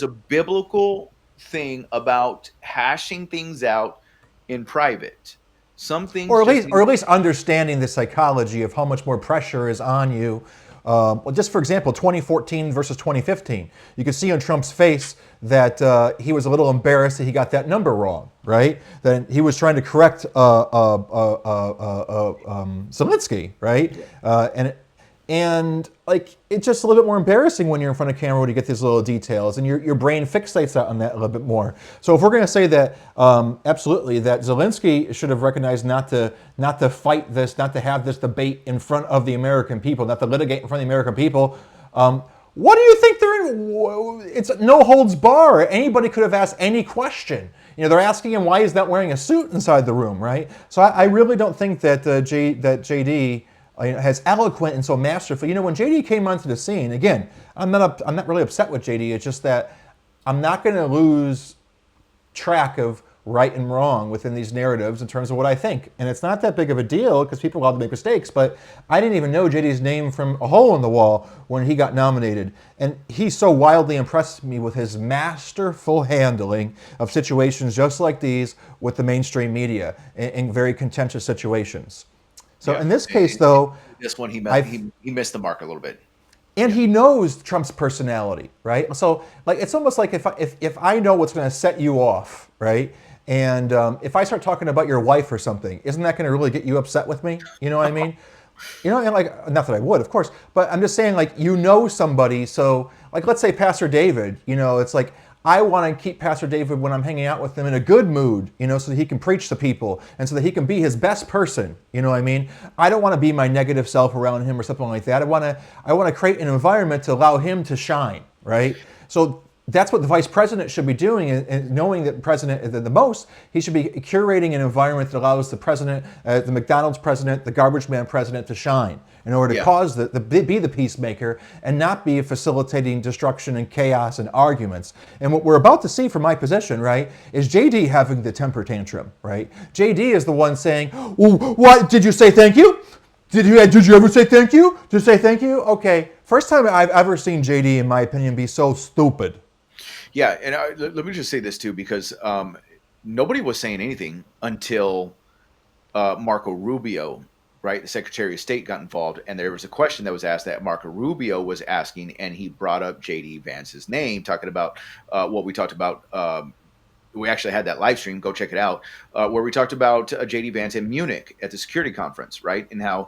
a biblical thing about hashing things out in private. Some things, or at least understanding the psychology of how much more pressure is on you. Just for example, 2014 versus 2015, you could see on Trump's face that he was a little embarrassed that he got that number wrong, right? That he was trying to correct Zelensky, right? And like, it's just a little bit more embarrassing when you're in front of camera when you get these little details, and your brain fixates on that a little bit more. So if we're going to say that, absolutely, that Zelensky should have recognized not to fight this, not to have this debate in front of the American people, not to litigate in front of the American people. What do you think they're in? It's no holds bar. Anybody could have asked any question. They're asking him why he's not wearing a suit inside the room, right? So I really don't think that JD has eloquent and so masterful. When JD came onto the scene, again, I'm not really upset with JD. It's just that I'm not going to lose track of right and wrong within these narratives in terms of what I think. And it's not that big of a deal because people are allowed to make mistakes, but I didn't even know JD's name from a hole in the wall when he got nominated. And he so wildly impressed me with his masterful handling of situations just like these with the mainstream media in very contentious situations. So in this case, though, this one he missed the mark a little bit. And he knows Trump's personality, right? So, like, it's almost like if I know what's going to set you off, right? And if I start talking about your wife or something, isn't that going to really get you upset with me? You know what I mean? You know, and like, not that I would, of course, but I'm just saying, like, you know somebody. So, like, let's say Pastor David, you know, it's like, I want to keep Pastor David when I'm hanging out with him in a good mood, you know, so that he can preach to people and so that he can be his best person. You know what I mean? I don't want to be my negative self around him or something like that. I want to create an environment to allow him to shine, right? So that's what the vice president should be doing, and knowing that the president the most, he should be curating an environment that allows the president, the McDonald's president, the garbage man president to shine in order to cause be the peacemaker and not be facilitating destruction and chaos and arguments. And what we're about to see from my position, right, is JD having the temper tantrum, right? JD is the one saying, well, what, did you say thank you? Did you ever say thank you? Did you say thank you? Okay, first time I've ever seen JD, in my opinion, be so stupid. Yeah, and let me just say this too, because nobody was saying anything until Marco Rubio, right, the Secretary of State, got involved, and there was a question that was asked that Marco Rubio was asking, and he brought up J.D. Vance's name, talking about what we talked about. We actually had that live stream. Go check it out, where we talked about J.D. Vance in Munich at the security conference, right, and how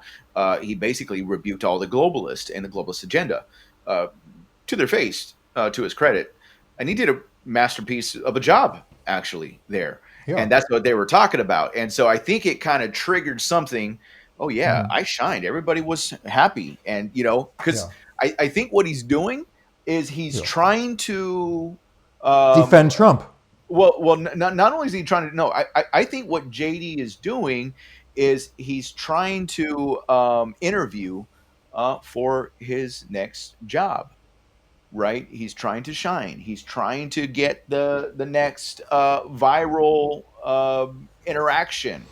he basically rebuked all the globalists and the globalist agenda to their face, to his credit. And he did a masterpiece of a job, actually, there. Yeah. And that's what they were talking about. And so I think it kind of triggered something. Oh, yeah, I shined. Everybody was happy. And, you know, because I think what he's doing is he's trying to defend Trump. Well, not only is he trying to, no, I think what JD is doing is he's trying to interview for his next job. Right, he's trying to shine. He's trying to get the next viral interaction,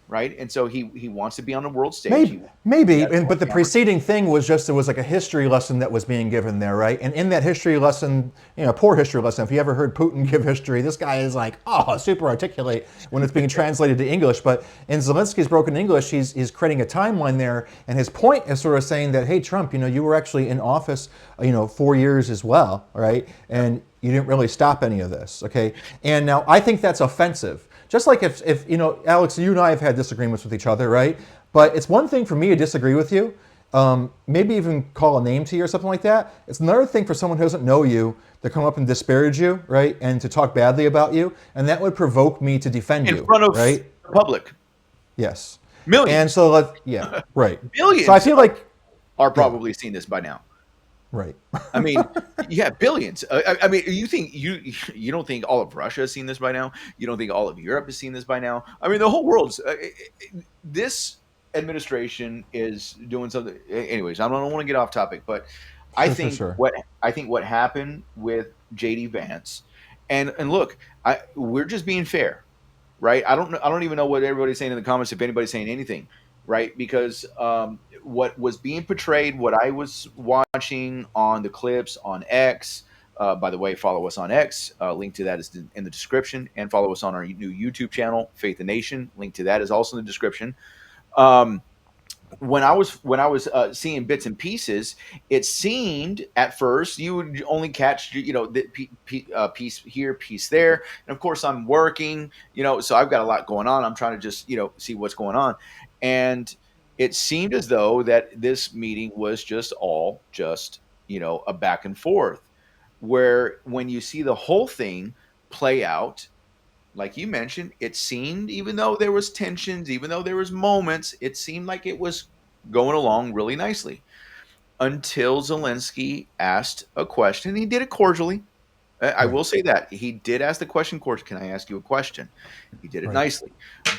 right? And so he wants to be on the world stage. Maybe, but the preceding thing was just, there was like a history lesson that was being given there, right? And in that history lesson, you know, poor history lesson, if you ever heard Putin give history, this guy is like, oh, super articulate when it's being translated to English. But in Zelensky's broken English, he's creating a timeline there, and his point is sort of saying that, hey, Trump, you know, you were actually in office, you know, 4 years as well, right? And you didn't really stop any of this, okay? And now I think that's offensive. Just like if you know, Alex, you and I have had disagreements with each other, right? But it's one thing for me to disagree with you, maybe even call a name to you or something like that. It's another thing for someone who doesn't know you to come up and disparage you, right? And to talk badly about you. And that would provoke me to defend you. In front of right? the public. Yes. Millions. And so, yeah, right. Billions. So I feel like are probably seen this by now. Right. I mean, yeah, billions. I mean, you don't think all of Russia has seen this by now? You don't think all of Europe has seen this by now? I mean, the whole world's this administration is doing something. Anyways, I don't want to get off topic, but I think what happened with JD Vance, and look, we're just being fair, right? I don't even know what everybody's saying in the comments, if anybody's saying anything, right? Because what was being portrayed, what I was watching on the clips on X, by the way, follow us on X. Link to that is in the description, and follow us on our new YouTube channel, Faith the Nation. Link to that is also in the description. When I was seeing bits and pieces, it seemed at first you would only catch, you know, the piece here, piece there, and of course I'm working, you know, so I've got a lot going on. I'm trying to just, you know, see what's going on, and it seemed as though that this meeting was just you know, a back and forth, where when you see the whole thing play out, like you mentioned, it seemed, even though there was tensions, even though there was moments, it seemed like it was going along really nicely until Zelensky asked a question. He did it cordially. I will say that he did ask the question, can I ask you a question? He did it nicely.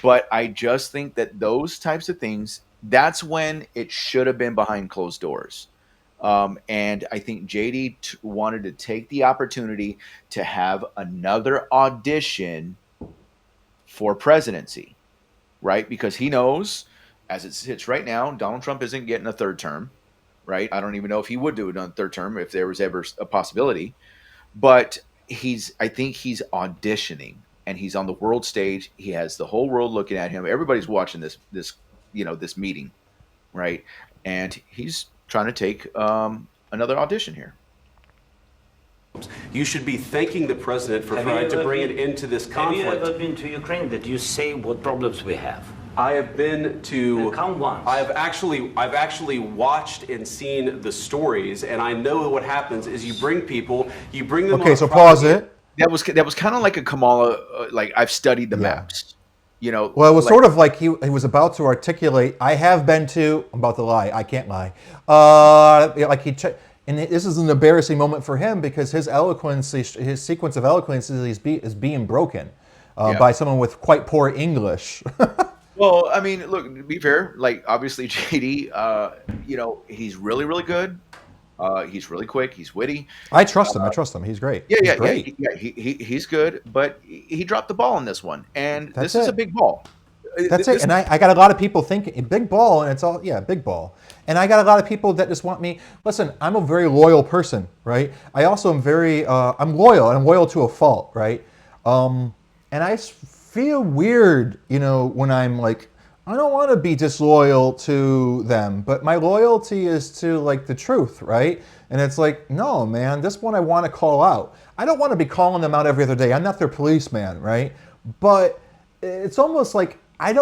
But I just think that those types of things, that's when it should have been behind closed doors. And I think JD wanted to take the opportunity to have another audition for presidency, right? Because he knows, as it sits right now, Donald Trump isn't getting a third term, right? I don't even know if he would do it on third term if there was ever a possibility. But I think he's auditioning, and he's on the world stage. He has the whole world looking at him. Everybody's watching this meeting, right? And he's trying to take another audition here. You should be thanking the president for trying to bring it into this conflict. Have you ever been to Ukraine? Did you say what problems we have? I have been to. Count once. I've actually watched and seen the stories, and I know what happens is you bring them. Okay, so pause it. That was kind of like a Kamala. Like, I've studied the maps. Well, it was sort of like he was about to articulate. I have been to. I'm about to lie. I can't lie. And this is an embarrassing moment for him because his eloquence, his sequence of eloquence, is being broken by someone with quite poor English. Well, I mean, look, to be fair, like, obviously JD, he's really, really good. He's really quick. He's witty. I trust him. He's great. He's good, but he dropped the ball on this one, and this is a big ball. That's it. And I got a lot of people thinking big ball, and it's all big ball. And I got a lot of people that just want me. Listen, I'm a very loyal person, right? I also am I'm loyal, and I'm loyal to a fault, right? And I feel weird, when I'm like, I don't want to be disloyal to them, but my loyalty is to like the truth, right? And it's like, no, man, this one I want to call out. I don't want to be calling them out every other day. I'm not their policeman, right? But it's almost like I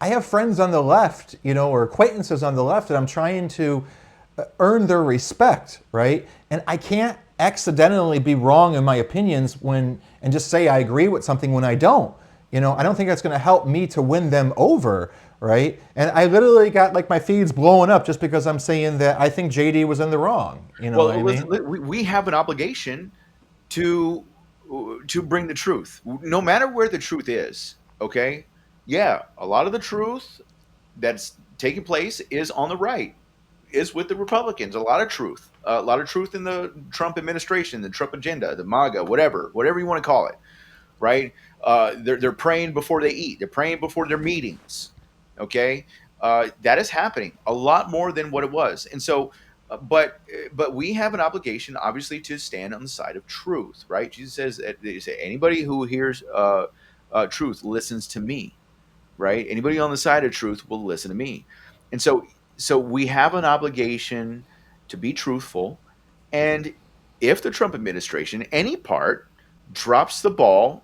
have friends on the left, or acquaintances on the left that I'm trying to earn their respect, right? And I can't accidentally be wrong in my opinions and just say I agree with something when I don't. I don't think that's going to help me to win them over, right? And I literally got like my feeds blowing up just because I'm saying that I think JD was in the wrong. What I mean? We have an obligation to bring the truth, no matter where the truth is. Okay, yeah, a lot of the truth that's taking place is on the right, is with the Republicans. A lot of truth in the Trump administration, the Trump agenda, the MAGA, whatever you want to call it, right? They're praying before they eat. They're praying before their meetings. Okay, that is happening a lot more than what it was. And so, but we have an obligation, obviously, to stand on the side of truth, right? Jesus says, anybody who hears truth listens to me, right? Anybody on the side of truth will listen to me. And so we have an obligation to be truthful. And if the Trump administration, any part, drops the ball,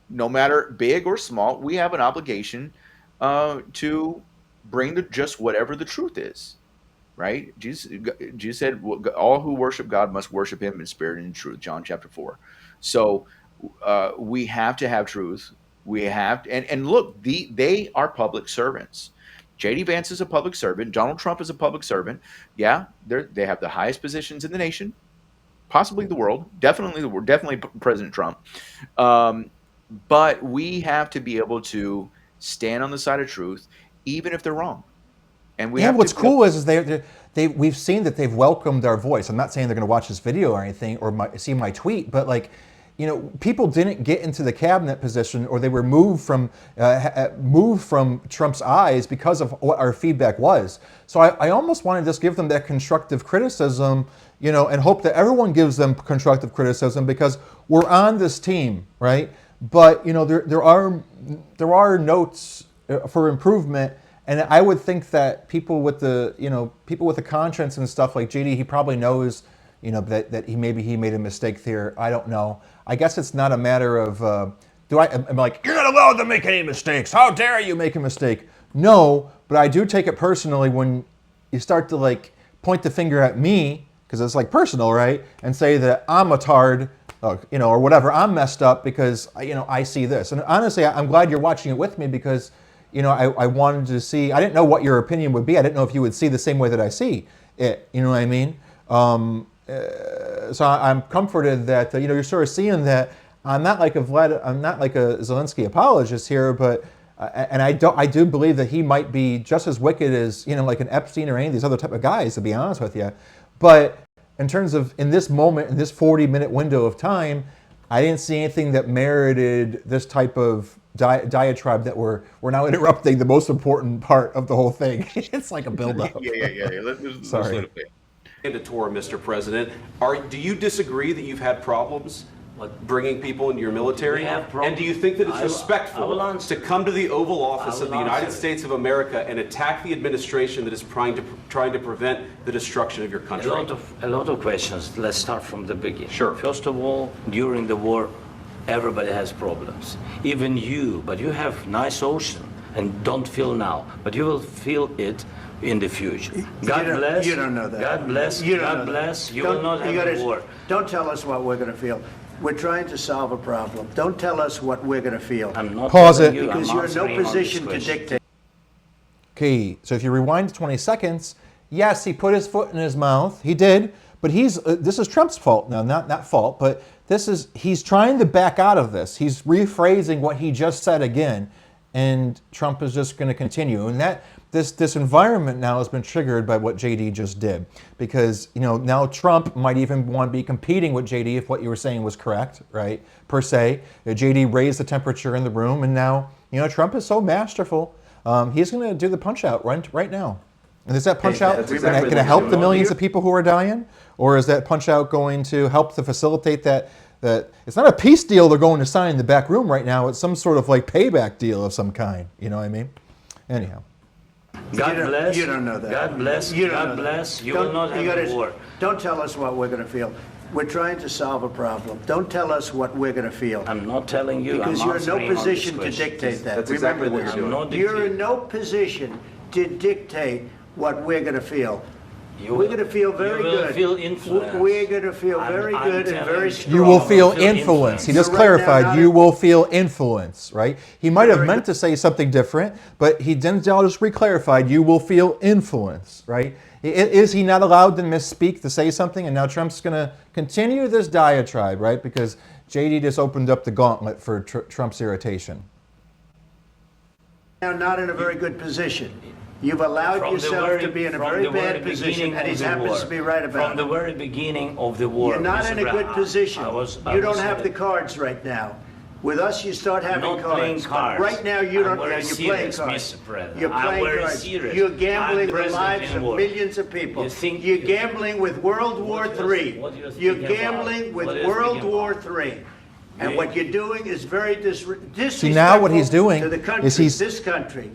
no matter big or small, we have an obligation to bring just whatever the truth is, right? Jesus said, all who worship God must worship him in spirit and in truth, John chapter 4. So we have to have truth. We have, and look, they are public servants. J.D. Vance is a public servant. Donald Trump is a public servant. Yeah, they have the highest positions in the nation, possibly the world, definitely President Trump. But we have to be able to stand on the side of truth, even if they're wrong. And what's cool is we've seen that they've welcomed our voice. I'm not saying they're going to watch this video or anything or see my tweet, but like, people didn't get into the cabinet position, or they were moved from Trump's eyes because of what our feedback was. So I almost want to just give them that constructive criticism, and hope that everyone gives them constructive criticism because we're on this team, right? But there are notes for improvement, and I would think that people with the conscience and stuff like JD, he probably knows that he made a mistake there. I don't know. I guess it's not a matter of I'm like, you're not allowed to make any mistakes. How dare you make a mistake? No, but I do take it personally when you start to like point the finger at me, because it's like personal, right? And say that I'm a tard, or whatever. I'm messed up because I see this. And honestly, I'm glad you're watching it with me because I wanted to see. I didn't know what your opinion would be. I didn't know if you would see the same way that I see it. You know what I mean? So I'm comforted that you're sort of seeing that I'm not like a Zelensky apologist here, but and I do believe that he might be just as wicked as like an Epstein or any of these other type of guys, to be honest with you. But in terms of in this moment, in this 40-minute window of time, I didn't see anything that merited this type of diatribe that we're now interrupting the most important part of the whole thing. It's like a build-up. Yeah. Let's Sorry. let it play. Mandatory, Mr. President. Do you disagree that you've had problems bringing people into your military? We have problems. And do you think that it's I will respectful answer. to come to the Oval Office I of will the United answer. States of America and attack the administration that is trying to prevent the destruction of your country? A lot of questions. Let's start from the beginning. Sure. First of all, during the war, everybody has problems. Even you, but you have nice ocean and don't feel now, but you will feel it in the future. God bless. You don't know that. God bless. You don't know God that. bless. You Don't- will not you have gotta- a war. Don't tell us what we're going to feel. We're trying to solve a problem. Don't tell us what we're going to feel. I'm not Pause telling it. you, Because I'm you're in no answering on this position to question. dictate. Okay, so if you rewind to 20 seconds, yes, he put his foot in his mouth. He did, but this is Trump's fault now, not fault, but he's trying to back out of this. He's rephrasing what he just said again, and Trump is just going to continue. And this environment now has been triggered by what JD just did, because now Trump might even want to be competing with JD if what you were saying was correct, right? Per se, JD raised the temperature in the room, and now Trump is so masterful. He's going to do the punch out right now. And is that punch out going to help the millions of people who are dying, or is that punch out going to help to facilitate that? That it's not a peace deal they're going to sign in the back room right now. It's some sort of like payback deal of some kind. You know what I mean? Anyhow. God bless. You don't know that. God bless. You don't know God that. bless. You Don't- will not have gotta- a war. Don't tell us what we're going to feel. We're trying to solve a problem. Don't tell us what we're going to feel. I'm not telling you. Because I'm you're in no answering on this position to question. dictate that. That's Remember exactly what this. you're doing. You're in no position to dictate what we're going to feel. You We're going to feel very you will good. feel influenced. We're going to feel very I'm good and telling very you. strong. You will feel feel influence. He just Right now, clarified, not you a- will feel influence, right? He might have Very meant to say something different, but he then just reclarified, you will feel influence, right? Is he not allowed to misspeak, to say something? And now Trump's going to continue this diatribe, right? Because JD just opened up the gauntlet for Trump's irritation. Now not in a very good position. You've allowed From the yourself very- to be in a from very the very bad position, beginning and he of the happens war. to be right about From the it. very beginning of the war. You're not Mr. in a good Brown, position. I You was don't have the cards right now. With us, you start having not playing cards. But cards. right now, you I'm don't. very You're playing serious, cards. Mr. President. You're I'm playing very cards. serious. You're I'm gambling the president lives in of war. millions of people. You think- You're gambling with World War What do you- III. what do you think You're about- gambling with what do you World think War about? III. And Yeah. what you're doing is very disrespectful See, now what he's doing to the country, is he's- this country.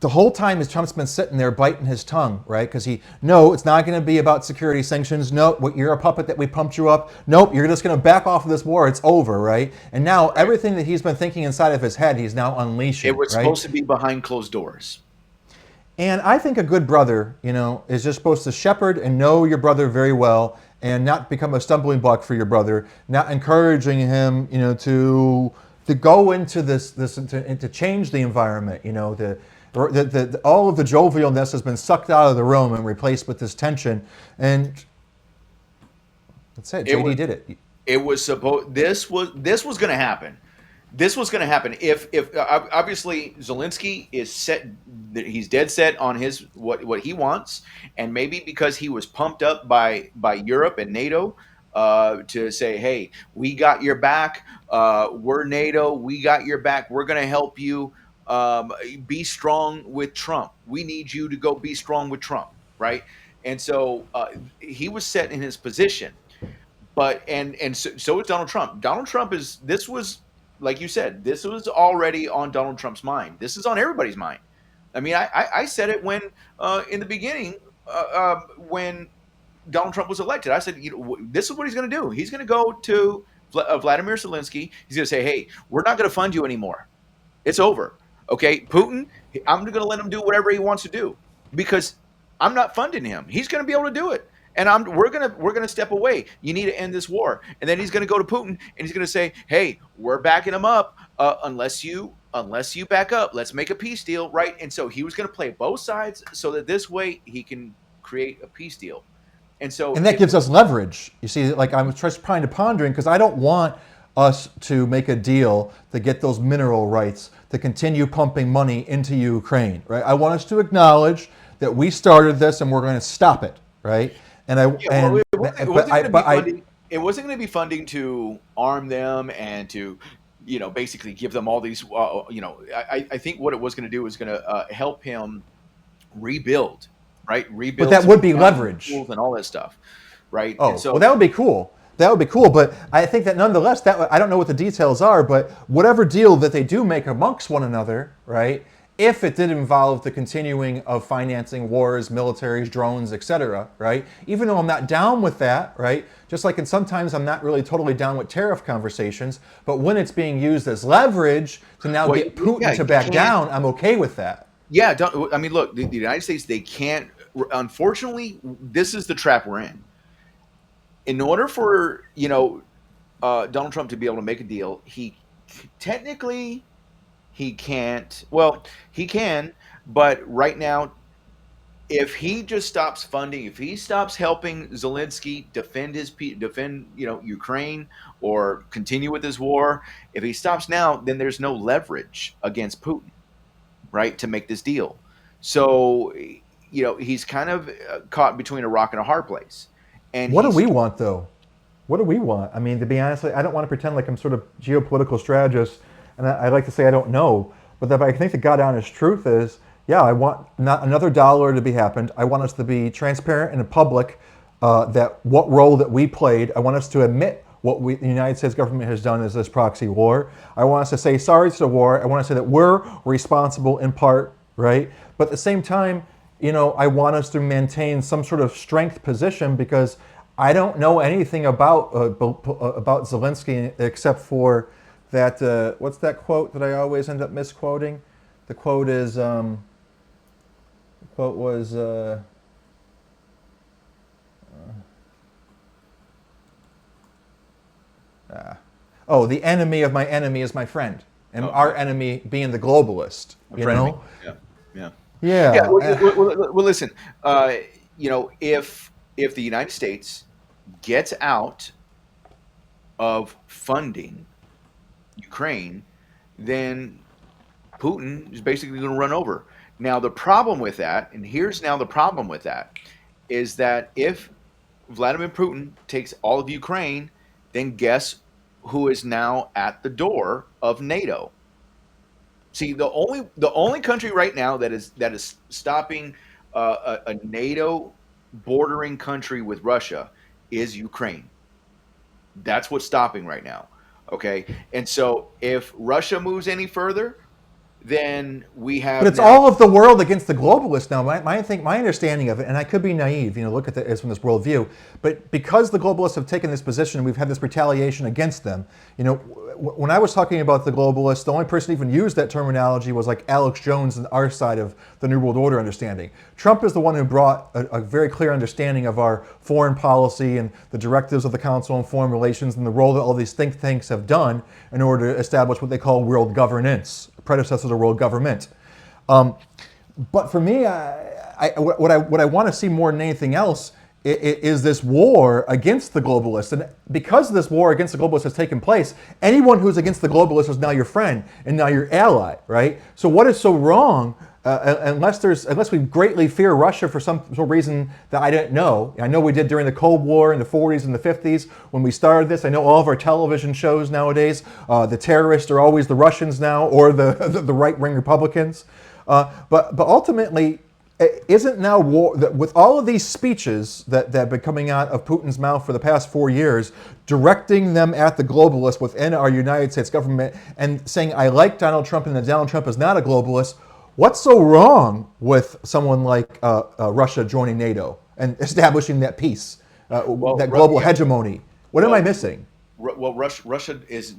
The whole time as Trump's been sitting there biting his tongue, right? Because no, it's not going to be about security sanctions. No, you're a puppet that we pumped you up. Nope, you're just going to back off of this war. It's over, right? And now everything that he's been thinking inside of his head, he's now unleashing. It was right? supposed to be behind closed doors. And I think a good brother, is just supposed to shepherd and know your brother very well and not become a stumbling block for your brother, not encouraging him, to go into this and to change the environment, all of the jovialness has been sucked out of the room and replaced with this tension. And that's it. JD did it. It was supposed. This was going to happen. This was going to happen if obviously Zelensky is set. He's dead set on his what he wants, and maybe because he was pumped up by Europe and NATO to say, hey, we got your back. We're NATO. We got your back. We're going to help you. Be strong with Trump. We need you to go be strong with Trump, right? And so he was set in his position, but so is Donald Trump. Donald Trump this was, like you said, this was already on Donald Trump's mind. This is on everybody's mind. I mean, I said it when in the beginning when Donald Trump was elected. I said, this is what he's going to do. He's going to go to Vladimir Zelensky. He's going to say, hey, we're not going to fund you anymore. It's over. Okay, Putin, I'm going to let him do whatever he wants to do because I'm not funding him. He's going to be able to do it, and we're going to step away. You need to end this war, and then he's going to go to Putin and he's going to say, "Hey, we're backing him up unless you back up. Let's make a peace deal, right?" And so he was going to play both sides so that this way he can create a peace deal, and that gives us leverage. You see, like I'm just trying to pondering because I don't want us to make a deal to get those mineral rights to continue pumping money into Ukraine, right? I want us to acknowledge that we started this and we're going to stop it, right? And I Yeah, well, and it wasn't, but I but I it wasn't going to be funding to arm them and to, basically give them all these. I think what it was going to do was going to help him rebuild, right? but Rebuild that some would be accounting leverage. tools and all that stuff, right? And Oh, well, so, that would be cool. That would be cool. But I think that nonetheless, I don't know what the details are, but whatever deal that they do make amongst one another, right? If it did involve the continuing of financing wars, militaries, drones, etc., right? Even though I'm not down with that, right? Just like, and sometimes I'm not really totally down with tariff conversations, but when it's being used as leverage to now well, get Putin yeah, to you back can't. down, I'm okay with that. Yeah, I mean, look, the United States, they can't. Unfortunately, this is the trap we're in. In order for Donald Trump to be able to make a deal, technically he can't. Well, he can, but right now, if he just stops funding, if he stops helping Zelensky defend Ukraine or continue with his war, if he stops now, then there's no leverage against Putin, right, to make this deal. So he's kind of caught between a rock and a hard place, and What do he's we want, though? What do we want? I mean, to be honest, I don't want to pretend like I'm sort of geopolitical strategist, and I like to say I don't know. But I think the God honest truth is, yeah, I want not another dollar to be happened. I want us to be transparent and public that what role that we played. I want us to admit what the United States government has done as this proxy war. I want us to say sorry to the war. I want to say that we're responsible in part, right? But at the same time, I want us to maintain some sort of strength position because I don't know anything about Zelensky except for that. What's that quote that I always end up misquoting? The quote is the quote was. The enemy of my enemy is my friend, and our enemy being the globalist. You know. Yeah. Yeah. Yeah. Yeah. Well, listen. If the United States gets out of funding Ukraine, then Putin is basically going to run over. Now, the problem with that, and here's now the problem with that, is that if Vladimir Putin takes all of Ukraine, then guess who is now at the door of NATO? See, the only country right now that is stopping a NATO bordering country with Russia is Ukraine. That's what's stopping right now. Okay, and so if Russia moves any further, then we have. But it's all of the world against the globalists now. My understanding of it, and I could be naive, look at it from this worldview, but because the globalists have taken this position, we've had this retaliation against them. When I was talking about the globalists, the only person who even used that terminology was like Alex Jones and our side of the New World Order understanding. Trump is the one who brought a very clear understanding of our foreign policy and the directives of the Council on Foreign Relations and the role that all these think tanks have done in order to establish what they call world governance, predecessor to world government. But for me, what I want to see more than anything else is this war against the globalists. And because this war against the globalists has taken place, anyone who's against the globalists is now your friend and now your ally, right? So what is so wrong, unless we greatly fear Russia for some reason that I didn't know. I know we did during the Cold War in the 40s and the 50s when we started this. I know all of our television shows nowadays, the terrorists are always the Russians now or the right-wing Republicans. But ultimately, isn't now war, with all of these speeches that have been coming out of Putin's mouth for the past 4 years, directing them at the globalists within our United States government and saying, I like Donald Trump and that Donald Trump is not a globalist, what's so wrong with someone like Russia joining NATO and establishing that peace, that global hegemony? What am I missing? Well, Russia is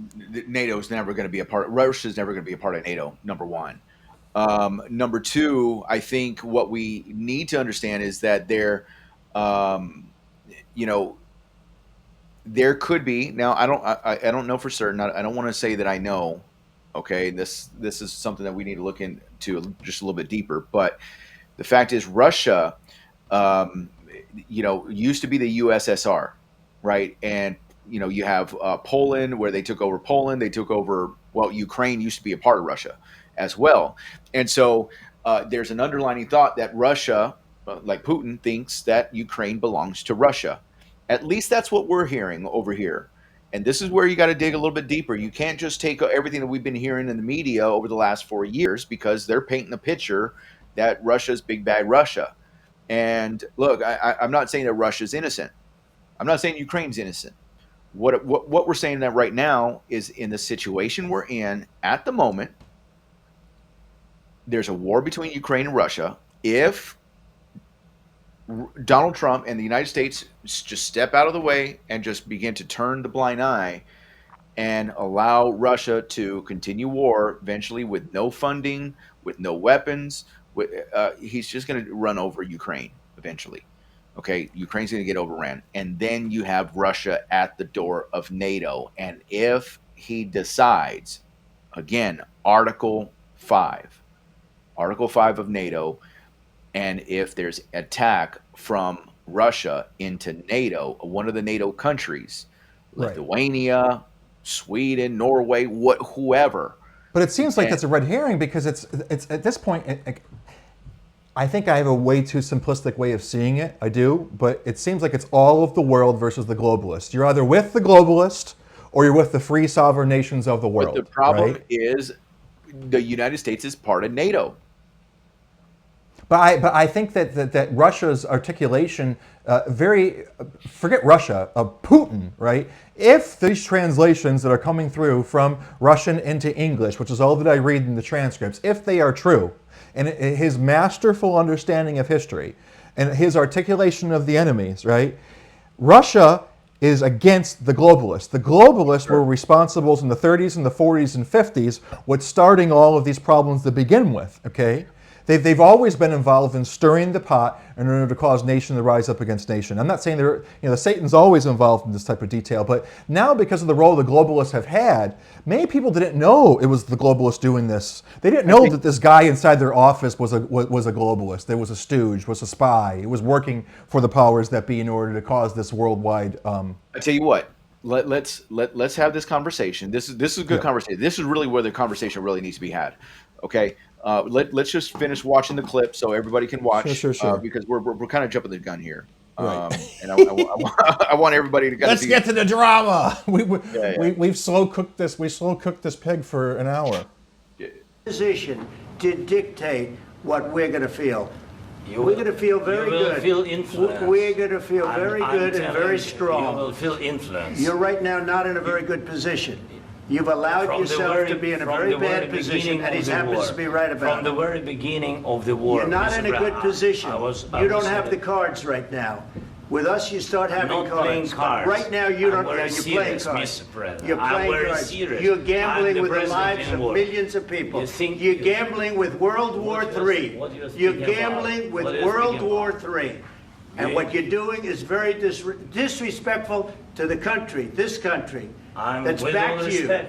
NATO is never going to be a part. Russia is never going to be a part of NATO. Number one. Number two, I think what we need to understand is that there could be. Now, I don't know for certain. I don't want to say that I know. Okay, this is something that we need to look into just a little bit deeper. But the fact is, Russia, used to be the USSR, right? And you have Poland, where they took over Poland. They took over. Well, Ukraine used to be a part of Russia as well. And so there's an underlining thought that Russia like Putin, thinks that Ukraine belongs to Russia. At least that's what we're hearing over here. And this is where you got to dig a little bit deeper. You can't just take everything that we've been hearing in the media over the last 4 years, because they're painting a picture that Russia's big bad Russia. And look, I'm not saying that Russia's innocent. I'm not saying Ukraine's innocent. What we're saying that right now is, in the situation we're in at the moment, there's a war between Ukraine and Russia. If Donald Trump and the United States just step out of the way and just begin to turn the blind eye and allow Russia to continue war, eventually with no funding, with no weapons, he's just going to run over Ukraine eventually. Okay, Ukraine's going to get overran. And then you have Russia at the door of NATO. And if he decides, again, Article 5 of NATO, and if there's attack from Russia into NATO, one of the NATO countries, Lithuania, Sweden, Norway, whoever. But it seems like that's a red herring, because it's at this point, I think I have a way too simplistic way of seeing it. I do, but it seems like it's all of the world versus the globalist. You're either with the globalist or you're with the free sovereign nations of the world. But the problem is the United States is part of NATO. But I think that Russia's articulation, forget Russia, Putin, right? If these translations that are coming through from Russian into English, which is all that I read in the transcripts, if they are true, and his masterful understanding of history and his articulation of the enemies, right? Russia is against the globalists. The globalists were responsible in the 30s and the 40s and 50s with starting all of these problems to begin with, okay? They've always been involved in stirring the pot in order to cause nation to rise up against nation. I'm not saying Satan's always involved in this type of detail, but now, because of the role the globalists have had, many people didn't know it was the globalists doing this. They didn't know that this guy inside their office was a globalist. There was a stooge, was a spy. It was working for the powers that be in order to cause this worldwide. I tell you what. Let's have this conversation. This is a good conversation. This is really where the conversation really needs to be had. Okay. Let's just finish watching the clip so everybody can watch. Sure. Because we're kind of jumping the gun here. Right. And I want everybody to let's get to the drama. We've slow cooked this. We slow cooked this pig for an hour. Position to dictate what we're going to feel. We're going to feel very good. Feel influenced. We're going to feel very good and very strong. You will feel influenced. You're right now not in a very good position. You've allowed yourself to be in a very bad position, and he happens to be right about it. From the very beginning of the war. You're not in a good position. You don't have the cards right now. With us, you start having cards. Right now, you don't. You're playing cards. You're playing cards. You're gambling with the lives of millions of people. You're gambling with World War III. You're gambling with World War III. And what you're doing is very disrespectful to the country, this country. That's back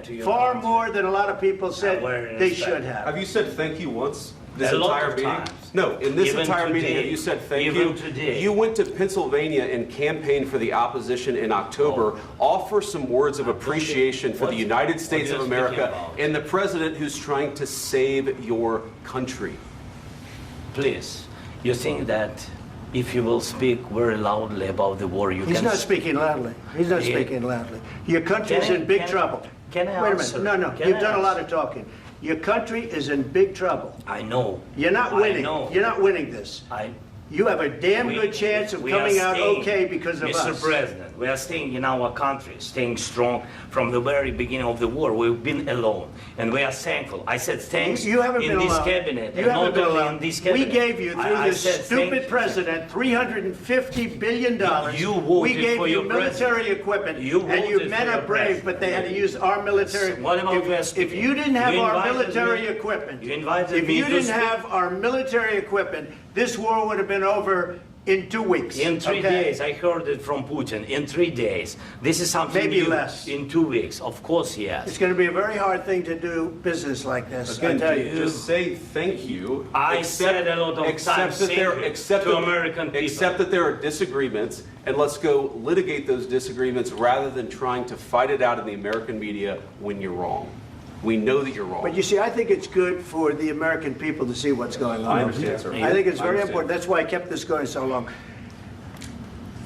to you. Far more than a lot of people said they should have. Have you said thank you once? This entire meeting? No, in this entire meeting, have you said thank you? You went to Pennsylvania and campaigned for the opposition in October. Offer some words of appreciation for the United States of America and the president who's trying to save your country. Please, you think that if you will speak very loudly about the war, you can... He's not speaking loudly. He's not speaking loudly. Your country is in big trouble. Can I Wait a minute. No. You've done a lot of talking. Your country is in big trouble. I know. You're not winning. You're not winning this. You have a damn good chance of coming out okay because of us. Mr. President, we are staying in our country, staying strong from the very beginning of the war. We've been alone, and we are thankful. I said thanks you haven't in been this alone. cabinet. You haven't been alone. In this cabinet. We gave you, through this stupid president, $350 billion. You voted we gave for you your military president. equipment, You and you voted men for are your brave, president. but they had to use our military. What about If you didn't have our military equipment, if you didn't have our military equipment, this war would have been over in 2 weeks. In 3 days, I heard it from Putin. In 3 days, this is something maybe new. Less. In 2 weeks, of course, yes. It's going to be a very hard thing to do business like this. Again, I tell you. just say thank you. I said a lot of times to American people. Accept that there are disagreements, and let's go litigate those disagreements rather than trying to fight it out in the American media when you're wrong. We know that you're wrong. But you see, I think it's good for the American people to see what's going on. I understand, sir. I think it's I very understand. important. That's why I kept this going so long.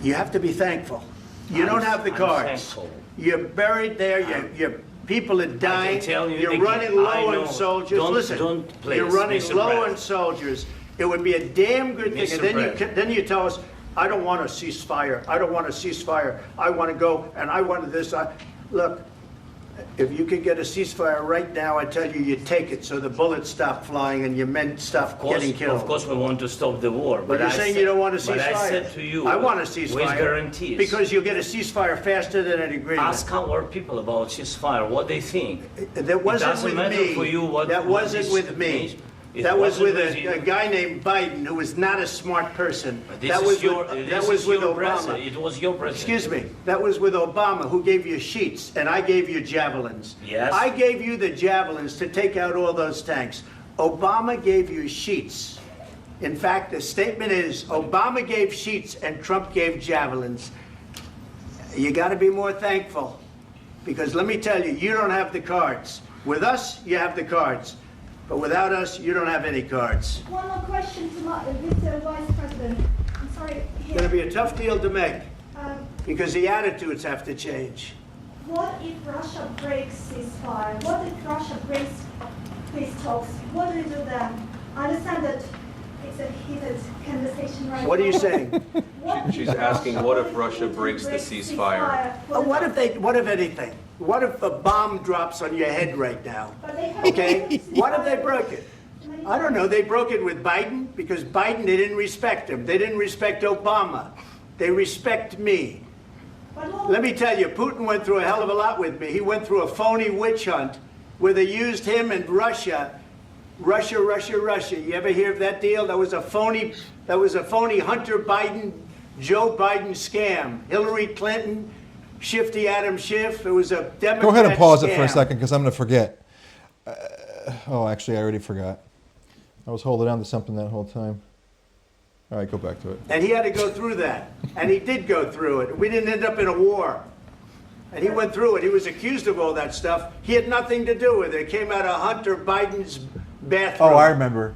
You have to be thankful. You don't have the I'm cards. thankful. You're buried there. Your people are dying. tell you You're again, running I low know. on soldiers. Don't- Listen, don't, please, you're running Mr. low President. on soldiers. It would be a damn good thing. Mr. And then President. then you tell us, I don't want a ceasefire. I don't want a ceasefire. I want to go and I want this. Look, if you could get a ceasefire right now, I tell you, you take it so the bullets stop flying and your men stop getting killed. Of course, we want to stop the war. But you're saying you don't want a ceasefire. But I said to you, I want a ceasefire. with guarantees. Because you'll get a ceasefire faster than an agreement. Ask our people about ceasefire, what they think. That wasn't It doesn't with matter me. for you what That what wasn't this with me. means. It That was wasn't with you. a guy named Biden who was not a smart person. This That is was your, with, this that was is with your Obama. president. It was your president. Excuse me. That was with Obama, who gave you sheets, and I gave you javelins. Yes. I gave you the javelins to take out all those tanks. Obama gave you sheets. In fact, the statement is Obama gave sheets and Trump gave javelins. You got to be more thankful, because let me tell you, you don't have the cards. With us, you have the cards. But without us, you don't have any cards. One more question to Mr. Vice President. I'm sorry. It's going to be a tough deal to make, Um, because the attitudes have to change. What if Russia breaks ceasefire? What if Russia breaks peace talks? What do you do then? I understand that it's a heated conversation right now. What are you saying? What She's if asking, what if Russia Putin breaks the breaks ceasefire? What if anything? What if a bomb drops on your head right now? But they have Okay? What if they broke it? I don't know. They broke it with Biden because Biden, they didn't respect him. They didn't respect Obama. They respect me. Let me tell you, Putin went through a hell of a lot with me. He went through a phony witch hunt where they used him and Russia. Russia. You ever hear of that deal? That was a phony Hunter Biden, Joe Biden scam. Hillary Clinton, Shifty Adam Schiff. It was a Democrat Go ahead and pause it for a scam. second because I'm going to forget. Actually, I already forgot. I was holding on to something that whole time. All right, go back to it. And he had to go through that. And he did go through it. We didn't end up in a war. And he went through it. He was accused of all that stuff. He had nothing to do with it. It came out of Hunter Biden's bathroom. Oh, I remember.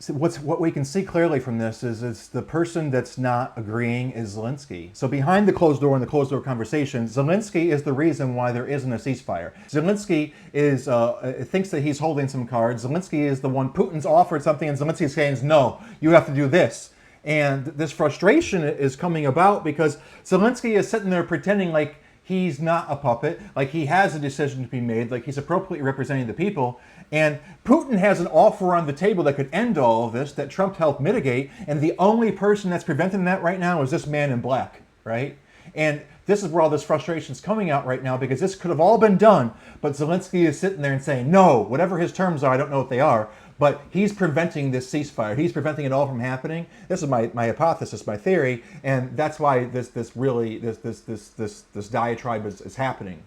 So what we can see clearly from this is it's the person that's not agreeing is Zelensky. So behind the closed door and the closed door conversation, Zelensky is the reason why there isn't a ceasefire. Zelensky is thinks that he's holding some cards. Zelensky is the one, Putin's offered something and Zelensky's saying, no, you have to do this. And this frustration is coming about because Zelensky is sitting there pretending like he's not a puppet, like he has a decision to be made, like he's appropriately representing the people. And Putin has an offer on the table that could end all of this, that Trump helped mitigate, and the only person that's preventing that right now is this man in black, right? And this is where all this frustration is coming out right now, because this could have all been done, but Zelensky is sitting there and saying, no, whatever his terms are, I don't know what they are, but he's preventing this ceasefire. He's preventing it all from happening. This is my hypothesis, my theory, and that's why this diatribe is happening.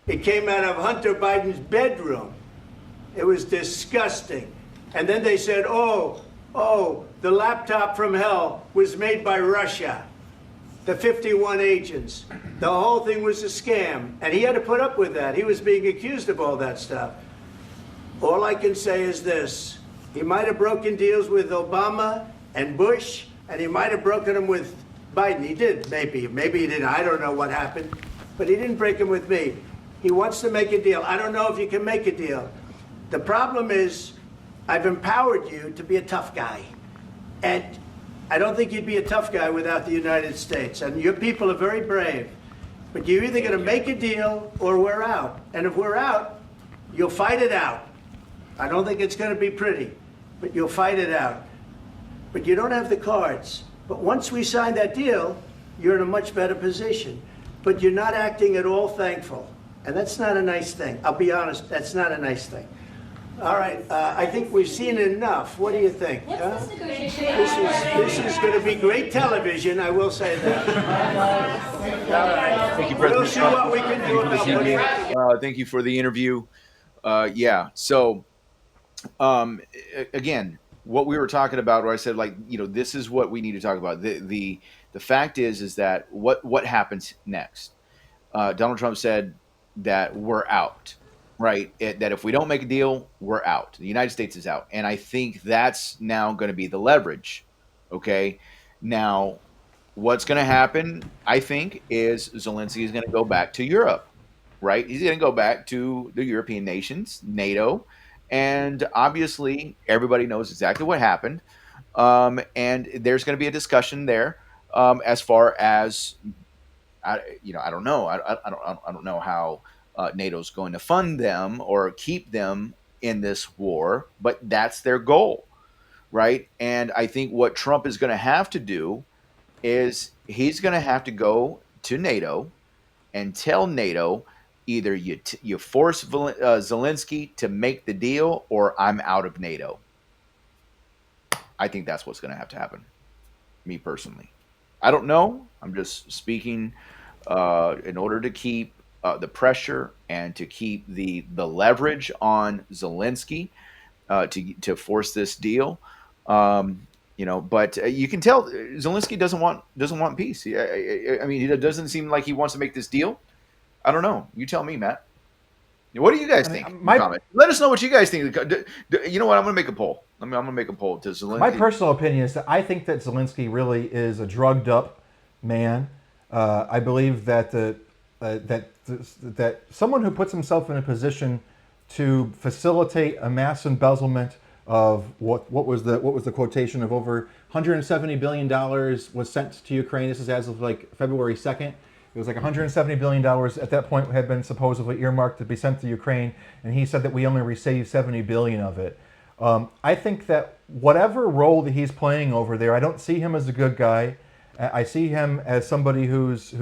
It came out of Hunter Biden's bedroom. It was disgusting. And then they said, oh, the laptop from hell was made by Russia. The 51 agents. The whole thing was a scam. And he had to put up with that. He was being accused of all that stuff. All I can say is this. He might have broken deals with Obama and Bush, and he might have broken them with Biden. He did, maybe. Maybe he didn't. I don't know what happened. But he didn't break them with me. He wants to make a deal. I don't know if you can make a deal. The problem is, I've empowered you to be a tough guy. And I don't think you'd be a tough guy without the United States. And your people are very brave. But you're either going to make a deal or we're out. And if we're out, you'll fight it out. I don't think it's going to be pretty, but you'll fight it out. But you don't have the cards. But once we sign that deal, you're in a much better position. But you're not acting at all thankful. And that's not a nice thing. I'll be honest, that's not a nice thing. All right, I think we've seen enough. What do you think? Huh? This is going to be great television, I will say that. Thank you, President We'll see what we can do about putting thank you for the interview. So again, what we were talking about, where I said, this is what we need to talk about. The fact is that what happens next? Donald Trump said, that we're out, right? That if we don't make a deal, we're out. The United States is out. And I think that's now going to be the leverage. Okay. Now, what's going to happen, I think, is Zelensky is going to go back to Europe, right? He's going to go back to the European nations, NATO. And obviously, everybody knows exactly what happened. And there's going to be a discussion there as far as I don't know. I don't know how NATO's going to fund them or keep them in this war, but that's their goal, right? And I think what Trump is going to have to do is he's going to have to go to NATO and tell NATO either you force Zelensky to make the deal or I'm out of NATO. I think that's what's going to have to happen. Me personally, I don't know. I'm just speaking in order to keep the pressure and to keep the leverage on Zelensky to force this deal. But you can tell Zelensky doesn't want peace. I mean, it doesn't seem like he wants to make this deal. I don't know. You tell me, Matt. What do you guys think? Let us know what you guys think. You know what? I'm going to make a poll. I'm going to make a poll to Zelensky. My personal opinion is that I think that Zelensky really is a drugged up man. I believe that that someone who puts himself in a position to facilitate a mass embezzlement of what was the quotation of over $170 billion was sent to Ukraine. This is as of like February 2nd. It was like $170 billion at that point had been supposedly earmarked to be sent to Ukraine, and he said that we only received $70 billion of it. I think that whatever role that he's playing over there, I don't see him as a good guy. I see him as somebody who's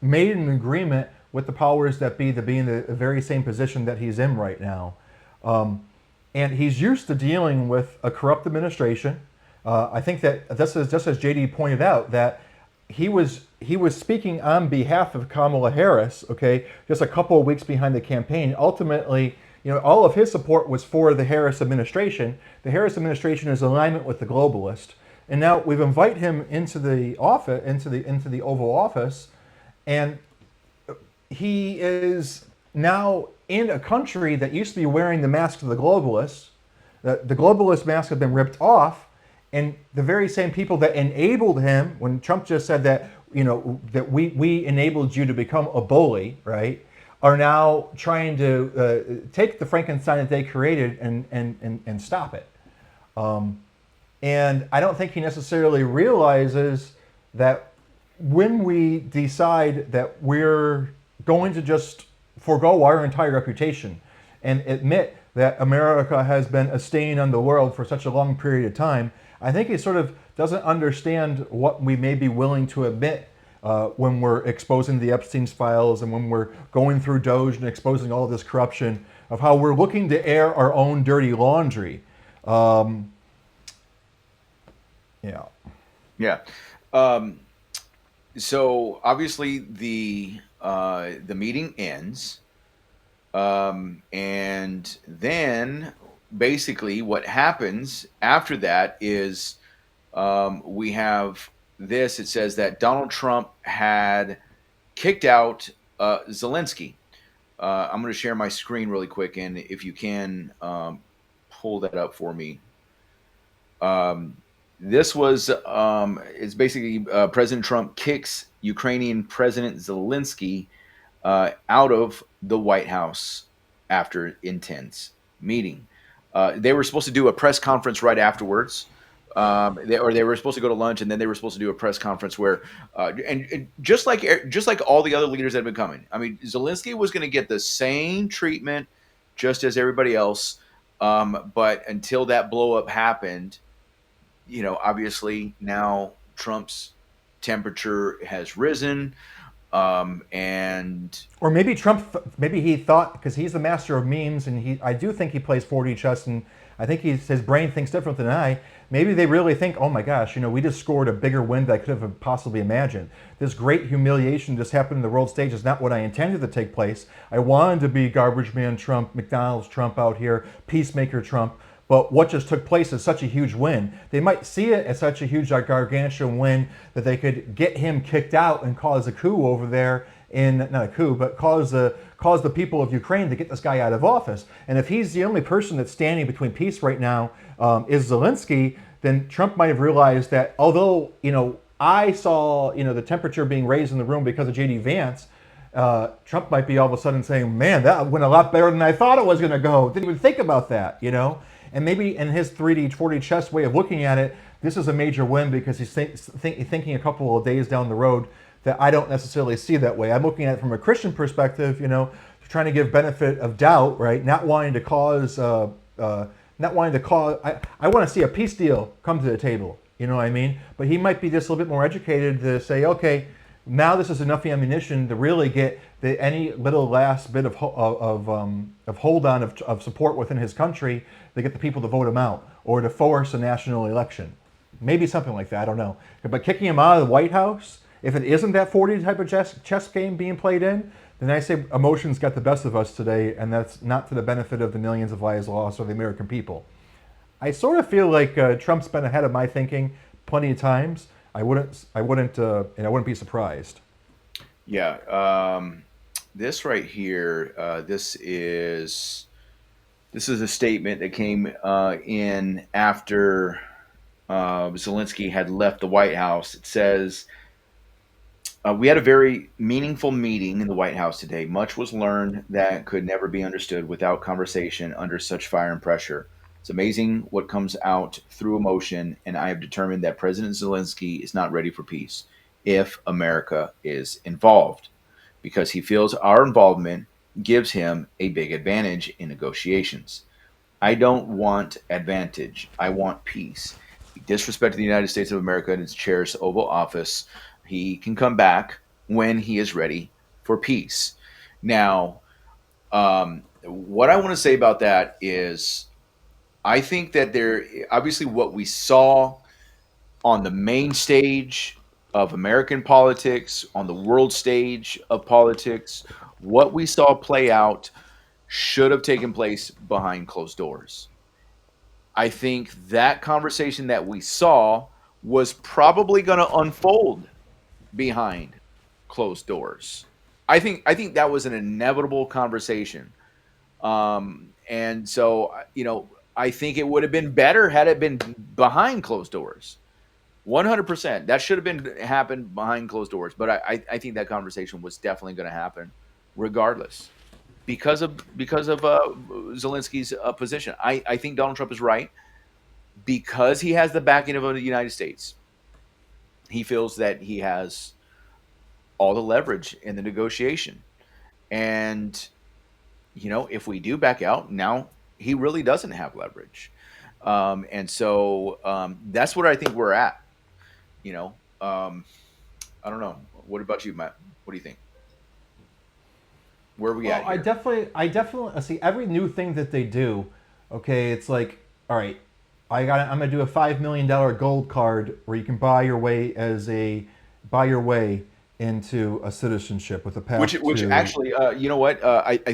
made an agreement with the powers that be to be in the very same position that he's in right now. And he's used to dealing with a corrupt administration. I think that this is just as JD pointed out that he was speaking on behalf of Kamala Harris, okay, just a couple of weeks behind the campaign. Ultimately, all of his support was for the Harris administration. The Harris administration is in alignment with the globalist. And now we've invited him into the office, into the Oval Office, and he is now in a country that used to be wearing the mask of the globalists. The globalist mask has been ripped off, and the very same people that enabled him, when Trump just said that, that we enabled you to become a bully, right, are now trying to take the Frankenstein that they created and stop it. And I don't think he necessarily realizes that when we decide that we're going to just forego our entire reputation and admit that America has been a stain on the world for such a long period of time, I think he sort of doesn't understand what we may be willing to admit when we're exposing the Epstein's files and when we're going through Doge and exposing all of this corruption, of how we're looking to air our own dirty laundry. Yeah. So obviously the meeting ends, and then basically what happens after that is we have this. It says that Donald Trump had kicked out Zelensky. I'm going to share my screen really quick, and if you can pull that up for me. This was, it's basically President Trump kicks Ukrainian President Zelensky out of the White House after intense meeting. They were supposed to do a press conference right afterwards, they were supposed to go to lunch, and then they were supposed to do a press conference where, and just like all the other leaders that have been coming. I mean, Zelensky was going to get the same treatment just as everybody else, but until that blow up happened. Obviously now Trump's temperature has risen, and or maybe maybe he thought, because he's the master of memes, and I do think he plays 4D chess, and I think his brain thinks different than I. Maybe they really think, oh my gosh, we just scored a bigger win than I could have possibly imagined. This great humiliation just happened in the world stage is not what I intended to take place. I wanted to be garbage man Trump, McDonald's Trump out here, peacemaker Trump. But what just took place is such a huge win. They might see it as such a huge, gargantuan win that they could get him kicked out and cause a coup over there not a coup, but cause the people of Ukraine to get this guy out of office. And if he's the only person that's standing between peace right now is Zelensky, then Trump might have realized that although, I saw, the temperature being raised in the room because of J.D. Vance, Trump might be all of a sudden saying, man, that went a lot better than I thought it was going to go. Didn't even think about that, And maybe in his 3D, 4D chess way of looking at it, this is a major win because he's thinking a couple of days down the road that I don't necessarily see that way. I'm looking at it from a Christian perspective, trying to give benefit of doubt, right? Not wanting to cause, I want to see a peace deal come to the table. You know what I mean? But he might be just a little bit more educated to say, okay, now this is enough ammunition to really get any little last bit of hold on of support within his country to get the people to vote him out or to force a national election. Maybe something like that, I don't know. But kicking him out of the White House, if it isn't that 40 type of chess game being played in, then I say emotions got the best of us today, and that's not to the benefit of the millions of lives lost or the American people. I sort of feel like Trump's been ahead of my thinking plenty of times. I wouldn't be surprised. Yeah, this right here, this is a statement that came in after Zelensky had left the White House. It says, we had a very meaningful meeting in the White House today. Much was learned that could never be understood without conversation under such fire and pressure. It's amazing what comes out through emotion, and I have determined that President Zelensky is not ready for peace if America is involved, because he feels our involvement gives him a big advantage in negotiations. I don't want advantage. I want peace. He disrespected the United States of America and its chair's Oval Office. He can come back when he is ready for peace. Now, what I want to say about that is I think that obviously what we saw on the main stage of American politics, on the world stage of politics, what we saw play out should have taken place behind closed doors. I think that conversation that we saw was probably going to unfold behind closed doors. I think that was an inevitable conversation. And so, I think it would have been better had it been behind closed doors. 100%. That should have happened behind closed doors. But I think that conversation was definitely going to happen regardless because of Zelensky's position. I think Donald Trump is right because he has the backing of the United States. He feels that he has all the leverage in the negotiation. And, if we do back out, now he really doesn't have leverage. And so that's what I think we're at. I don't know. What about you, Matt? What do you think? Where are we at here? I definitely see every new thing that they do. Okay, it's like, all right, I'm gonna do a $5 million gold card where you can buy your way into a citizenship with a path. Which actually, you know what?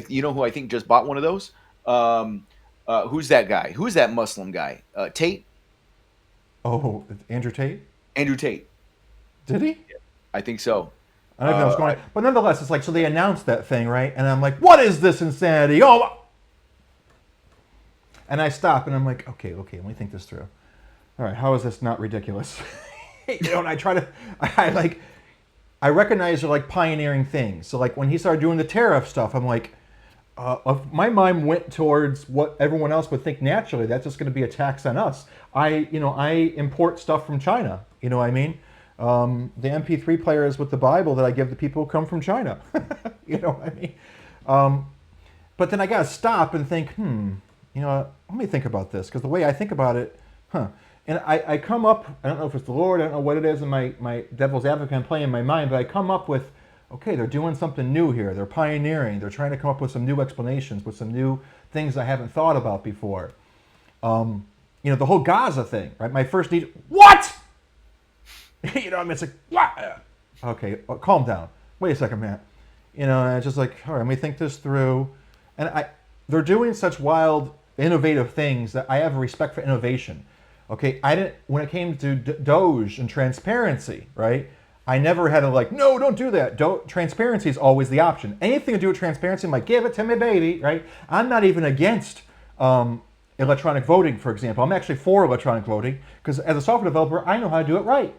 You know who I think just bought one of those? Who's that guy? Who's that Muslim guy? Tate? Oh, Andrew Tate? Andrew Tate. Did he? I think so. I don't know what's going on. But nonetheless, it's like, so they announced that thing, right? And I'm like, what is this insanity? Oh! And I stop and I'm like, okay, let me think this through. All right, how is this not ridiculous? And I recognize they're like pioneering things. So like when he started doing the tariff stuff, I'm like, my mind went towards what everyone else would think naturally. That's just going to be a tax on us. I import stuff from China. You know what I mean? The MP3 players with the Bible that I give to people come from China. You know what I mean? But then I got to stop and think, let me think about this. Because the way I think about it, and I come up, I don't know if it's the Lord, I don't know what it is in my devil's advocate I'm playing in my mind, but I come up with, okay, they're doing something new here. They're pioneering. They're trying to come up with some new explanations, with some new things I haven't thought about before. The whole Gaza thing, right? My first need, what? It's like, what? Okay, calm down. Wait a second, Matt. And it's just like, all right, let me think this through. And they're doing such wild, innovative things that I have a respect for innovation. Okay, when it came to Doge and transparency, right? I never had to like, no, don't do that. Don't. Transparency is always the option. Anything to do with transparency, I'm like, give it to me, baby, right? I'm not even against electronic voting, for example. I'm actually for electronic voting because as a software developer, I know how to do it right.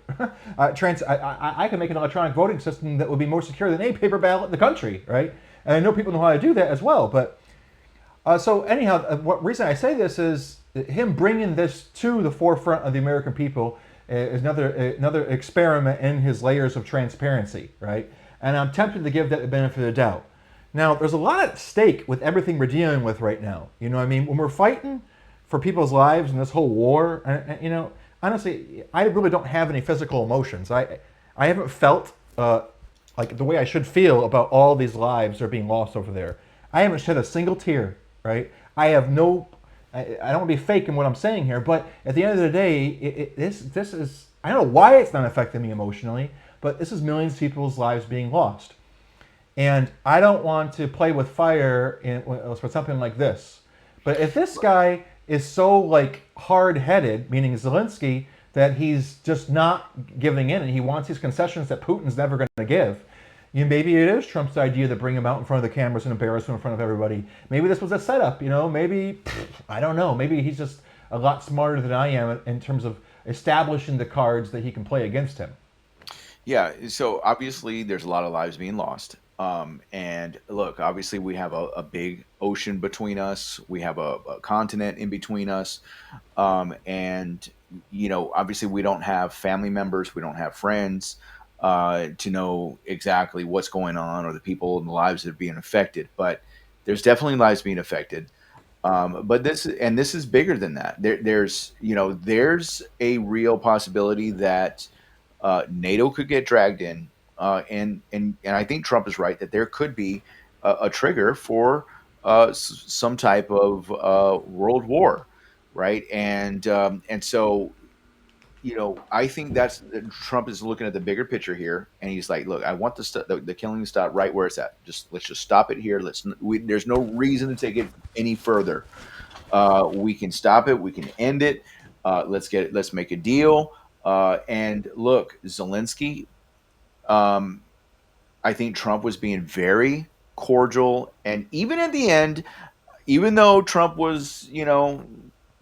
I can make an electronic voting system that would be more secure than any paper ballot in the country, right? And I know people know how to do that as well. But so anyhow, what reason I say this is him bringing this to the forefront of the American people is another experiment in his layers of transparency, right? And I'm tempted to give that the benefit of the doubt. Now, there's a lot at stake with everything we're dealing with right now. You know what I mean? When we're fighting for people's lives in this whole war, you know, honestly, I really don't have any physical emotions. I haven't felt like the way I should feel about all these lives that are being lost over there. I haven't shed a single tear, right? I have no, I don't want to be fake in what I'm saying here, but at the end of the day, this is, I don't know why it's not affecting me emotionally, but this is millions of people's lives being lost. And I don't want to play with fire for something like this. But if this guy is so like hard-headed, meaning Zelensky, that he's just not giving in and he wants these concessions that Putin's never going to give, maybe it is Trump's idea to bring him out in front of the cameras and embarrass him in front of everybody. Maybe this was a setup, you know, maybe, I don't know, maybe he's just a lot smarter than I am in terms of establishing the cards that he can play against him. Yeah, so obviously there's a lot of lives being lost. And look, obviously we have a big ocean between us. We have a continent in between us. And, you know, obviously we don't have family members. We don't have friends to know exactly what's going on or the people and the lives that are being affected. But there's definitely lives being affected. But this is bigger than that. There's a real possibility that NATO could get dragged in, and I think Trump is right that there could be a trigger for some type of world war, right? And so I think Trump is looking at the bigger picture here, and he's like, look, I want the killing to stop right where it's at. Let's just stop it here. There's no reason to take it any further. We can stop it. We can end it. Let's make a deal. And look, Zelensky, I think Trump was being very cordial, and even at the end, even though Trump was,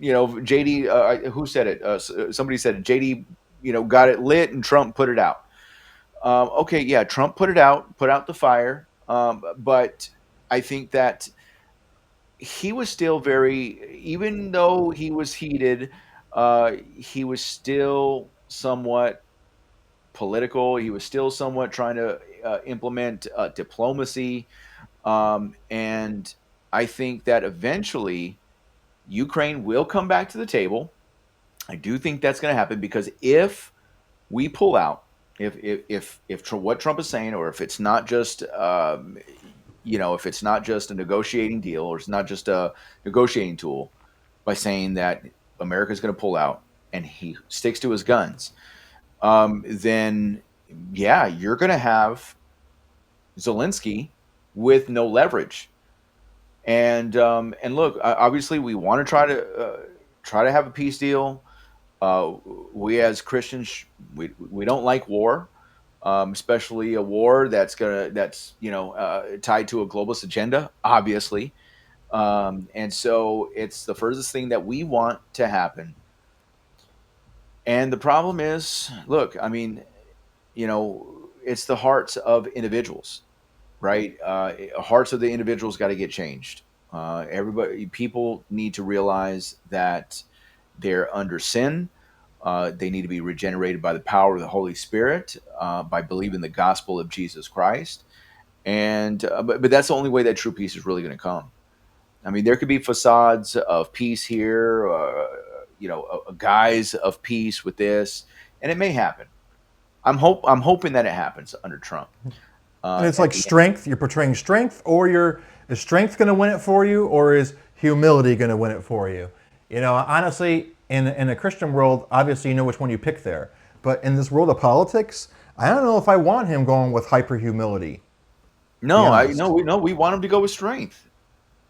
JD, who said it? Somebody said it. JD, got it lit, and Trump put it out. Okay, yeah, Trump put out the fire, but I think that he was still even though he was heated, he was still somewhat political. He was still somewhat trying to implement diplomacy. And I think that eventually Ukraine will come back to the table. I do think that's going to happen because if we pull out, if what Trump is saying, or if it's not just if it's not just a negotiating deal, or it's not just a negotiating tool, by saying that America is going to pull out and he sticks to his guns, then yeah, you're going to have Zelensky with no leverage. And look, obviously we want to try to have a peace deal. We as Christians, we don't like war, especially a war that's tied to a globalist agenda, obviously. And so it's the furthest thing that we want to happen. And the problem is, look, I mean, it's the hearts of individuals, right? Hearts of the individuals got to get changed. People need to realize that they're under sin. They need to be regenerated by the power of the Holy Spirit, by believing the gospel of Jesus Christ. And but that's the only way that true peace is really going to come. I mean, there could be facades of peace here, a guise of peace with this, and it may happen. I'm hoping that it happens under Trump. And it's like strength. You're portraying strength, or is strength going to win it for you, or is humility going to win it for you? Honestly, in a Christian world, obviously you know which one you pick there. But in this world of politics, I don't know if I want him going with hyper humility. No, we want him to go with strength.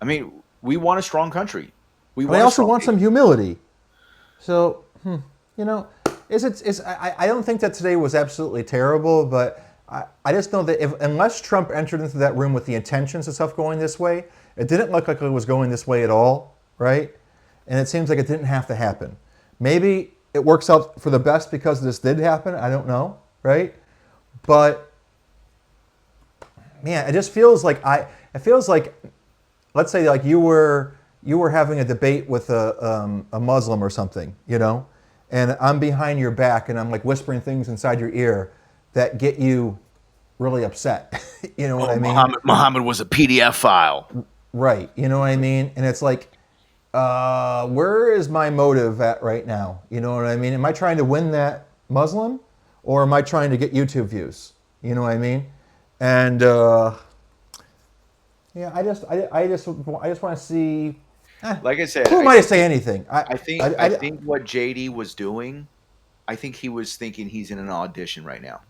I mean, we want a strong country. I also want some humility. So, I don't think that today was absolutely terrible, but I just know that unless Trump entered into that room with the intentions of stuff going this way, it didn't look like it was going this way at all, right? And it seems like it didn't have to happen. Maybe it works out for the best because this did happen. I don't know, right? But man, it just feels like let's say like you were having a debate with a Muslim or something, you know, and I'm behind your back and I'm like whispering things inside your ear that get you really upset. You know what I mean? Muhammad was a PDF file. Right. You know what I mean? And it's like, where is my motive at right now? You know what I mean? Am I trying to win that Muslim, or am I trying to get YouTube views? You know what I mean? And yeah, I just want to see. Like I said, who am I to say anything? I think what JD was doing, I think he was thinking he's in an audition right now.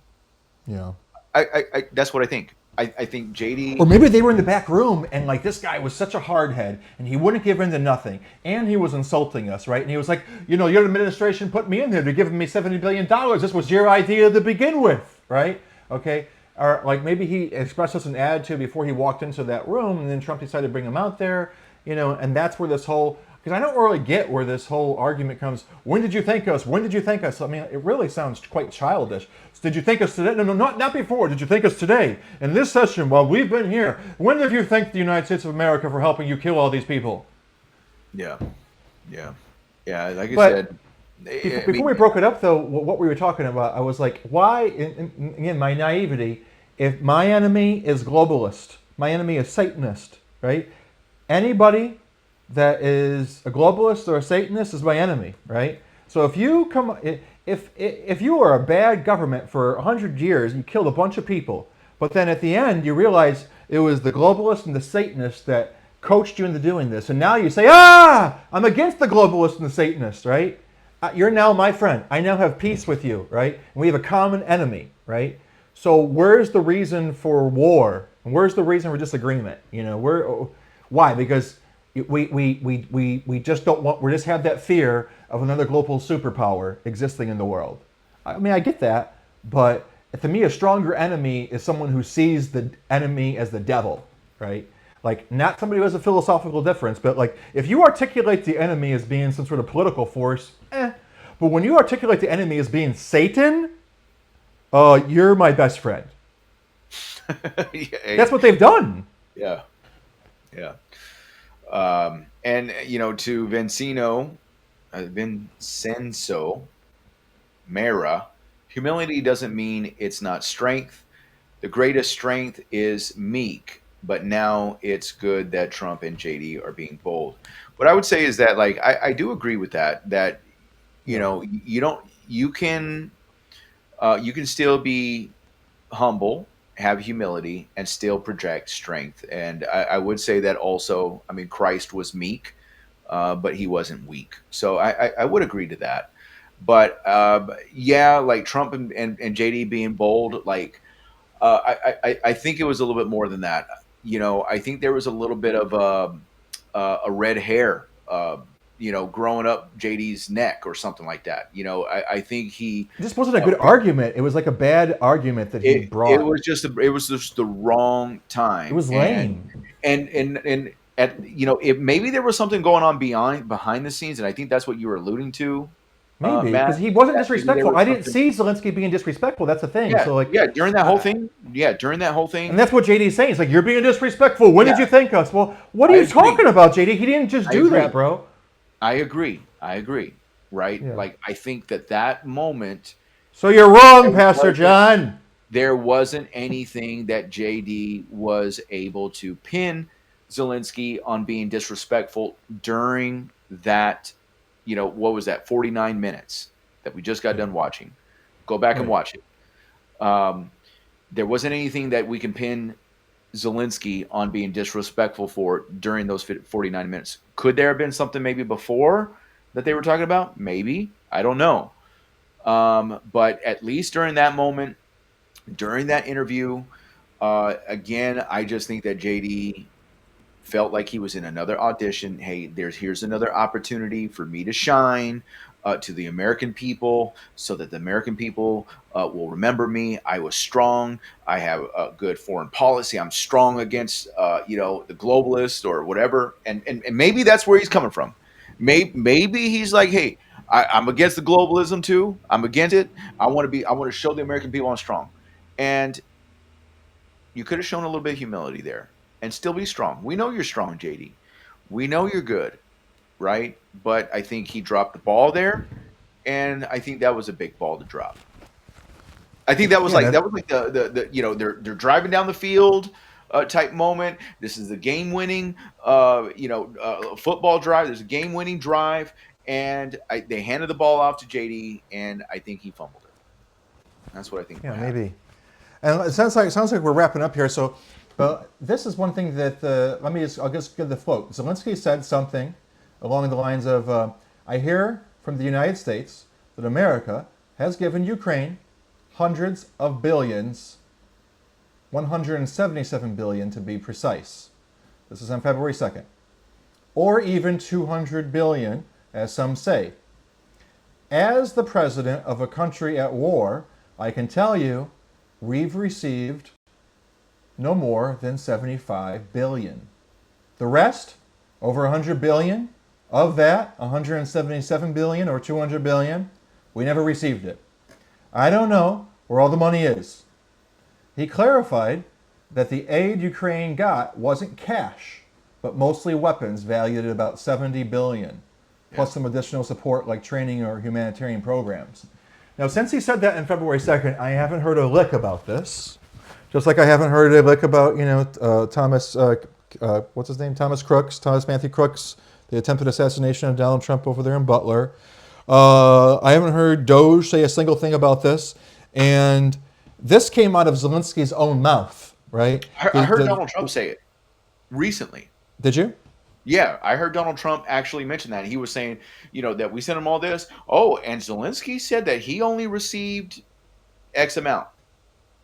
Yeah. I that's what I think. I think JD, or maybe they were in the back room and like this guy was such a hardhead and he wouldn't give in to nothing and he was insulting us, right? And he was like, you know, your administration put me in there to give me $70 billion. This was your idea to begin with, right? Okay. Or like maybe he expressed us an attitude before he walked into that room and then Trump decided to bring him out there, you know, and that's where this whole, because I don't really get where this whole argument comes. When did you thank us? When did you thank us? I mean, it really sounds quite childish. Did you thank us today? No, not before. Did you thank us today? In this session, while we've been here, when have you thanked the United States of America for helping you kill all these people? Yeah. Like I said, before we broke it up, though, what we were talking about, I was like, why? Again, my naivety. If my enemy is globalist, my enemy is Satanist, right? Anybody that is a globalist or a Satanist is my enemy, right? So if you come, if you are a bad government for 100 years, you killed a bunch of people, but then at the end you realize it was the globalists and the Satanists that coached you into doing this, and now you say, I'm against the globalists and the Satanists, right? You're now my friend. I now have peace with you, right? And we have a common enemy, right? So where's the reason for war? And where's the reason for disagreement? You know, why? Because we just don't want, we just have that fear of another global superpower existing in the world. I mean, I get that, but to me, a stronger enemy is someone who sees the enemy as the devil, right? Like, not somebody who has a philosophical difference, but like, if you articulate the enemy as being some sort of political force, but when you articulate the enemy as being Satan, you're my best friend. That's what they've done. Yeah. And you know, to Vincenzo Mera, humility doesn't mean it's not strength. The greatest strength is meek, but now it's good that Trump and JD are being bold. What I would say is that, like, I do agree with that, you know, you can still be humble, have humility, and still project strength. And I would say that also, I mean, Christ was meek, but he wasn't weak. So I would agree to that. But yeah, like Trump and JD being bold, like I think it was a little bit more than that. You know, I think there was a little bit of a red hair, you know, growing up JD's neck or something like that. You know, I think he just wasn't a good argument. It was like a bad argument that he brought. It was just the wrong time. It was lame. And at, you know, maybe there was something going on behind the scenes, and I think that's what you were alluding to. Maybe because he wasn't disrespectful. I didn't see Zelensky being disrespectful. That's the thing. Yeah, so like, during that whole thing. Yeah, during that whole thing. And that's what JD's saying. It's like, you're being disrespectful. When did you thank us? Well, what are you talking about, JD? He didn't just do that, bro. I agree. Right? Yeah. Like, I think that moment. So you're wrong, Pastor John. There wasn't anything that JD was able to pin Zelensky on being disrespectful during that. You know, what was that? 49 minutes that we just got done watching. Go back and watch it. There wasn't anything that we can pin Zelensky on being disrespectful for during those 49 minutes. Could there have been something maybe before that they were talking about? Maybe. I don't know. But at least during that moment, during that interview, again, I just think that JD felt like he was in another audition. Hey, here's another opportunity for me to shine. to the American people, so that the American people will remember me. I was strong. I have a good foreign policy. I'm strong against, the globalists or whatever. And maybe that's where he's coming from. Maybe he's like, hey, I'm against the globalism too. I'm against it. I want to show the American people I'm strong. And you could have shown a little bit of humility there and still be strong. We know you're strong, JD. We know you're good, right? But I think he dropped the ball there, and I think that was a big ball to drop. I think that was like they're driving down the field type moment. This is the game winning football drive. There's a game winning drive, and they handed the ball off to JD, and I think he fumbled it. That's what I think. Yeah, maybe. And it sounds like we're wrapping up here. So, but this is one thing that I'll just give the float. Zelensky said something along the lines of, "I hear from the United States that America has given Ukraine hundreds of billions, 177 billion to be precise." This is on February 2nd, or even 200 billion, as some say. As the president of a country at war, I can tell you, we've received no more than 75 billion. The rest, over 100 billion, of that, 177 billion or 200 billion, we never received it. I don't know where all the money is. He clarified that the aid Ukraine got wasn't cash, but mostly weapons valued at about 70 billion, plus some additional support like training or humanitarian programs. Now, since he said that on February 2nd, I haven't heard a lick about this. Just like I haven't heard a lick about, Thomas, what's his name? Thomas Matthew Crooks, the attempted assassination of Donald Trump over there in Butler. I haven't heard Doge say a single thing about this. And this came out of Zelensky's own mouth, right? I heard Donald Trump say it recently. Did you? Yeah, I heard Donald Trump actually mention that. He was saying, that we sent him all this. Oh, and Zelensky said that he only received X amount,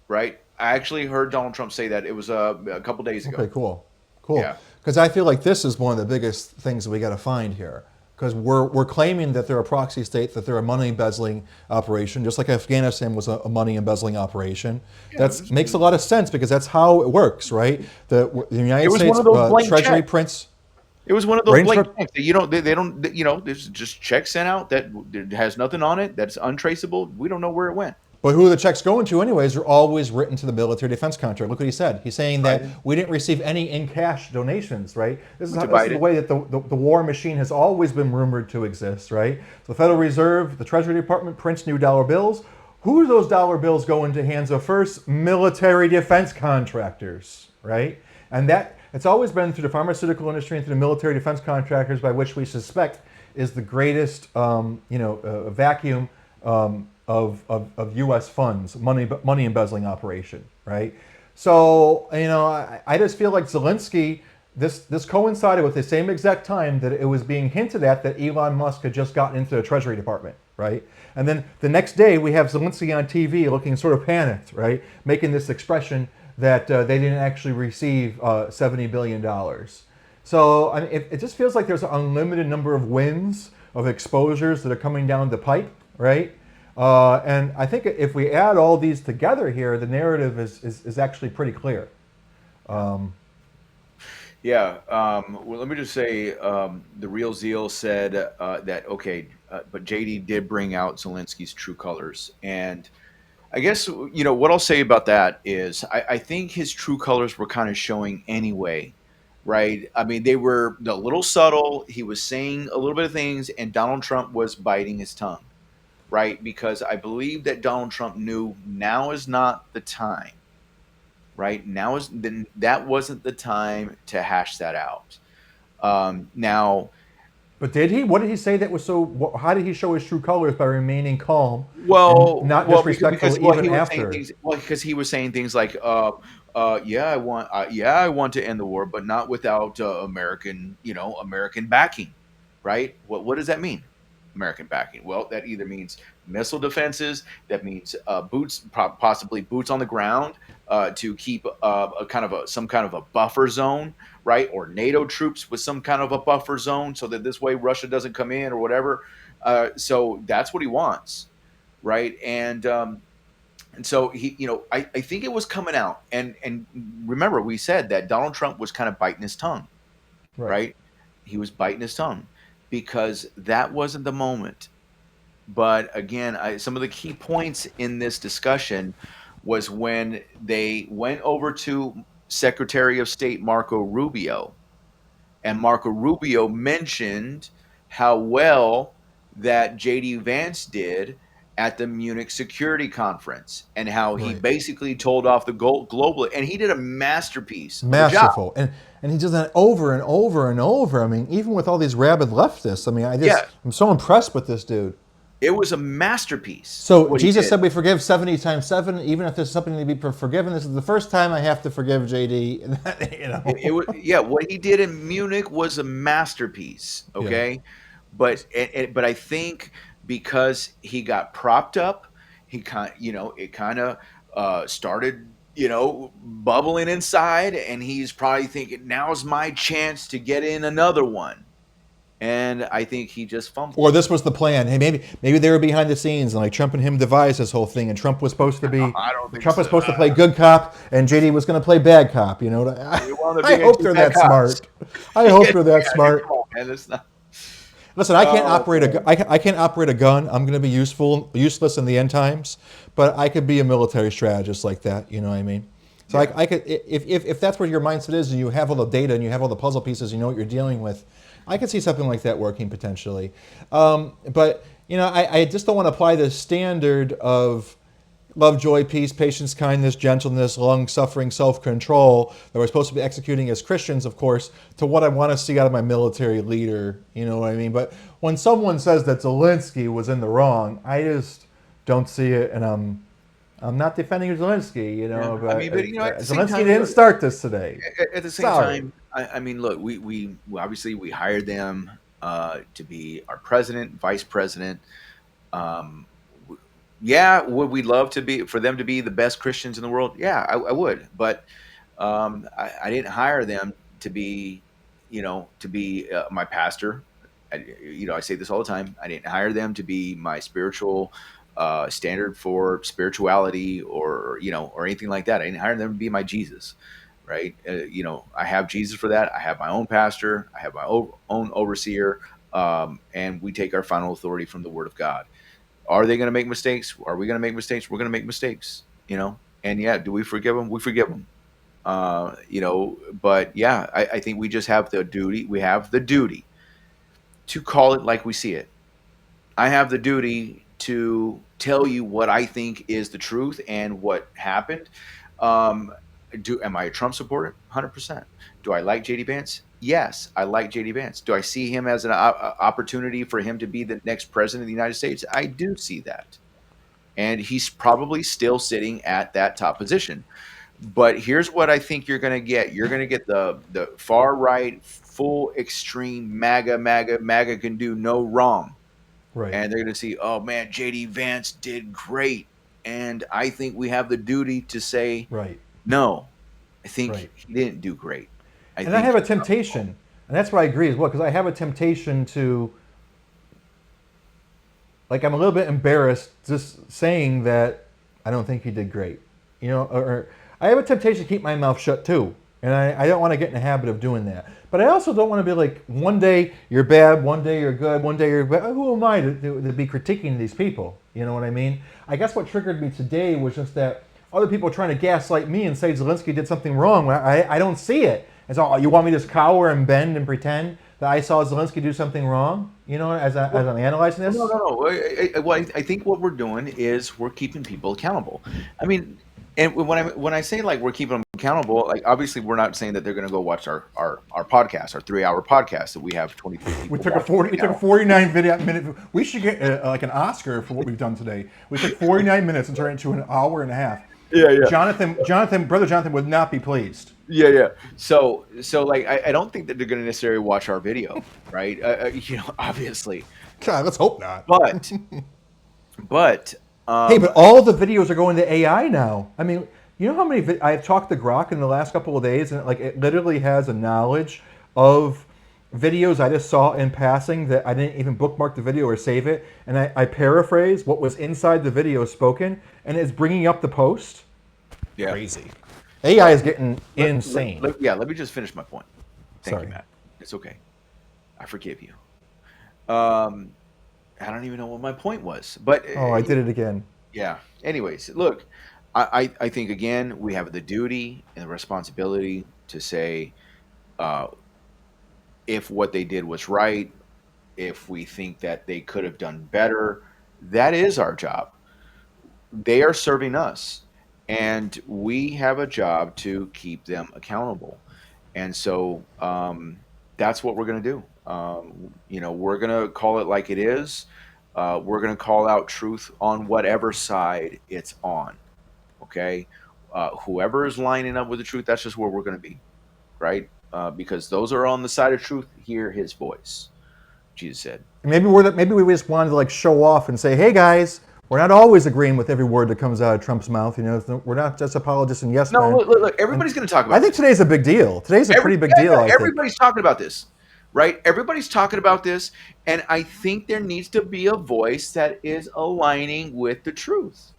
right? I actually heard Donald Trump say that. It was a couple days ago. Okay, cool. Yeah. Because I feel like this is one of the biggest things that we got to find here. Because we're claiming that they're a proxy state, that they're a money embezzling operation, just like Afghanistan was a money embezzling operation. Yeah, that makes a lot of sense because that's how it works, right? The United States Treasury prints. It was one of those blank checks. They don't. There's just checks sent out that has nothing on it. That's untraceable. We don't know where it went. But who are the checks going to anyways are always written to the military defense contract. Look what he said. He's saying that we didn't receive any in-cash donations, right? This is the way that the war machine has always been rumored to exist, right? So the Federal Reserve, the Treasury Department prints new dollar bills. Who do those dollar bills go into hands of first? Military defense contractors, right? And it's always been through the pharmaceutical industry and through the military defense contractors, by which we suspect is the greatest vacuum of U.S. funds, money embezzling operation, right? So, I just feel like Zelensky, this coincided with the same exact time that it was being hinted at that Elon Musk had just gotten into the Treasury Department, right? And then the next day we have Zelensky on TV looking sort of panicked, right? Making this expression that they didn't actually receive $70 billion. So it just feels like there's an unlimited number of wins, of exposures that are coming down the pipe, right? And I think if we add all these together here, the narrative is actually pretty clear. Well, let me just say, the Real Zeal said that, okay, but JD did bring out Zelensky's true colors. And I guess, what I'll say about that is I think his true colors were kind of showing anyway, right? I mean, they were a little subtle. He was saying a little bit of things, and Donald Trump was biting his tongue, right? Because I believe that Donald Trump knew now is not the time, right? That wasn't the time to hash that out. Now, but did he? What did he say that was so? How did he show his true colors by remaining calm? Well, and not disrespectful even after. Because he was saying things like, I want to end the war, but not without American backing, right? What does that mean? American backing. Well, that either means missile defenses, that means boots, possibly boots on the ground to keep some kind of a buffer zone, right? Or NATO troops with some kind of a buffer zone, so that this way Russia doesn't come in or whatever. So that's what he wants, right? And so he, I think it was coming out, and remember we said that Donald Trump was kind of biting his tongue, right? He was biting his tongue because that wasn't the moment. But again, some of the key points in this discussion was when they went over to Secretary of State Marco Rubio, and Marco Rubio mentioned how well that JD Vance did at the Munich Security Conference, and how he basically told off the global, and he did a masterpiece of a job. Masterful. And he does that over and over and over. I mean, even with all these rabid leftists, I mean, I'm so impressed with this dude. It was a masterpiece. So Jesus said we forgive 70 times 7, even if there's something to be forgiven. This is the first time I have to forgive JD. It was, what he did in Munich was a masterpiece. Okay, but I think because he got propped up, it kind of started bubbling inside, and he's probably thinking, now's my chance to get in another one. And I think he just fumbled. Or this was the plan. Hey, maybe they were behind the scenes, and like Trump and him devised this whole thing. And Trump was supposed to be was supposed to play good cop, and JD was going to play bad cop. I hope they're that smart. I hope they're that smart. Listen, I can't operate a gun. I'm going to be useless in the end times. But I could be a military strategist like that. You know what I mean? So I could, if that's where your mindset is, and you have all the data and you have all the puzzle pieces, you know what you're dealing with. I could see something like that working potentially. But, I just don't want to apply the standard of love, joy, peace, patience, kindness, gentleness, long-suffering, self-control that we're supposed to be executing as Christians, of course, to what I want to see out of my military leader. You know what I mean? But when someone says that Zelensky was in the wrong, I just don't see it, and I'm not defending Zelensky, but Zelensky didn't start this today. At the same time, I mean, look, we obviously we hired them to be our president, vice president. Would we love for them to be the best Christians in the world? Yeah, I would. But I didn't hire them to be, my pastor. I say this all the time. I didn't hire them to be my spiritual standard for spirituality or anything like that. I didn't hire them to be my Jesus, right? I have Jesus for that. I have my own pastor. I have my own overseer, and we take our final authority from the Word of God. Are they going to make mistakes? Are we going to make mistakes? We're going to make mistakes, And do we forgive them? We forgive them, But I think we just have the duty. We have the duty to call it like we see it. I have the duty to tell you what I think is the truth and what happened. Am I a Trump supporter? 100%. Do I like JD Vance? Yes, I like JD Vance. Do I see him as an opportunity for him to be the next president of the United States? I do see that. And he's probably still sitting at that top position. But here's what I think you're going to get. You're going to get the far right, full extreme MAGA can do no wrong. Right. And they're going to see, oh man, JD Vance did great. And I think we have the duty to say, no, I think he didn't do great. I have a temptation, and that's why I agree as well, because I have a temptation to, I'm a little bit embarrassed just saying that I don't think he did great. Or I have a temptation to keep my mouth shut too. And I don't want to get in the habit of doing that. But I also don't want to be like, one day you're bad, one day you're good, one day you're bad. Who am I to be critiquing these people? You know what I mean? I guess what triggered me today was just that other people are trying to gaslight me and say Zelensky did something wrong. I don't see it. It's all, you want me to just cower and bend and pretend that I saw Zelensky do something wrong? As I'm analyzing this? No. I think what we're doing is we're keeping people accountable. I mean, and when I say we're keeping them accountable, obviously we're not saying that they're going to go watch our podcast, our 3-hour podcast that we have 23 people. We took a 49-minute. We should get an Oscar for what we've done today. We took 49 minutes and turned it into an hour and a half. Yeah. Brother Jonathan would not be pleased. Yeah. So I don't think that they're going to necessarily watch our video, right? Obviously. God, let's hope not. But. Hey, but all the videos are going to AI now. I mean, you know how many I've talked to Grok in the last couple of days, and it literally has a knowledge of videos I just saw in passing that I didn't even bookmark the video or save it, and I paraphrase what was inside the video spoken, and it's bringing up the post. Yeah. Crazy. AI is getting insane. Let me just finish my point. Thank you, Matt. It's okay. I forgive you. I don't even know what my point was, but oh, I did it again. Yeah. Anyways, look, I think again we have the duty and the responsibility to say if what they did was right, if we think that they could have done better. That is our job. They are serving us, and we have a job to keep them accountable. And so that's what we're going to do. We're going to call it like it is. We're going to call out truth on whatever side it's on. Okay, whoever is lining up with the truth, that's just where we're going to be, right? Because those are on the side of truth. Hear His voice, Jesus said. Maybe we just wanted to like show off and say, hey guys, we're not always agreeing with every word that comes out of Trump's mouth. We're not just apologists and yes men. No, look, everybody's going to talk about I think today's a big deal. Today's a pretty big deal. Everybody's talking about this, right? Everybody's talking about this, and I think there needs to be a voice that is aligning with the truth.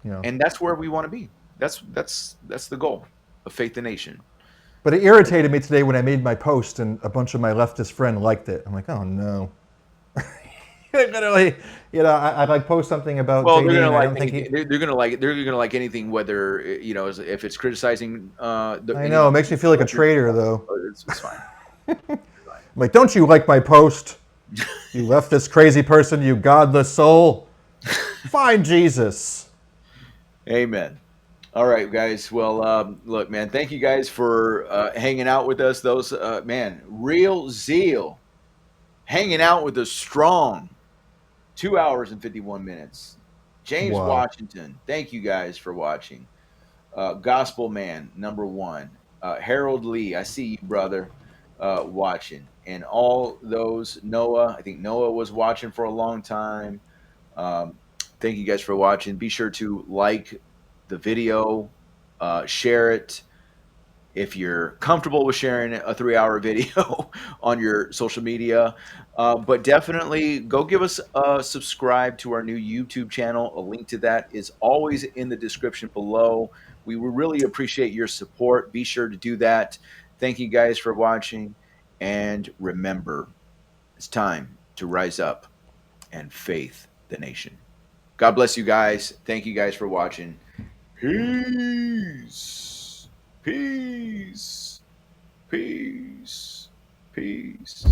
Yeah. And that's where we want to be. That's the goal of Faith the Nation. But it irritated me today when I made my post and a bunch of my leftist friends liked it. I'm like, oh no. Literally, I like post something about. Well, JD, they're gonna I like don't think anything. They're gonna like it. They're gonna like anything, whether if it's criticizing. I know it makes me feel like a traitor, though. It's fine. I'm like, don't you like my post? You leftist crazy person, you godless soul. Find Jesus. Amen. All right, guys. Well, look, man, thank you guys for hanging out with us. Those, real zeal, hanging out with us strong. 2 hours and 51 minutes. James Washington, thank you guys for watching. Gospel Man, #1. Harold Lee, I see you, brother, watching. And all those, Noah, I think Noah was watching for a long time. Thank you guys for watching. Be sure to like the video, share it. If you're comfortable with sharing a 3-hour video on your social media, but definitely go give us a subscribe to our new YouTube channel. A link to that is always in the description below. We would really appreciate your support. Be sure to do that. Thank you guys for watching. And remember, it's time to rise up and faith the nation. God bless you guys. Thank you guys for watching. Peace. Peace. Peace. Peace.